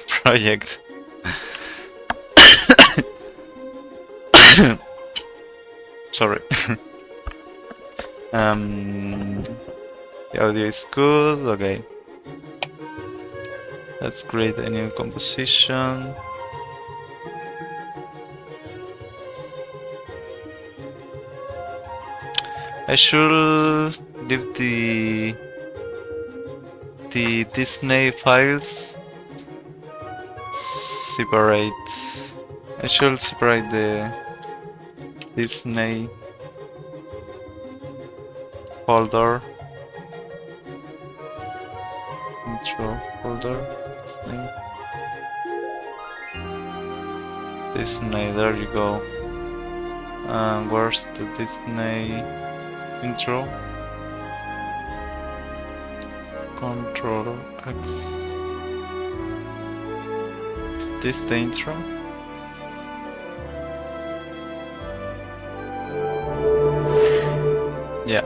project. Sorry. The audio is good. Okay. Let's create a new composition. I should leave the Disney files separate. I should separate the Disney folder, intro folder, Disney, there you go. And where's the Disney intro? Control X. Is this the intro? Yeah.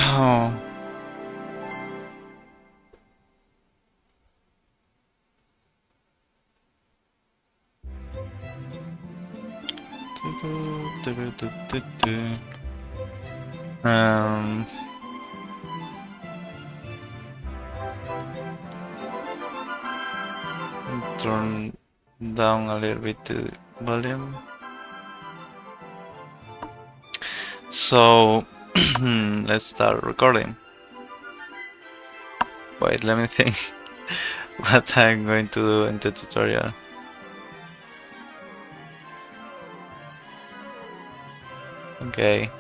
Oh. Turn down a little bit the volume. So let's start recording. Wait, let me think what I'm going to do in the tutorial. Okay.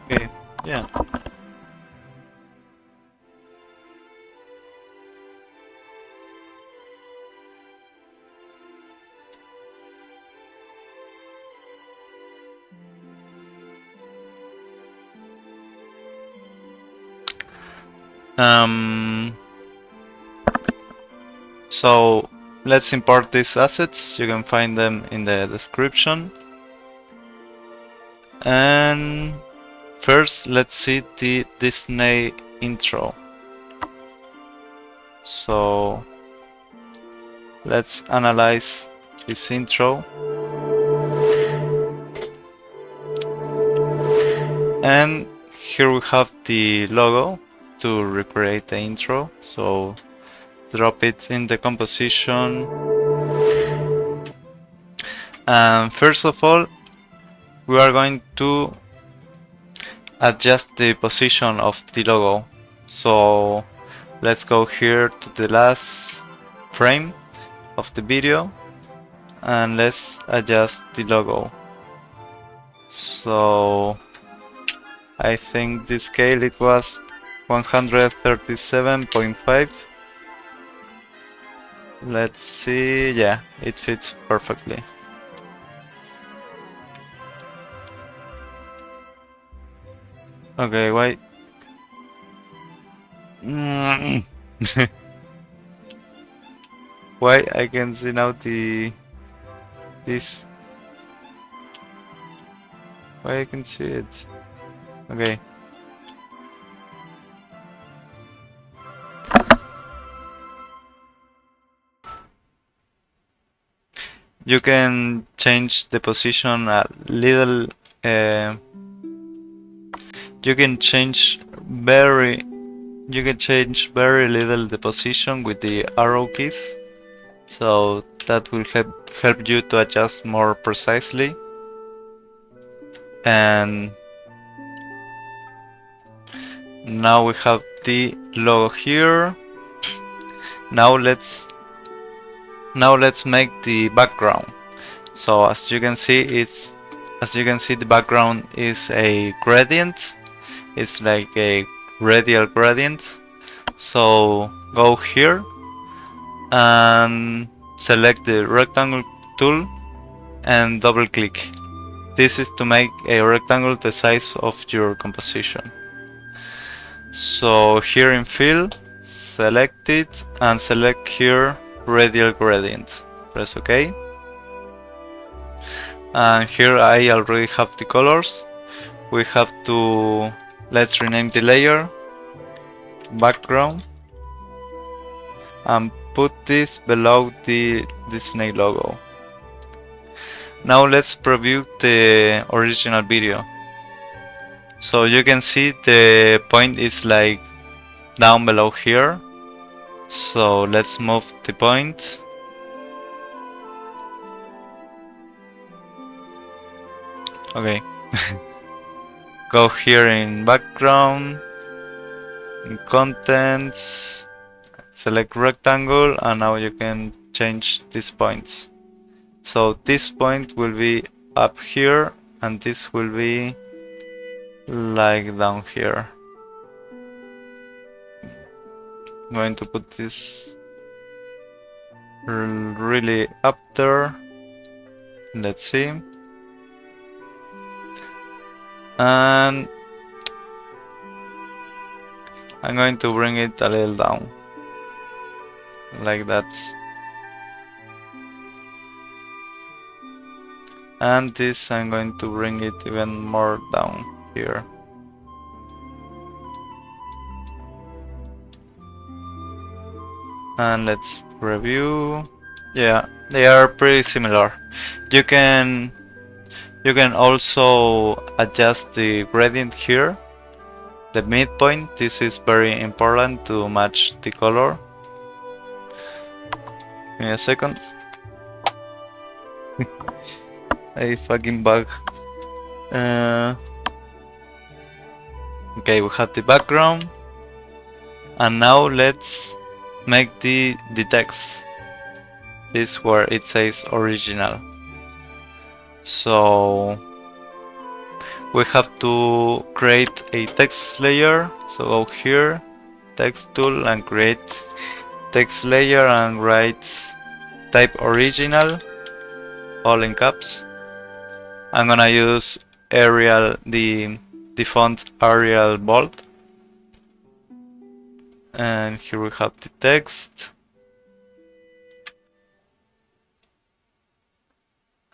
Okay, yeah. So let's import these assets. You can find them in the description. And first, let's see the Disney intro. So let's analyze this intro. And here we have the logo to recreate the intro. So drop it in the composition. And first of all, we are going to adjust the position of the logo. So let's go here to the last frame of the video and let's adjust the logo. So I think the scale it was 137.5. Let's see, yeah, it fits perfectly. Okay, why? Why I can see now this? Why I can see it? Okay. You can change the position a little. You can change very little the position with the arrow keys, so that will help you to adjust more precisely. And now we have the logo here. Now let's make the background. So as you can see, the background is a gradient. It's like a radial gradient. So go here and select the rectangle tool and double click. This is to make a rectangle the size of your composition. So here in fill, select it and select here radial gradient. Press OK. And here I already have the colors. We have to, let's rename the layer background and put this below the Disney logo. Now let's preview the original video. So you can see the point is like down below here. So let's move the point. Okay. Go here in background, in contents, select rectangle, and now you can change these points. So this point will be up here and this will be like down here. I'm going to put this really up there. Let's see. And I'm going to bring it a little down, like that. And this I'm going to bring it even more down here. And let's review. Yeah, they are pretty similar. You can also adjust the gradient here. The midpoint, this is very important to match the color. Give me a second. A fucking bug. Okay, we have the background. And now let's make the text. This where it says original. So we have to create a text layer. So go here, text tool, and create text layer and write type original, all in caps. I'm gonna use Arial, the font Arial bold. And here we have the text.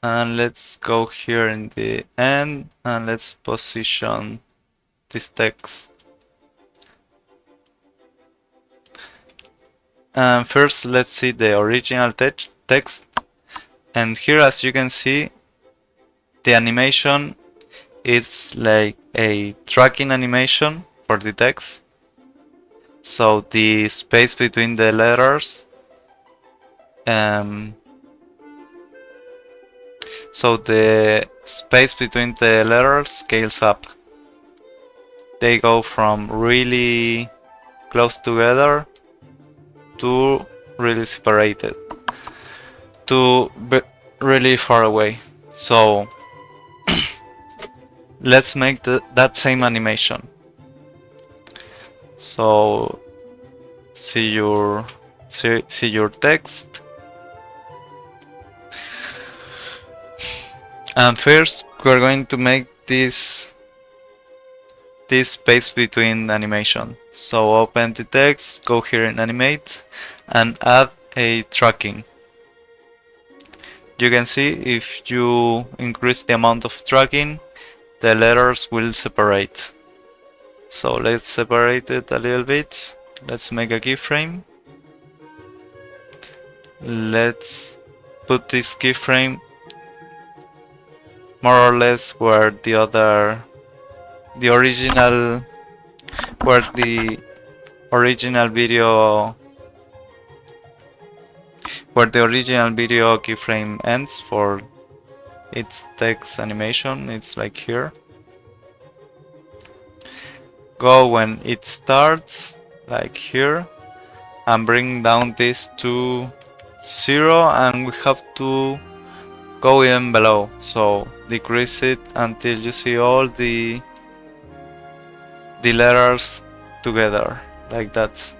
And let's go here in the end and let's position this text. And first let's see the original text. And here, as you can see, the animation is like a tracking animation for the text. So the space between the letters, so the space between the letters scales up. They go from really close together to really separated to really far away. So let's make that same animation. So see your text, and first we're going to make this space between animation. So open the text, go here in animate, and add a tracking. You can see if you increase the amount of tracking, the letters will separate. So let's separate it a little bit. Let's make a keyframe. Let's put this keyframe more or less where the original video keyframe ends for its text animation. It's like here. Go when it starts, like here, and bring down this to 0, and we have to go even below, so decrease it until you see all the letters together, like that.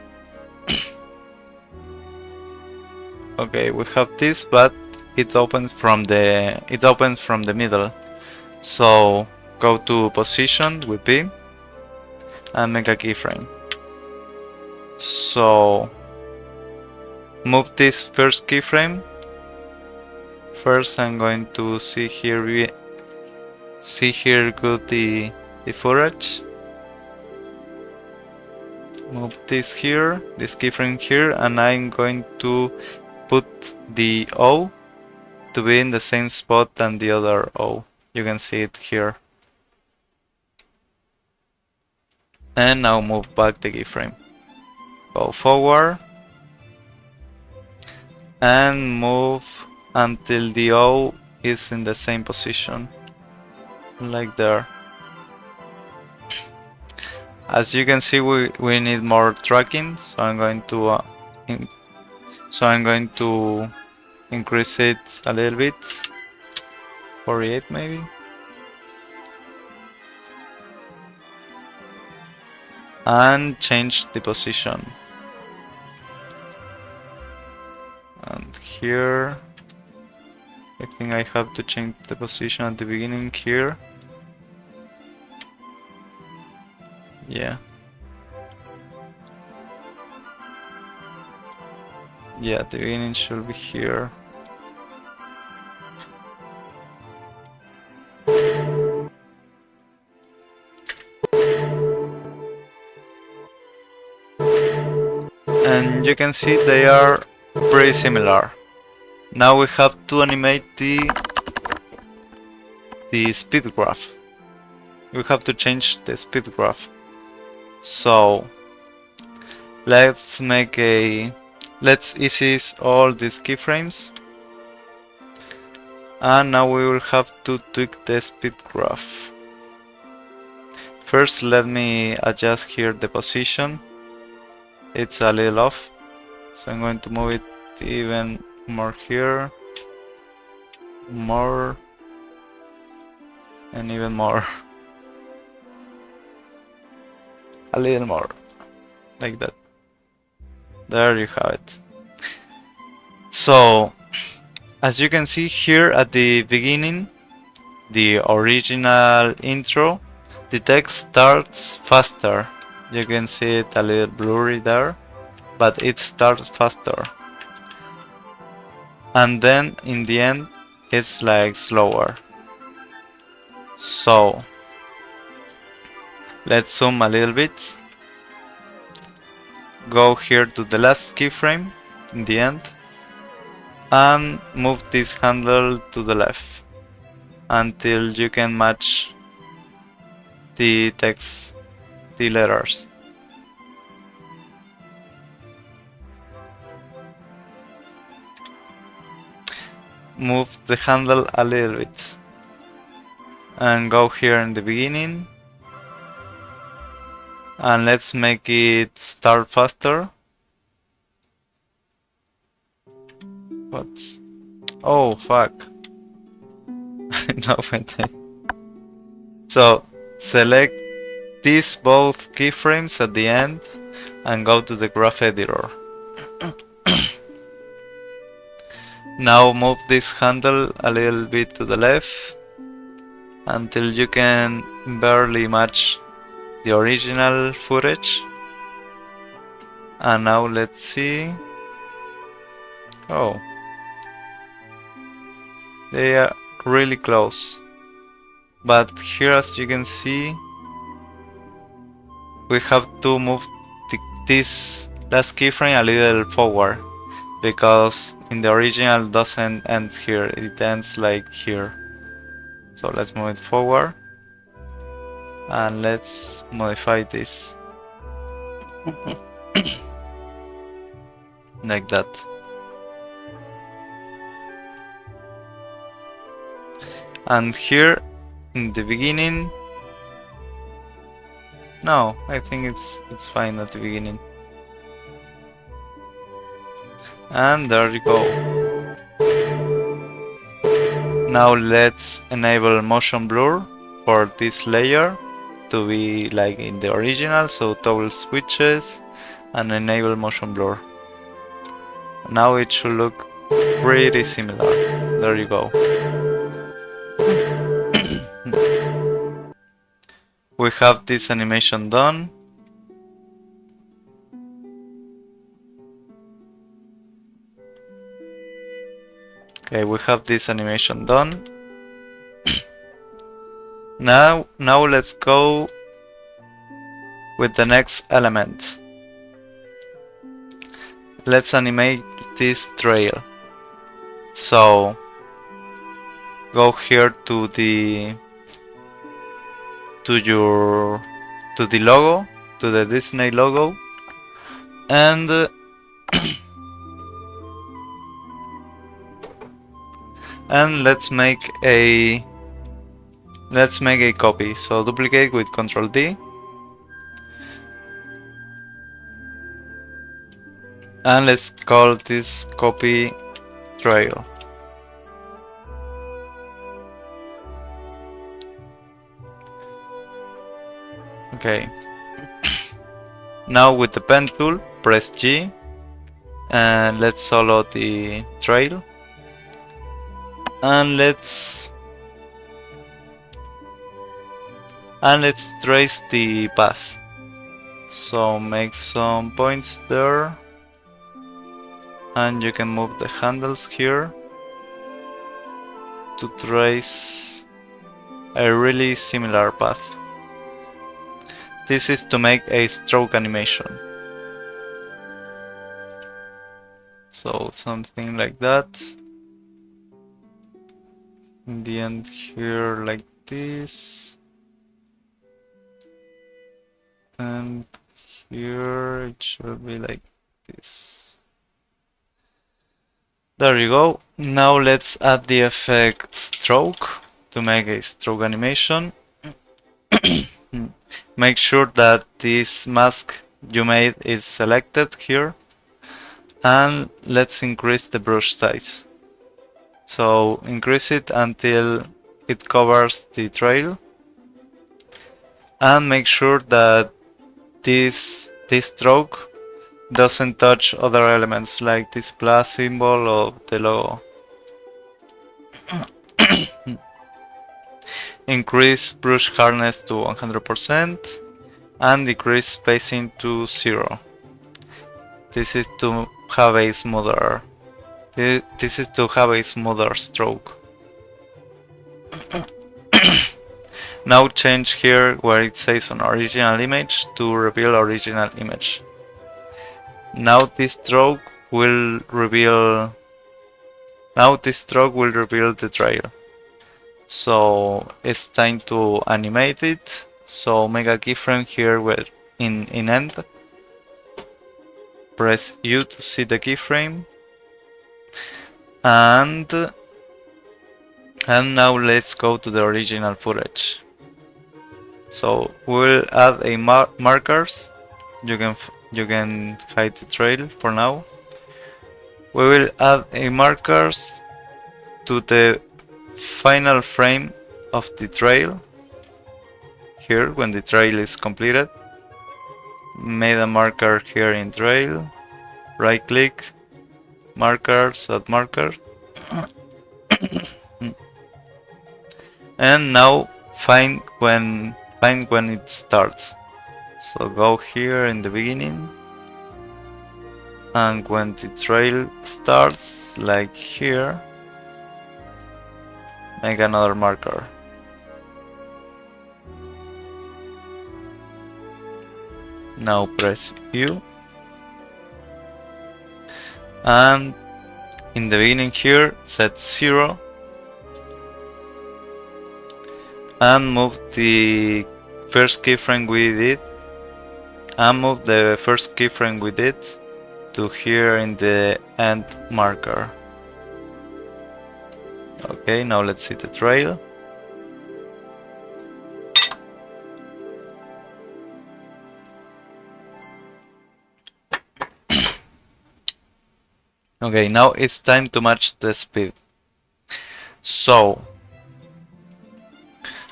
Okay, we have this, but it opens from the middle. So go to position with P and make a keyframe. So move this first keyframe. First, I'm going to see here good the footage. Move this here, this keyframe here, and I'm going to put the O to be in the same spot than the other O. You can see it here. And now move back the keyframe. Go forward and move until the O is in the same position, like there. As you can see, we need more tracking, so I'm going to increase it a little bit, 48 maybe. And change the position. And here, I think I have to change the position at the beginning here. Yeah. Yeah, the beginning should be here. And you can see they are pretty similar. Now we have to animate the speed graph. We have to change the speed graph. So let's easy all these keyframes, and now we will have to tweak the speed graph. First, let me adjust here the position. It's a little off, so I'm going to move it even more here, more, and even more. A little more, like that. There you have it. So, as you can see here at the beginning, the original intro, the text starts faster. You can see it a little blurry there, but it starts faster. And then in the end, it's like slower. So, let's zoom a little bit. Go here to the last keyframe in the end and move this handle to the left until you can match the text, the letters. Move the handle a little bit and go here in the beginning, and let's make it start faster. What's... oh fuck. No, So select these both keyframes at the end and go to the graph editor. Now move this handle a little bit to the left until you can barely match the original footage. And now let's see. Oh, they are really close. But here, as you can see, we have to move this last keyframe a little forward, because in the original doesn't end here, it ends like here. So let's move it forward and let's modify this like that. And here in the beginning, no, I think it's fine at the beginning. And there you go. Now let's enable motion blur for this layer to be like in the original, so toggle switches and enable motion blur. Now it should look pretty similar. There you go. We have this animation done. Okay, we have this animation done. Now let's go with the next element. Let's animate this trail. So go here to the logo, to the Disney logo, and and let's make a copy. So duplicate with Ctrl D, and let's call this copy trail. Okay. Now with the pen tool, press G and let's solo the trail. And let's trace the path. So make some points there. And you can move the handles here to trace a really similar path. This is to make a stroke animation. So something like that. In the end here like this. And here it should be like this. There you go. Now let's add the effect stroke to make a stroke animation. Make sure that this mask you made is selected here, and let's increase the brush size. So increase it until it covers the trail, and make sure that this stroke doesn't touch other elements like this plus symbol or the logo. Increase brush hardness to 100% and decrease spacing to 0. This is to have a smoother. This is to have a smoother stroke. Now change here where it says on original image to reveal original image. Now this stroke will reveal. The trail. So it's time to animate it. So make a keyframe here where in end. Press U to see the keyframe. And now let's go to the original footage. So we'll add a markers. You can hide the trail for now. We will add a markers to the final frame of the trail. here when the trail is completed. Made a marker here in trail, right click, markers, add marker. And now find when it starts. So go here in the beginning, and when the trail starts, like here, make another marker. Now press U, and in the beginning here set 0 and move the first keyframe we did, and move the first keyframe we did to here in the end marker. Okay, now let's see the trail. Okay, now it's time to match the speed. So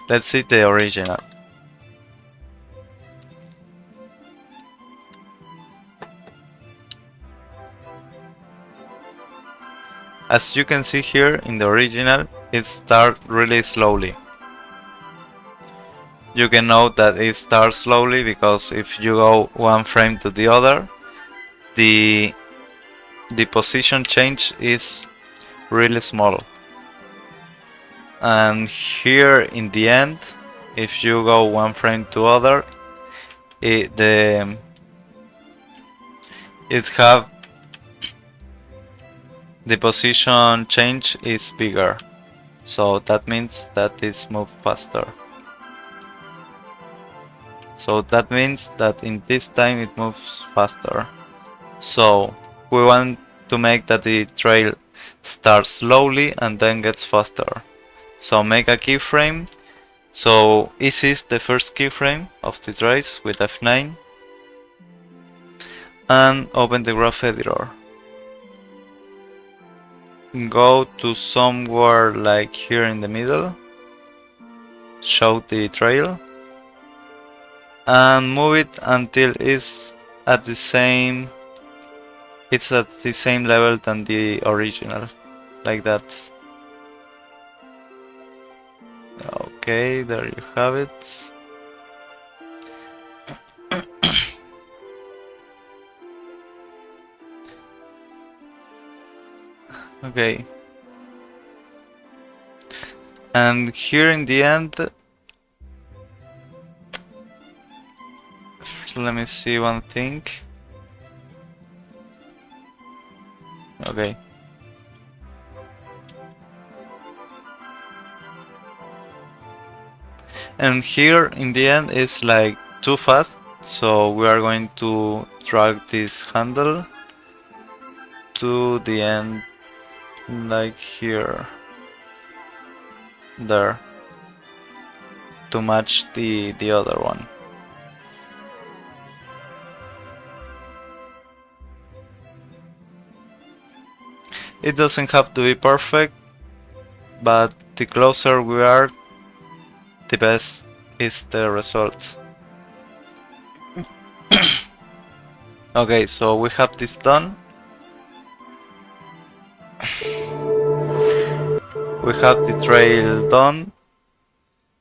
let's see the original. As you can see here in the original, it starts really slowly. You can note that it starts slowly because if you go one frame to the other, the position change is really small. And here in the end, if you go one frame to other, it have the position change is bigger, so that means that it's moved faster. So that means that in this time it moves faster. So we want to make that the trail starts slowly and then gets faster. So make a keyframe. So this is the first keyframe of the trace with F9, and open the graph editor. Go to somewhere like here in the middle, show the trail, and move it until it's at the same level than the original, like that. Okay, there you have it. Okay. And here in the end, let me see one thing. Okay. And here in the end is like too fast, so we are going to drag this handle to the end, like here, there, to match the other one. It doesn't have to be perfect, but the closer we are, the best is the result. Okay, so we have this done. We have the trail done,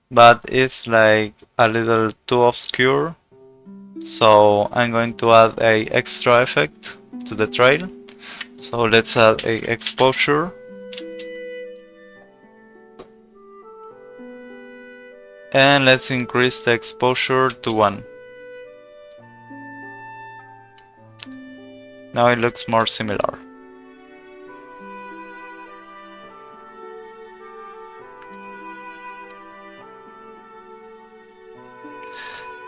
but it's like a little too obscure, so I'm going to add a extra effect to the trail. So let's add a exposure, and let's increase the exposure to 1. Now it looks more similar.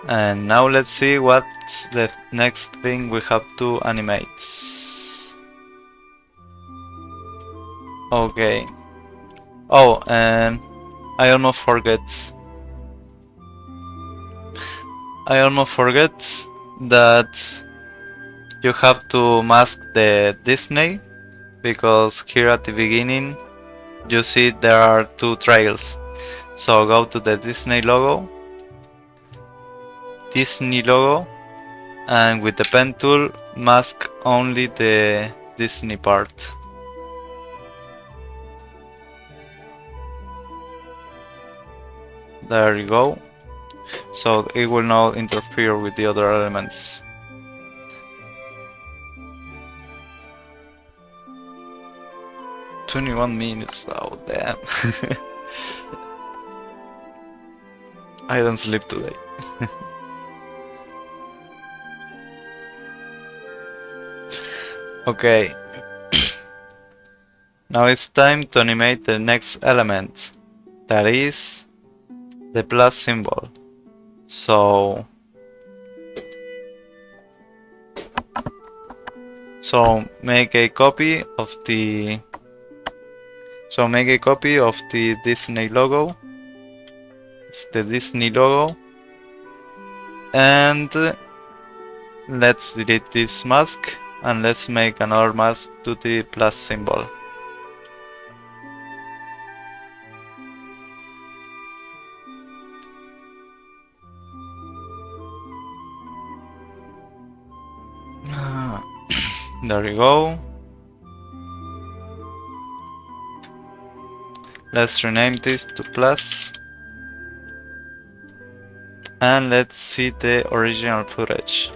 And now let's see what's the next thing we have to animate. Okay. Oh, and I almost forget that you have to mask the Disney, because here at the beginning you see there are 2 trails. So go to the Disney logo Disney logo, and with the pen tool mask only the Disney part. There you go. So it will not interfere with the other elements. "21 minutes, oh damn." I don't sleep today. Okay. Now it's time to animate the next element, that is the plus symbol. So make a copy of the Disney logo, and let's delete this mask and let's make another mask to the plus symbol. There you go. Let's rename this to plus. And let's see the original footage.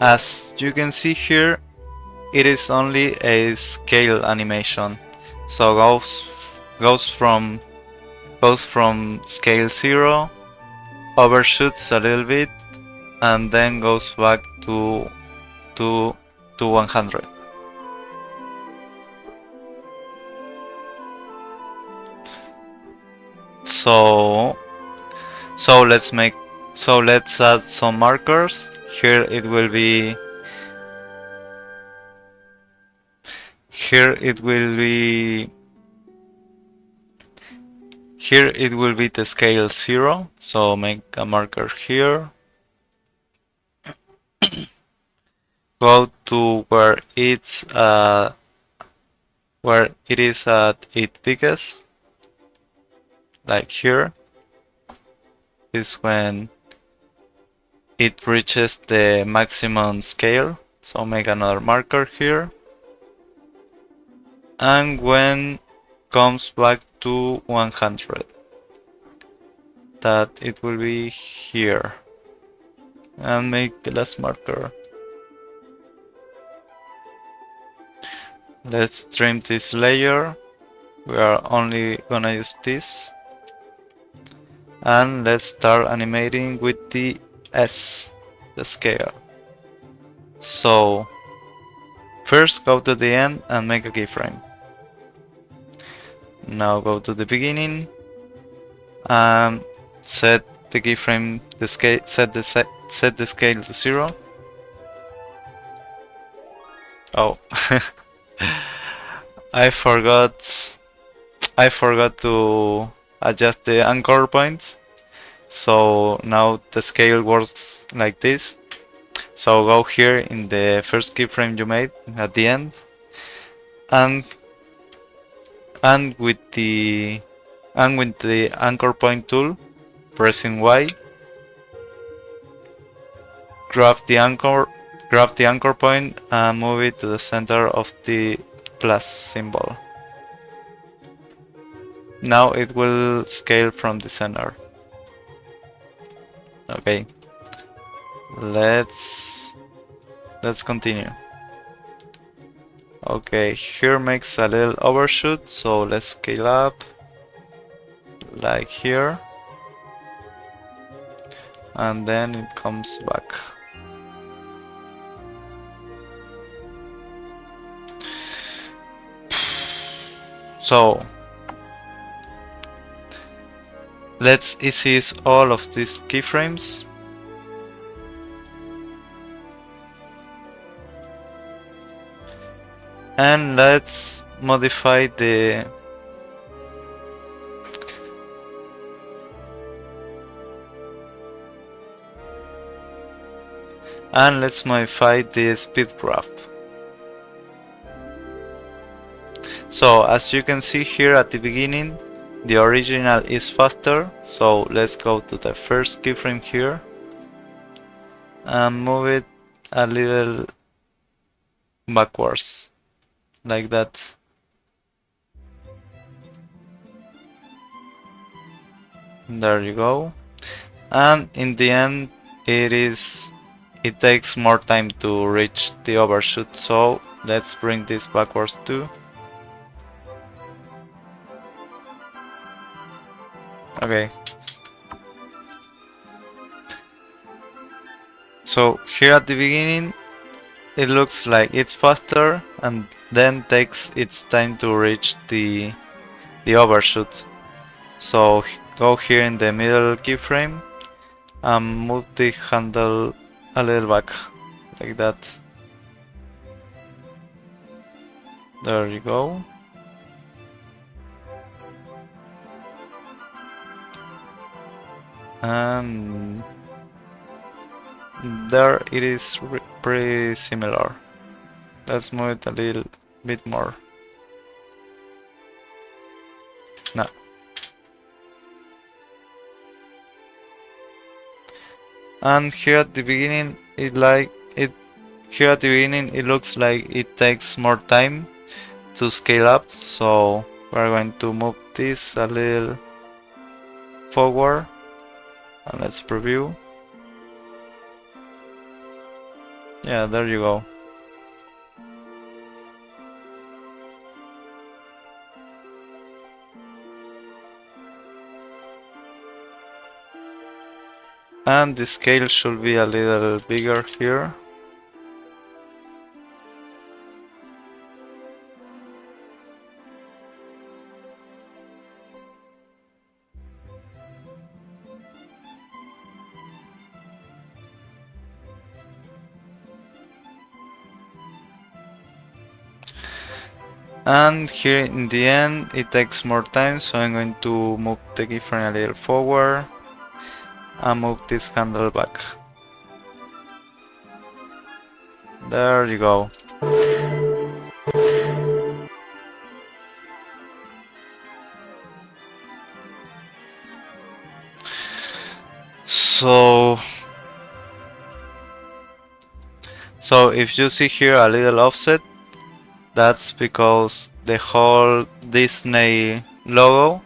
As you can see here, it is only a scale animation. So goes from scale 0, overshoots a little bit, and then goes back to 100. So let's add some markers. Here it will be the scale 0, so make a marker here. Go to where it is at its biggest, like here, is when it reaches the maximum scale, so make another marker here. And when comes back to 100, that it will be here, and make the last marker. Let's trim this layer, we are only gonna use this, and let's start animating with the S, the scale. So first go to the end and make a keyframe. Now go to the beginning and set the keyframe, set the scale to 0. Oh, I forgot to adjust the anchor points. So now the scale works like this. So go here in the first keyframe you made at the end, and with the anchor point tool, pressing Y, grab the anchor point and move it to the center of the plus symbol. Now it will scale from the center. Okay, let's continue. Okay, here makes a little overshoot, so let's scale up like here, and then it comes back. So let's ease all of these keyframes. And let's modify the speed graph. So as you can see here at the beginning, the original is faster. So let's go to the first keyframe here and move it a little backwards, like that. There you go. And in the end, it takes more time to reach the overshoot. So let's bring this backwards too. Okay. So here at the beginning, it looks like it's faster and then takes its time to reach the overshoot. So go here in the middle keyframe and move the handle a little back, like that. There you go. And there it is pretty similar. Let's move it a little bit more. No. And here at the beginning, it looks like it takes more time to scale up. So we're going to move this a little forward. And let's preview. Yeah, there you go. And the scale should be a little bigger here. And here in the end, it takes more time, so I'm going to move the keyframe a little forward and move this handle back. There you go. So if you see here a little offset, that's because the whole Disney logo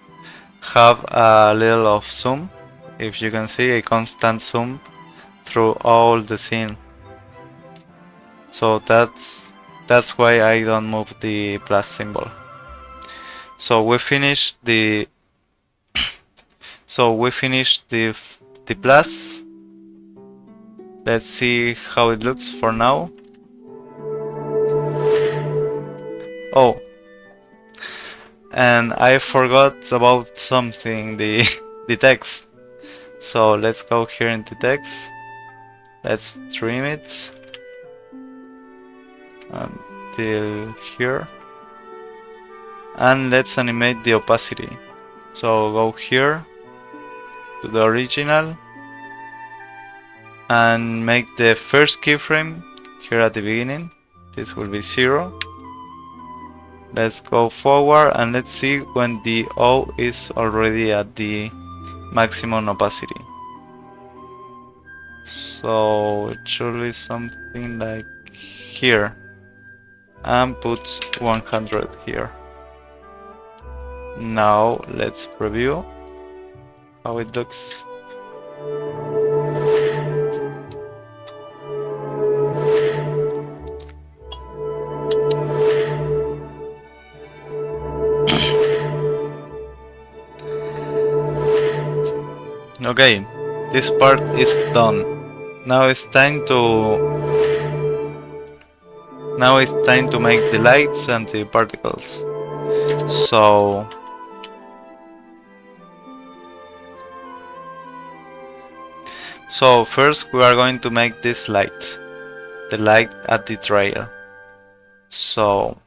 have a little of zoom. If you can see a constant zoom through all the scene. So that's why I don't move the plus symbol. So we finished the plus. Let's see how it looks for now. Oh, and I forgot about something, the text. So let's go here in the text. Let's trim it until here. And let's animate the opacity. So go here to the original and make the first keyframe here at the beginning. This will be 0. Let's go forward and let's see when the O is already at the maximum opacity. So it should be something like here. And put 100 here. Now let's preview how it looks. Okay, this part is done. Now it's time to make the lights and the particles. So first we are going to make this light, the light at the trail. So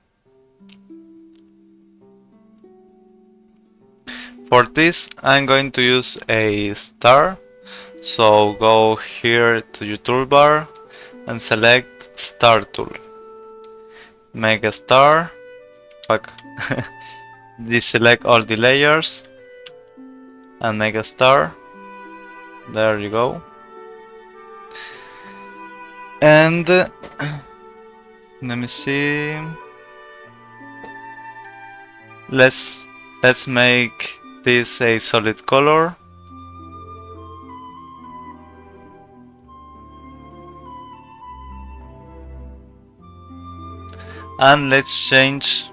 for this I'm going to use a star. So go here to your toolbar and select Star tool. Make a star fuck. Deselect all the layers and make a star. There you go. And let me see. Let's make this a solid color. And let's change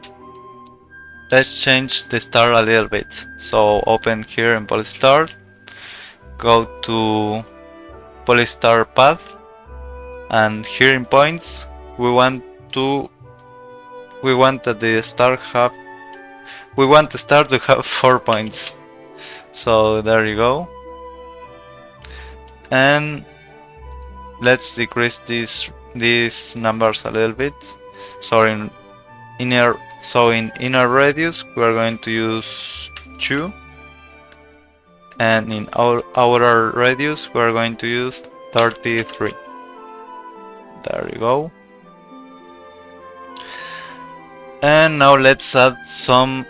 the star a little bit. So open here in Polystar, go to Polystar path, and here in points we want that the star to have 4 points. So there you go. And let's decrease these numbers a little bit. So in inner radius we are going to use 2, and in outer radius we are going to use 33. There you go. And now let's add some.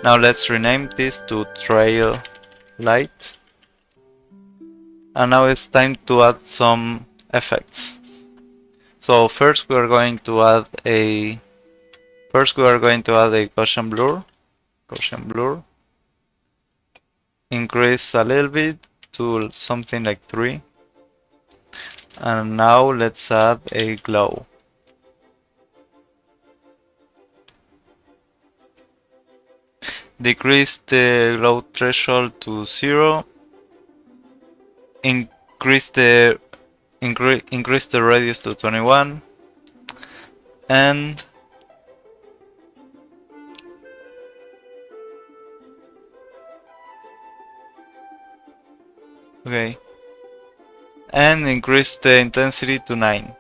Now let's rename this to Trail Light. And now it's time to add some effects. So first we are going to add a Gaussian blur. Increase a little bit to something like 3. And now let's add a glow. Decrease the glow threshold to 0. Increase the radius to 21. And okay. And increase the intensity to 9.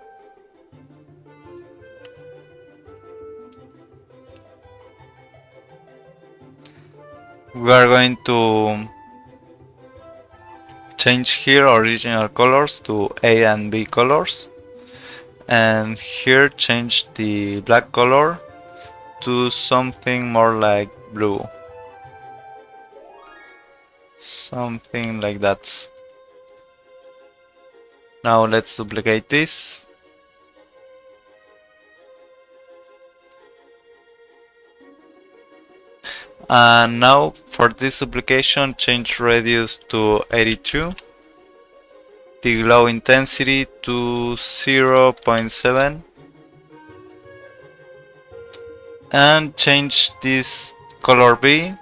We are going to change here original colors to A and B colors, and here change the black color to something more like blue, something like that. Now let's duplicate this. And now for this duplication, change radius to 82, the glow intensity to 0.7, and change this color B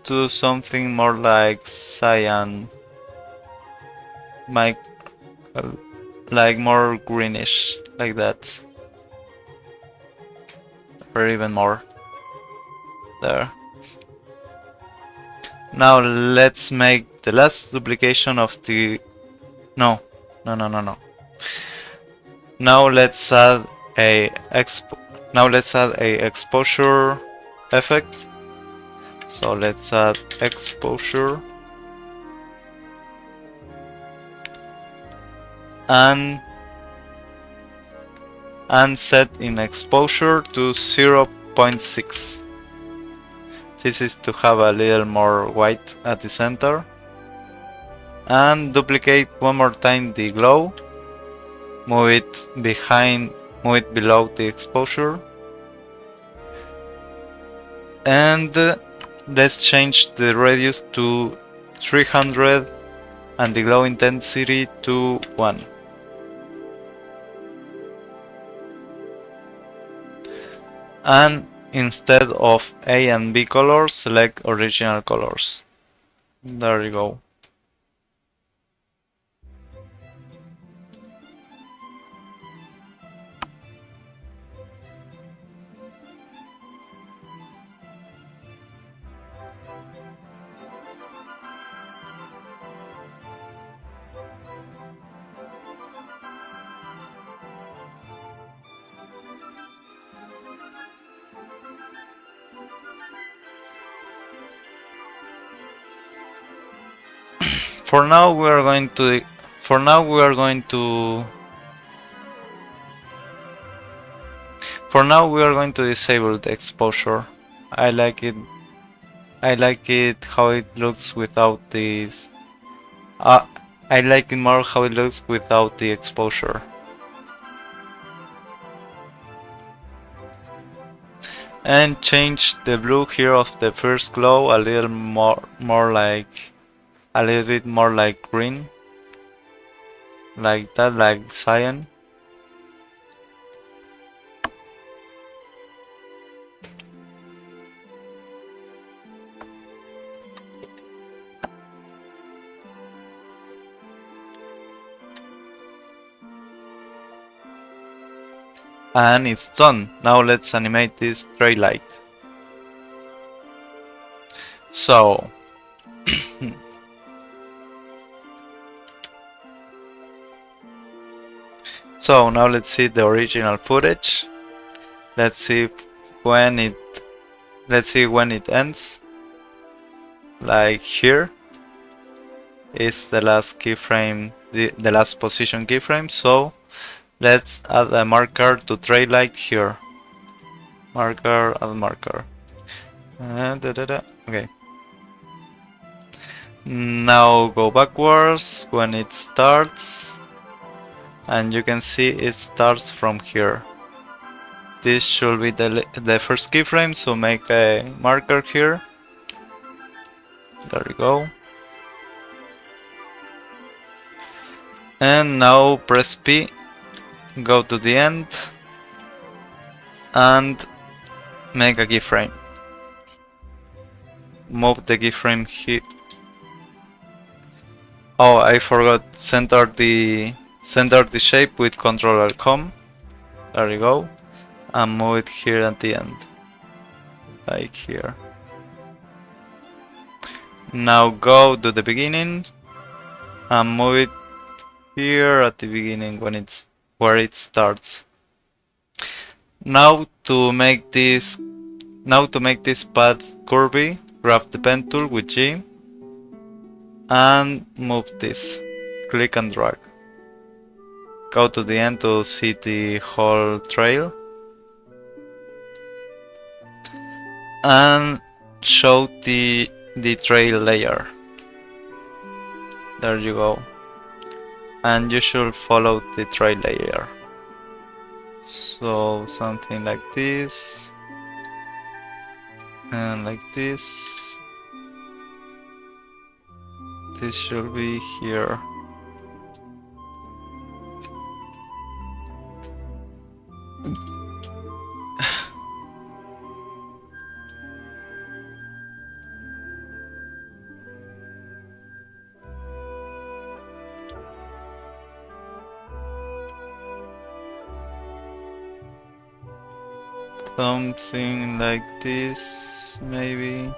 to something more like cyan, like more greenish, like that, or even more. There. Now let's make the last duplication of the... No. Now let's add a exposure effect. So let's add exposure and set in exposure to 0.6. This is to have a little more white at the center. And duplicate one more time the glow. Move it below the exposure. And let's change the radius to 300 and the glow intensity to 1. And instead of A and B colors, select original colors. There you go. For now we are going to For now we are going to disable the exposure. I like it how it looks without this. I like it more how it looks without the exposure. And change the blue here of the first glow a little more like a little bit more like green. Like that, like cyan. And it's done. Now let's animate this trail light. So so now let's see the original footage. Let's see when it ends. Like here is the last keyframe, the last position keyframe. So let's add a marker to trail light here. Marker, add marker. Okay. Now go backwards when it starts, and you can see it starts from here. This should be the first keyframe, so make a marker here. There we go. And now press P, go to the end, and make a keyframe. Move the keyframe here. Oh, I forgot. Center the shape with Ctrl+Alt+Com. There you go. And move it here at the end, like here. Now go to the beginning and move it here at the beginning when it's where it starts. Now to make this path curvy, grab the pen tool with G and move this. Click and drag. Go to the end to see the whole trail. And show the trail layer. There you go. And you should follow the trail layer. So something like this. And like this. This should be here. Something like this, maybe.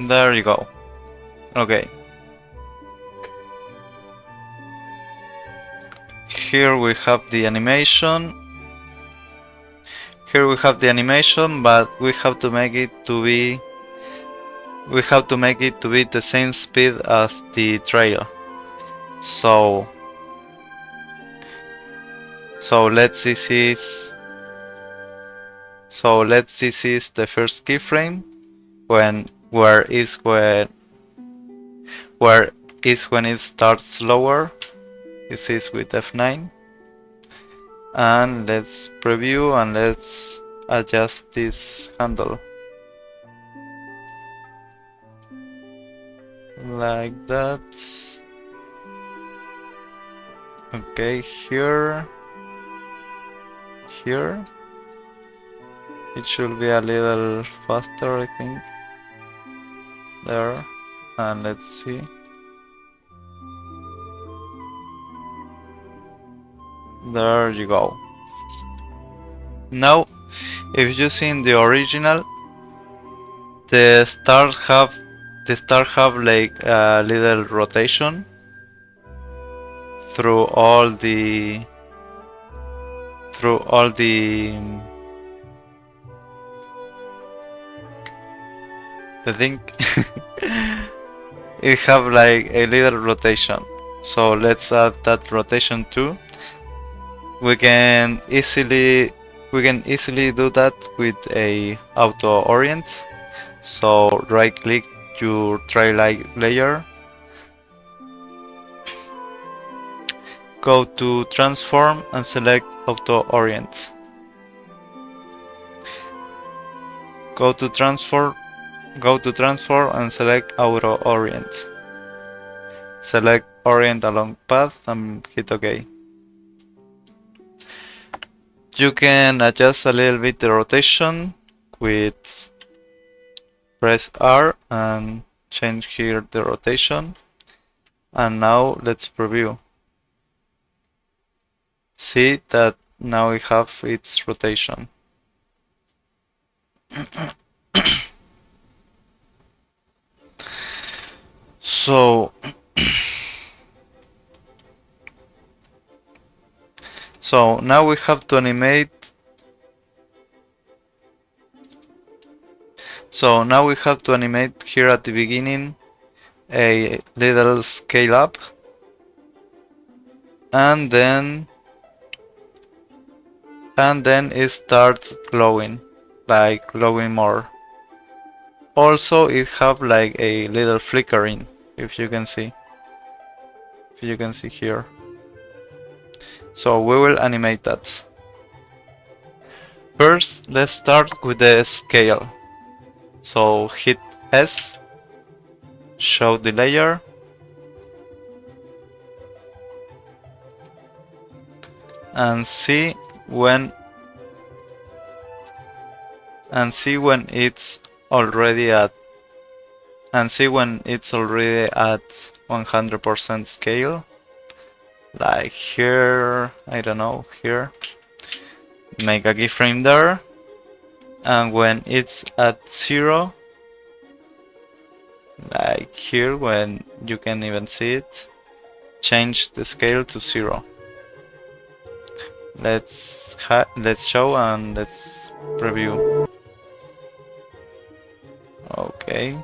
There you go. Okay. Here we have the animation. But we have to make it to be the same speed as the trail. So let's see this. So let's see this the first keyframe where is when it starts slower. This is with F9. And let's preview and let's adjust this handle. Like that. Okay, here it should be a little faster, I think. There, and let's see. There you go. Now, if you see in the original, the stars have like a little rotation through all the I think it have like a little rotation. So let's add that rotation too. We can easily do that with a auto orient. So right click your trail layer, go to transform and select auto orient. Go to transform and select auto orient. Select orient along path and hit OK. You can adjust a little bit the rotation with press R and change here the rotation. And now let's preview. See that now we have its rotation. So now we have to animate. So now we have to animate here at the beginning a little scale up, and then it starts glowing, like glowing more. Also it have like a little flickering, if you can see here. So we will animate that. First, let's start with the scale. So hit S, show the layer, and see when it's already at 100% scale. Like here, I don't know, here. Make a keyframe there, and when it's at 0, like here, when you can even see it, change the scale to 0. Let's show and let's preview. Okay.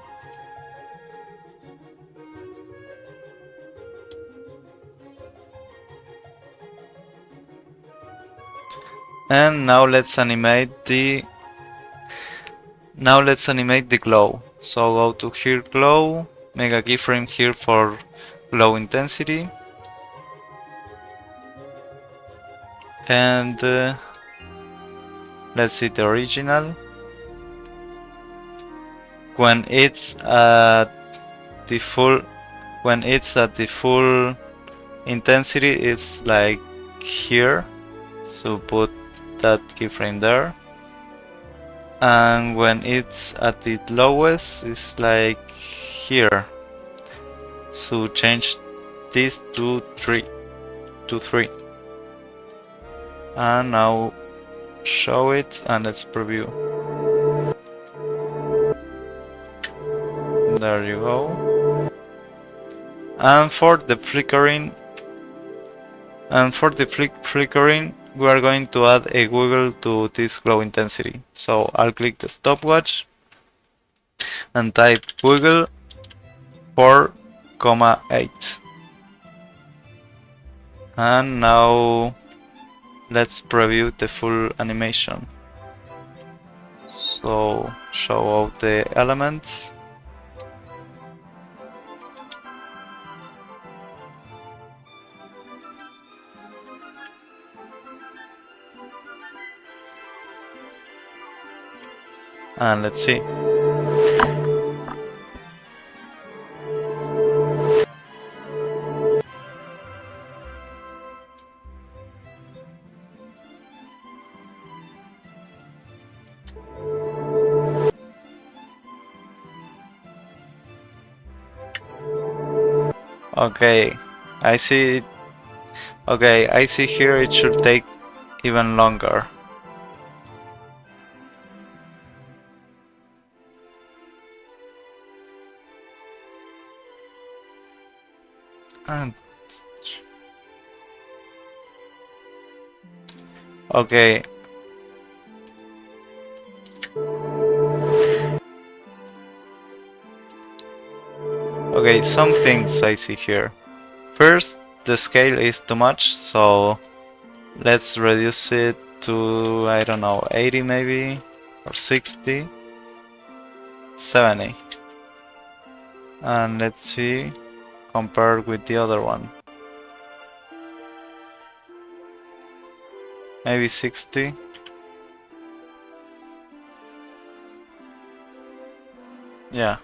And now let's animate the glow. So go to here, glow, make a keyframe here for glow intensity, and let's see the original. When it's at the full intensity, it's like here. So put that keyframe there. And when it's at the lowest, it's like here. So change this to 3. And now show it and let's preview. There you go. And for the flickering, we are going to add a wiggle to this glow intensity. So I'll click the stopwatch and type wiggle 4,8. And now let's preview the full animation. So show all the elements. And let's see. Okay, I see. Okay, I see here it should take even longer. And okay. Okay, some things I see here. First, the scale is too much, so let's reduce it to, I don't know, 80 maybe, or 60, 70. And let's see, compared with the other one. Maybe 60. Yeah.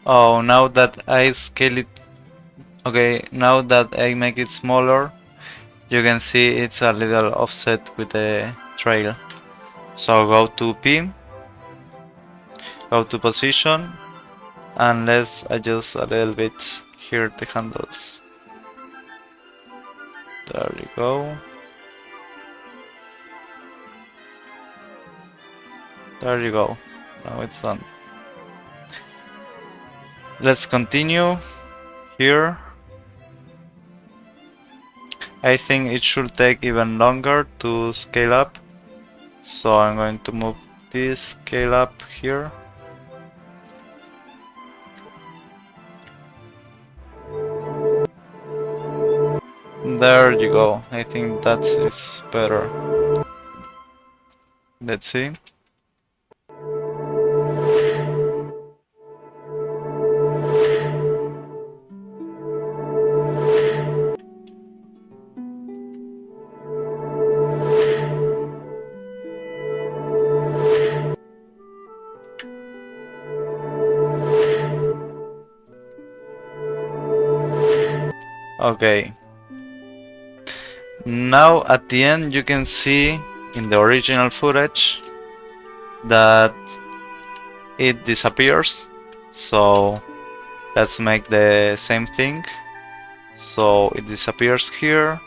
Oh, now that I scale it, okay, now that I make it smaller, you can see it's a little offset with the trail. So go to P, go to position, and let's adjust a little bit here the handles. There you go. There you go. Now it's done. Let's continue here. I think it should take even longer to scale up. So I'm going to move this scale up here. There you go. I think that is better. Let's see. Okay. Now at the end you can see in the original footage that it disappears. So let's make the same thing. So it disappears here.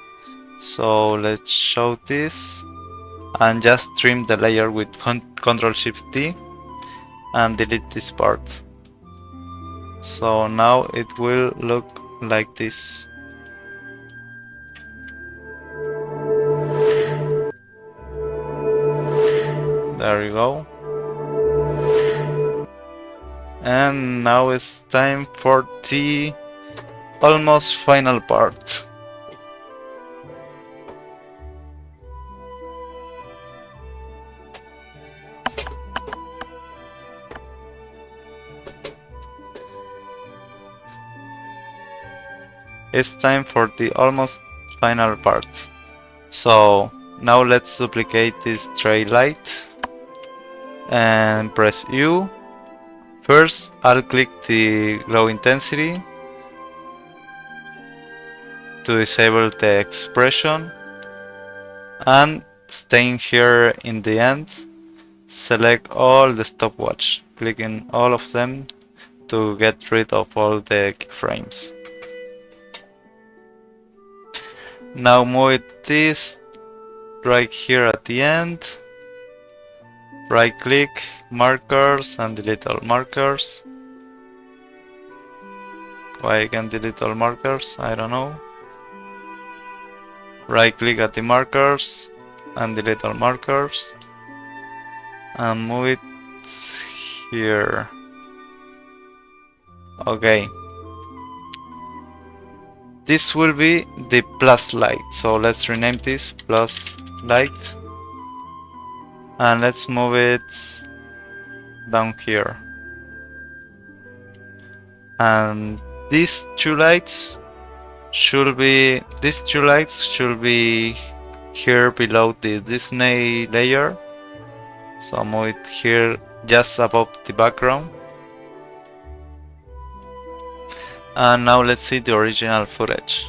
So let's show this and just trim the layer with Ctrl Shift D and delete this part. So now it will look like this. There you go. And now it's time for the almost final part. It's time for the almost final part. So now let's duplicate this trail light and press U. First, I'll click the glow intensity to disable the expression, and staying here in the end, select all the stopwatch, clicking all of them to get rid of all the keyframes. Now move this right here at the end. Right click, markers, and delete all markers. Why I can delete all markers? I don't know. Right click at the markers and delete all markers. And move it here. Okay. This will be the plus light. So let's rename this plus light. And let's move it down here. And these two lights should be here below the Disney layer. So I'll move it here just above the background. And now let's see the original footage.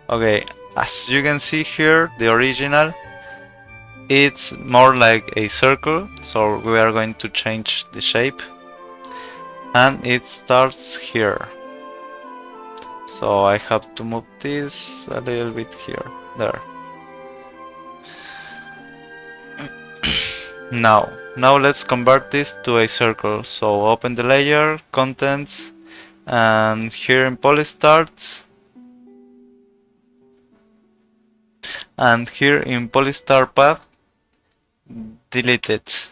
Okay, as you can see here, the original, it's more like a circle, so we are going to change the shape. And it starts here. So I have to move this a little bit here, there. Now let's convert this to a circle. So open the layer, contents, and here in Polystart, and here in Polystar Path, delete it.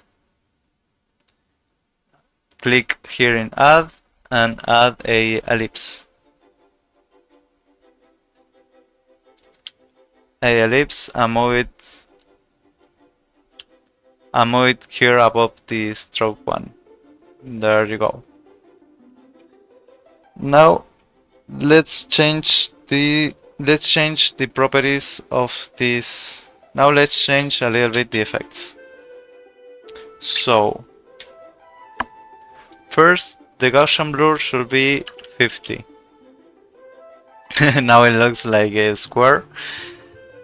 Click here in add and add a ellipse. A ellipse and move it here above the stroke one. There you go. Now let's change the properties of this. Now let's change a little bit the effects. So first, the Gaussian blur should be 50. Now it looks like a square,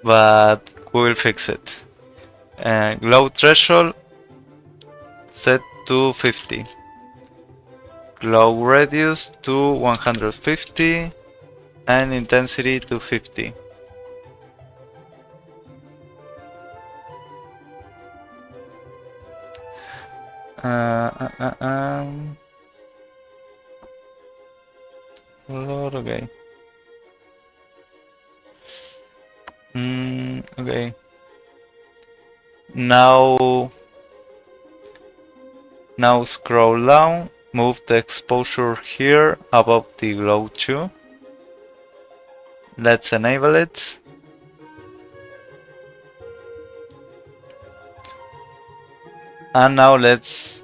but we will fix it. Glow threshold set to 50. Glow radius to 150 and intensity to 50. Okay. Okay. Now scroll down, move the exposure here above the glow 2. Let's enable it. And now let's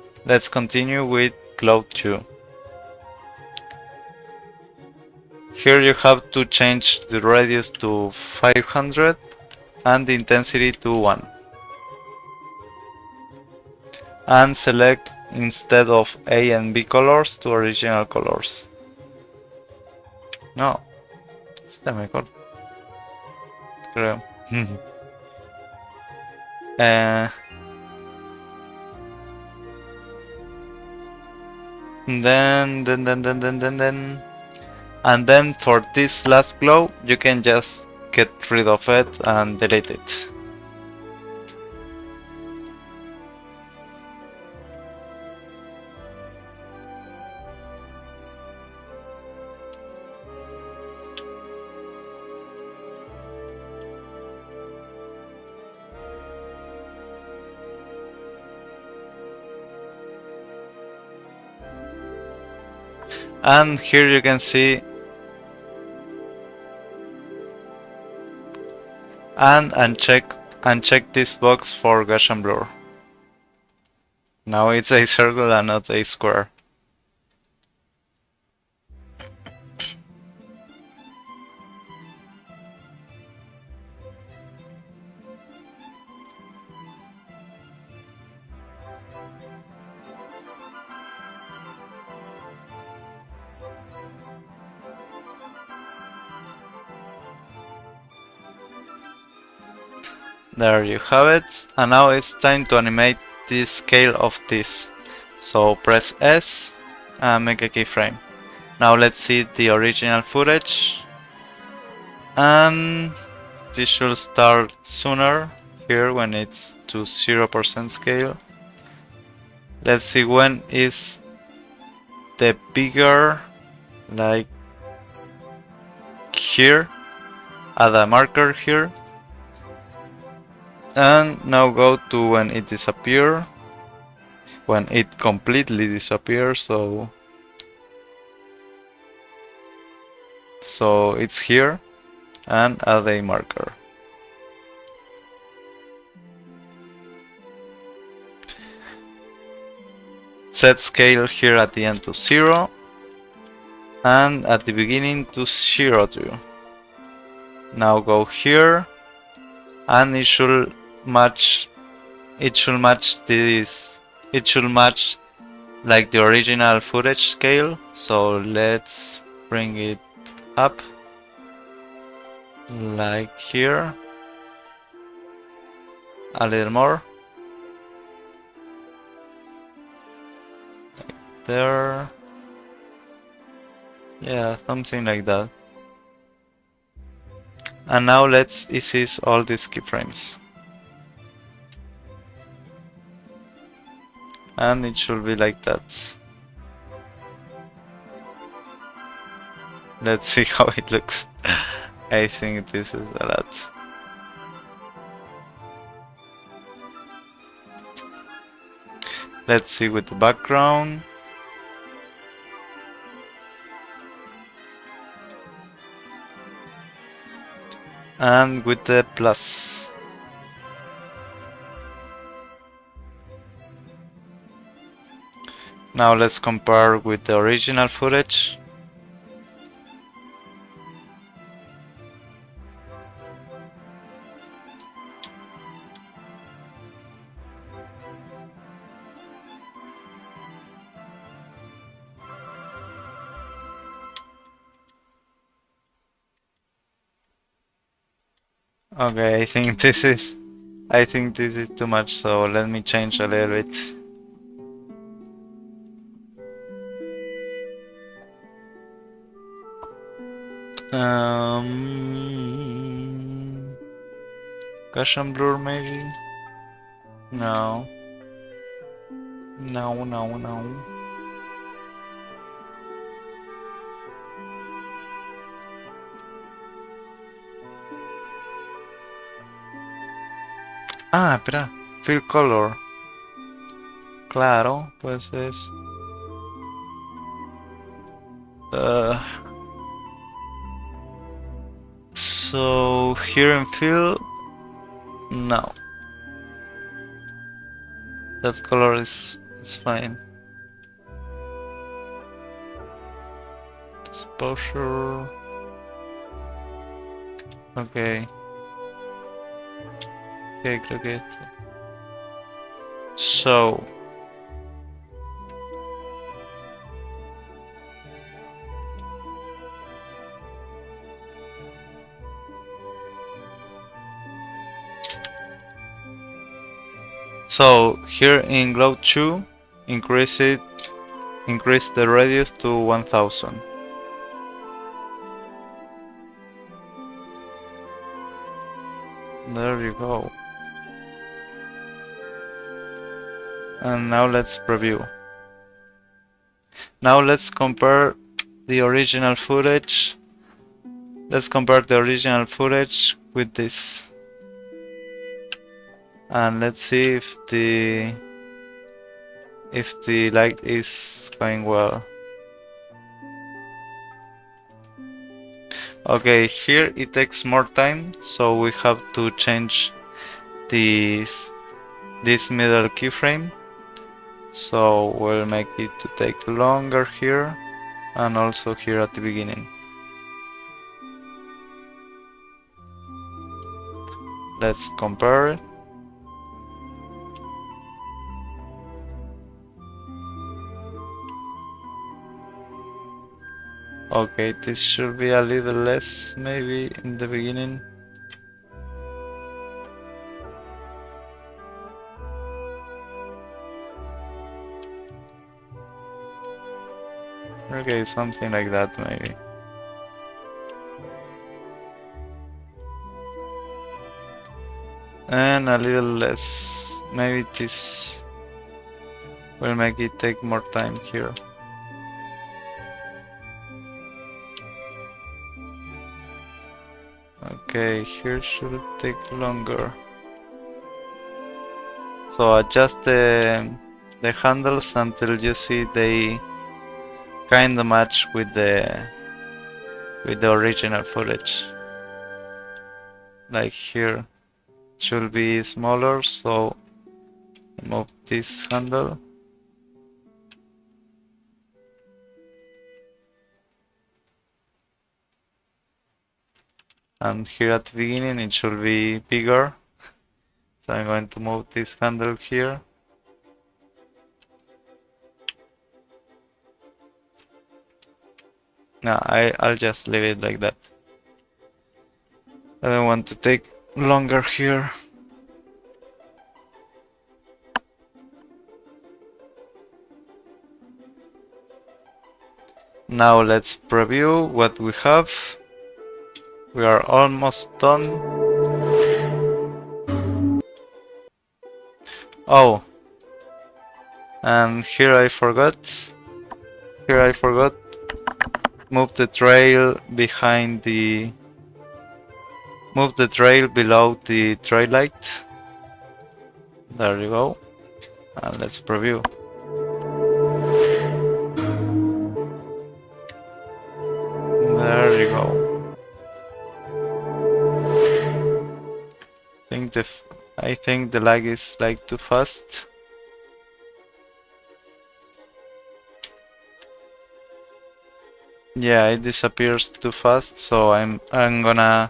continue with glow 2. Here you have to change the radius to 500 and the intensity to 1. And select instead of A and B colors to original colors. No, está mejor, creo. And then for this last glow, you can just get rid of it and delete it. And here you can see and uncheck this box for Gaussian blur. Now it's a circle and not a square. There you have it, and now it's time to animate the scale of this. So press S and make a keyframe. Now let's see the original footage, and this should start sooner here when it's to 0% scale. Let's see when is the bigger, like here, add a marker here. And now go to when it disappears, when it completely disappears, so it's here, and add a marker. Set scale here at the end to 0, and at the beginning to 0.2. Now go here, and it should match this. It should match like the original footage scale. So let's bring it up like here a little more, like there, yeah, something like that. And now let's ease all these keyframes. And it should be like that. Let's see how it looks. I think this is a lot. Let's see with the background. And with the plus. Now let's compare with the original footage. Okay, I think this is too much, so let me change a little bit. Gaussian blur maybe? No. No, no, no. Ah, espera. Fill color. Claro, pues es... So here in fill, no. That color is fine. Exposure. Okay. Okay, creo que este. So. So here in Glow 2, increase the radius to 1000. There you go. And now let's preview. Now let's compare the original footage. Let's compare the original footage with this. And let's see if the light is going well. Okay, here it takes more time, so we have to change this middle keyframe. So we'll make it to take longer here and also here at the beginning. Let's compare it. Okay, this should be a little less maybe in the beginning. Okay, something like that maybe. And a little less. Maybe this will make it take more time here. Okay, here should take longer. So adjust the handles until you see they kinda match with the original footage. Like here, it should be smaller, so move this handle. And here at the beginning it should be bigger. So I'm going to move this handle here. No, I'll just leave it like that. I don't want to take longer here. Now let's preview what we have. We are almost done. Oh, and here I forgot. Move the trail behind the. Move the trail below the trail light. There you go. And let's preview. There you go. I think the lag is like too fast. Yeah, it disappears too fast, so I'm gonna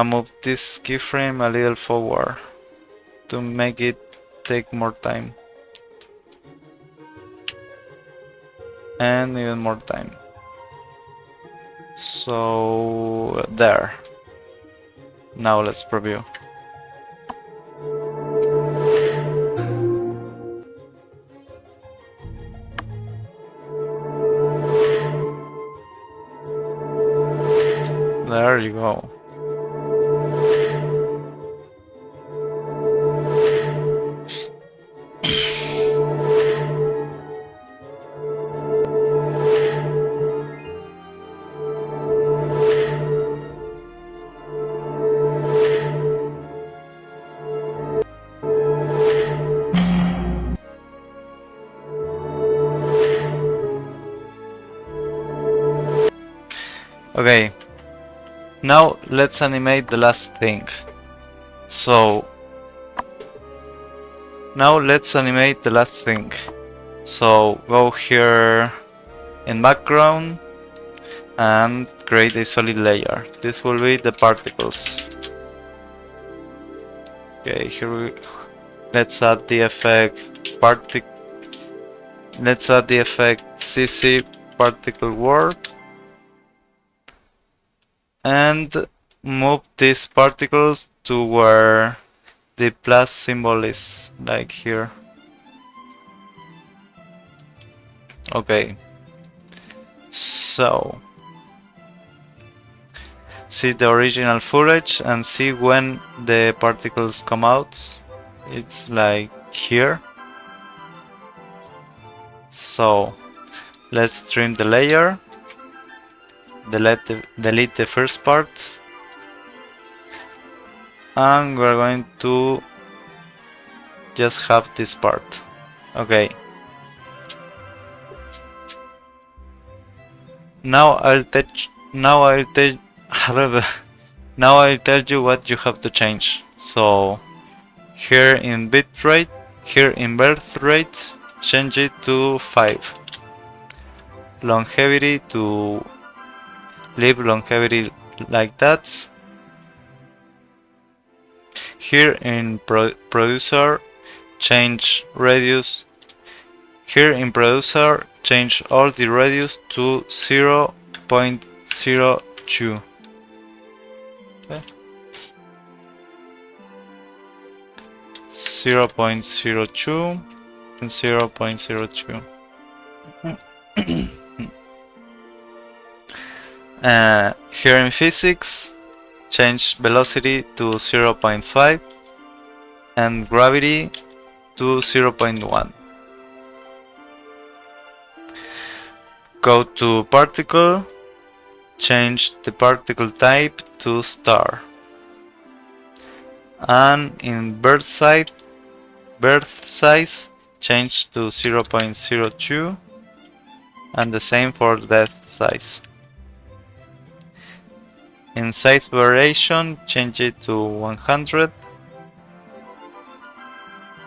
move this keyframe a little forward to make it take more time. And even more time. So there. Now let's preview. There you go. Okay, now let's animate the last thing. So now let's animate the last thing. So go here in background and create a solid layer. This will be the particles. Okay, let's add the effect CC particle world. And move these particles to where the plus symbol is, like here. Okay, so see the original footage and see when the particles come out. It's like here. So let's trim the layer. Delete the first part, and we're going to just have this part. Okay. Now I'll tell you what you have to change. So here in bitrate, here in birth rate, change it to 5. Longevity to leave longevity like that. Here in producer, change radius. Here in producer, change all the radius to 0.02. Okay. 0.02 and 0.02. Here in physics, change velocity to 0.5 and gravity to 0.1. Go to particle, change the particle type to star. And in birth size, change to 0.02 and the same for death size. In size variation, change it to 100.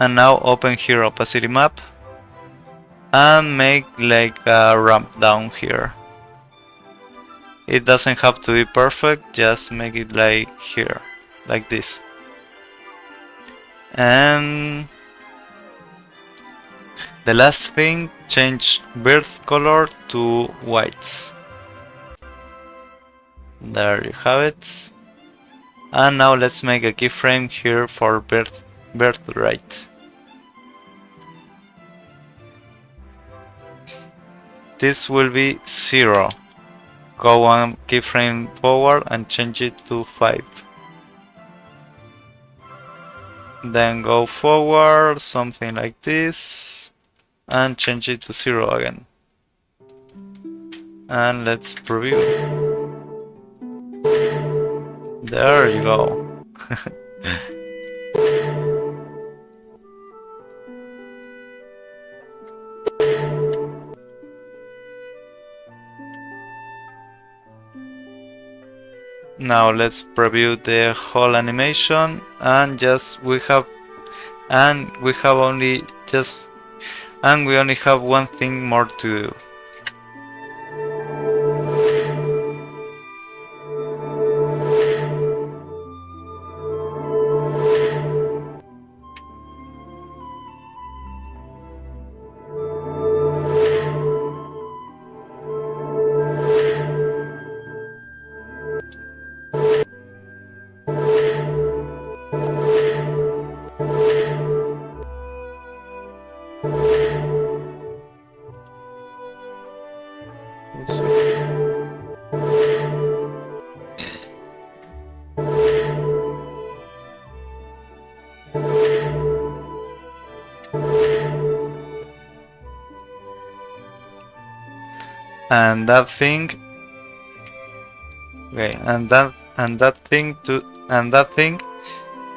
And now open here opacity map and make like a ramp down here. It doesn't have to be perfect, just make it like here, like this. And the last thing, change birth color to whites. There you have it. And now let's make a keyframe here for birth rate. This will be 0. Go one keyframe forward and change it to 5. Then go forward, something like this, and change it to 0 again. And let's preview. There you go. Now let's preview the whole animation, and we only have one thing more to do. And that thing, okay, and that thing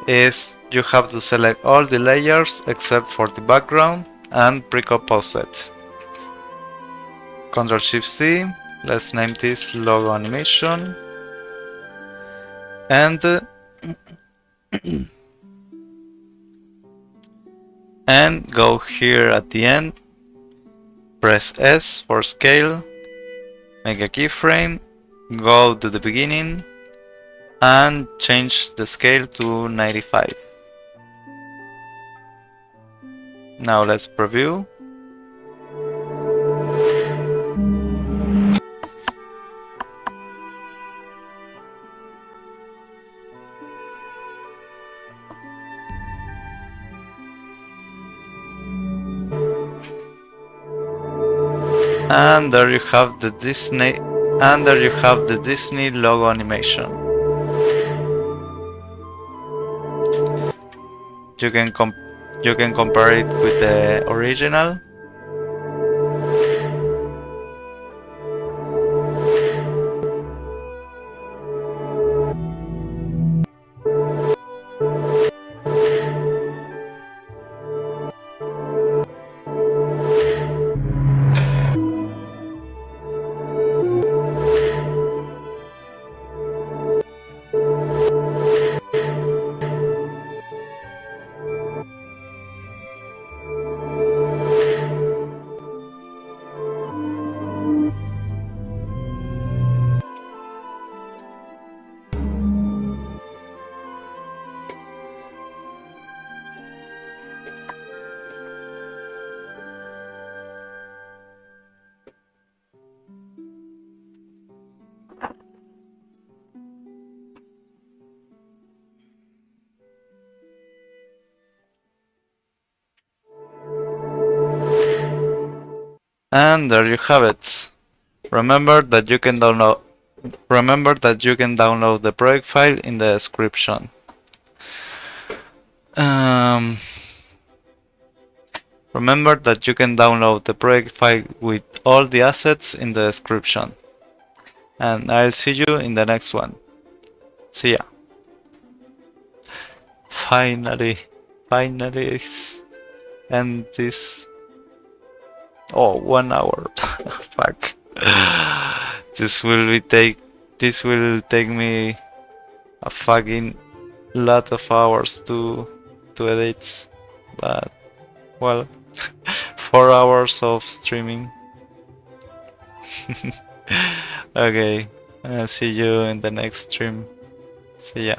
is you have to select all the layers except for the background and pre-compose it. Ctrl Shift C. Let's name this logo animation, and and go here at the end. Press S for scale. Make a keyframe. Go to the beginning and change the scale to 95. Now let's preview. And there you have the Disney logo animation. You can compare it with the original. And there you have it. Remember that you can download the project file in the description. Remember that you can download the project file with all the assets in the description. And I'll see you in the next one. See ya. Finally, and this. Oh, 1 hour. Fuck. This will take me a fucking lot of hours to edit, but well, 4 hours of streaming. Okay, I'll see you in the next stream. See ya.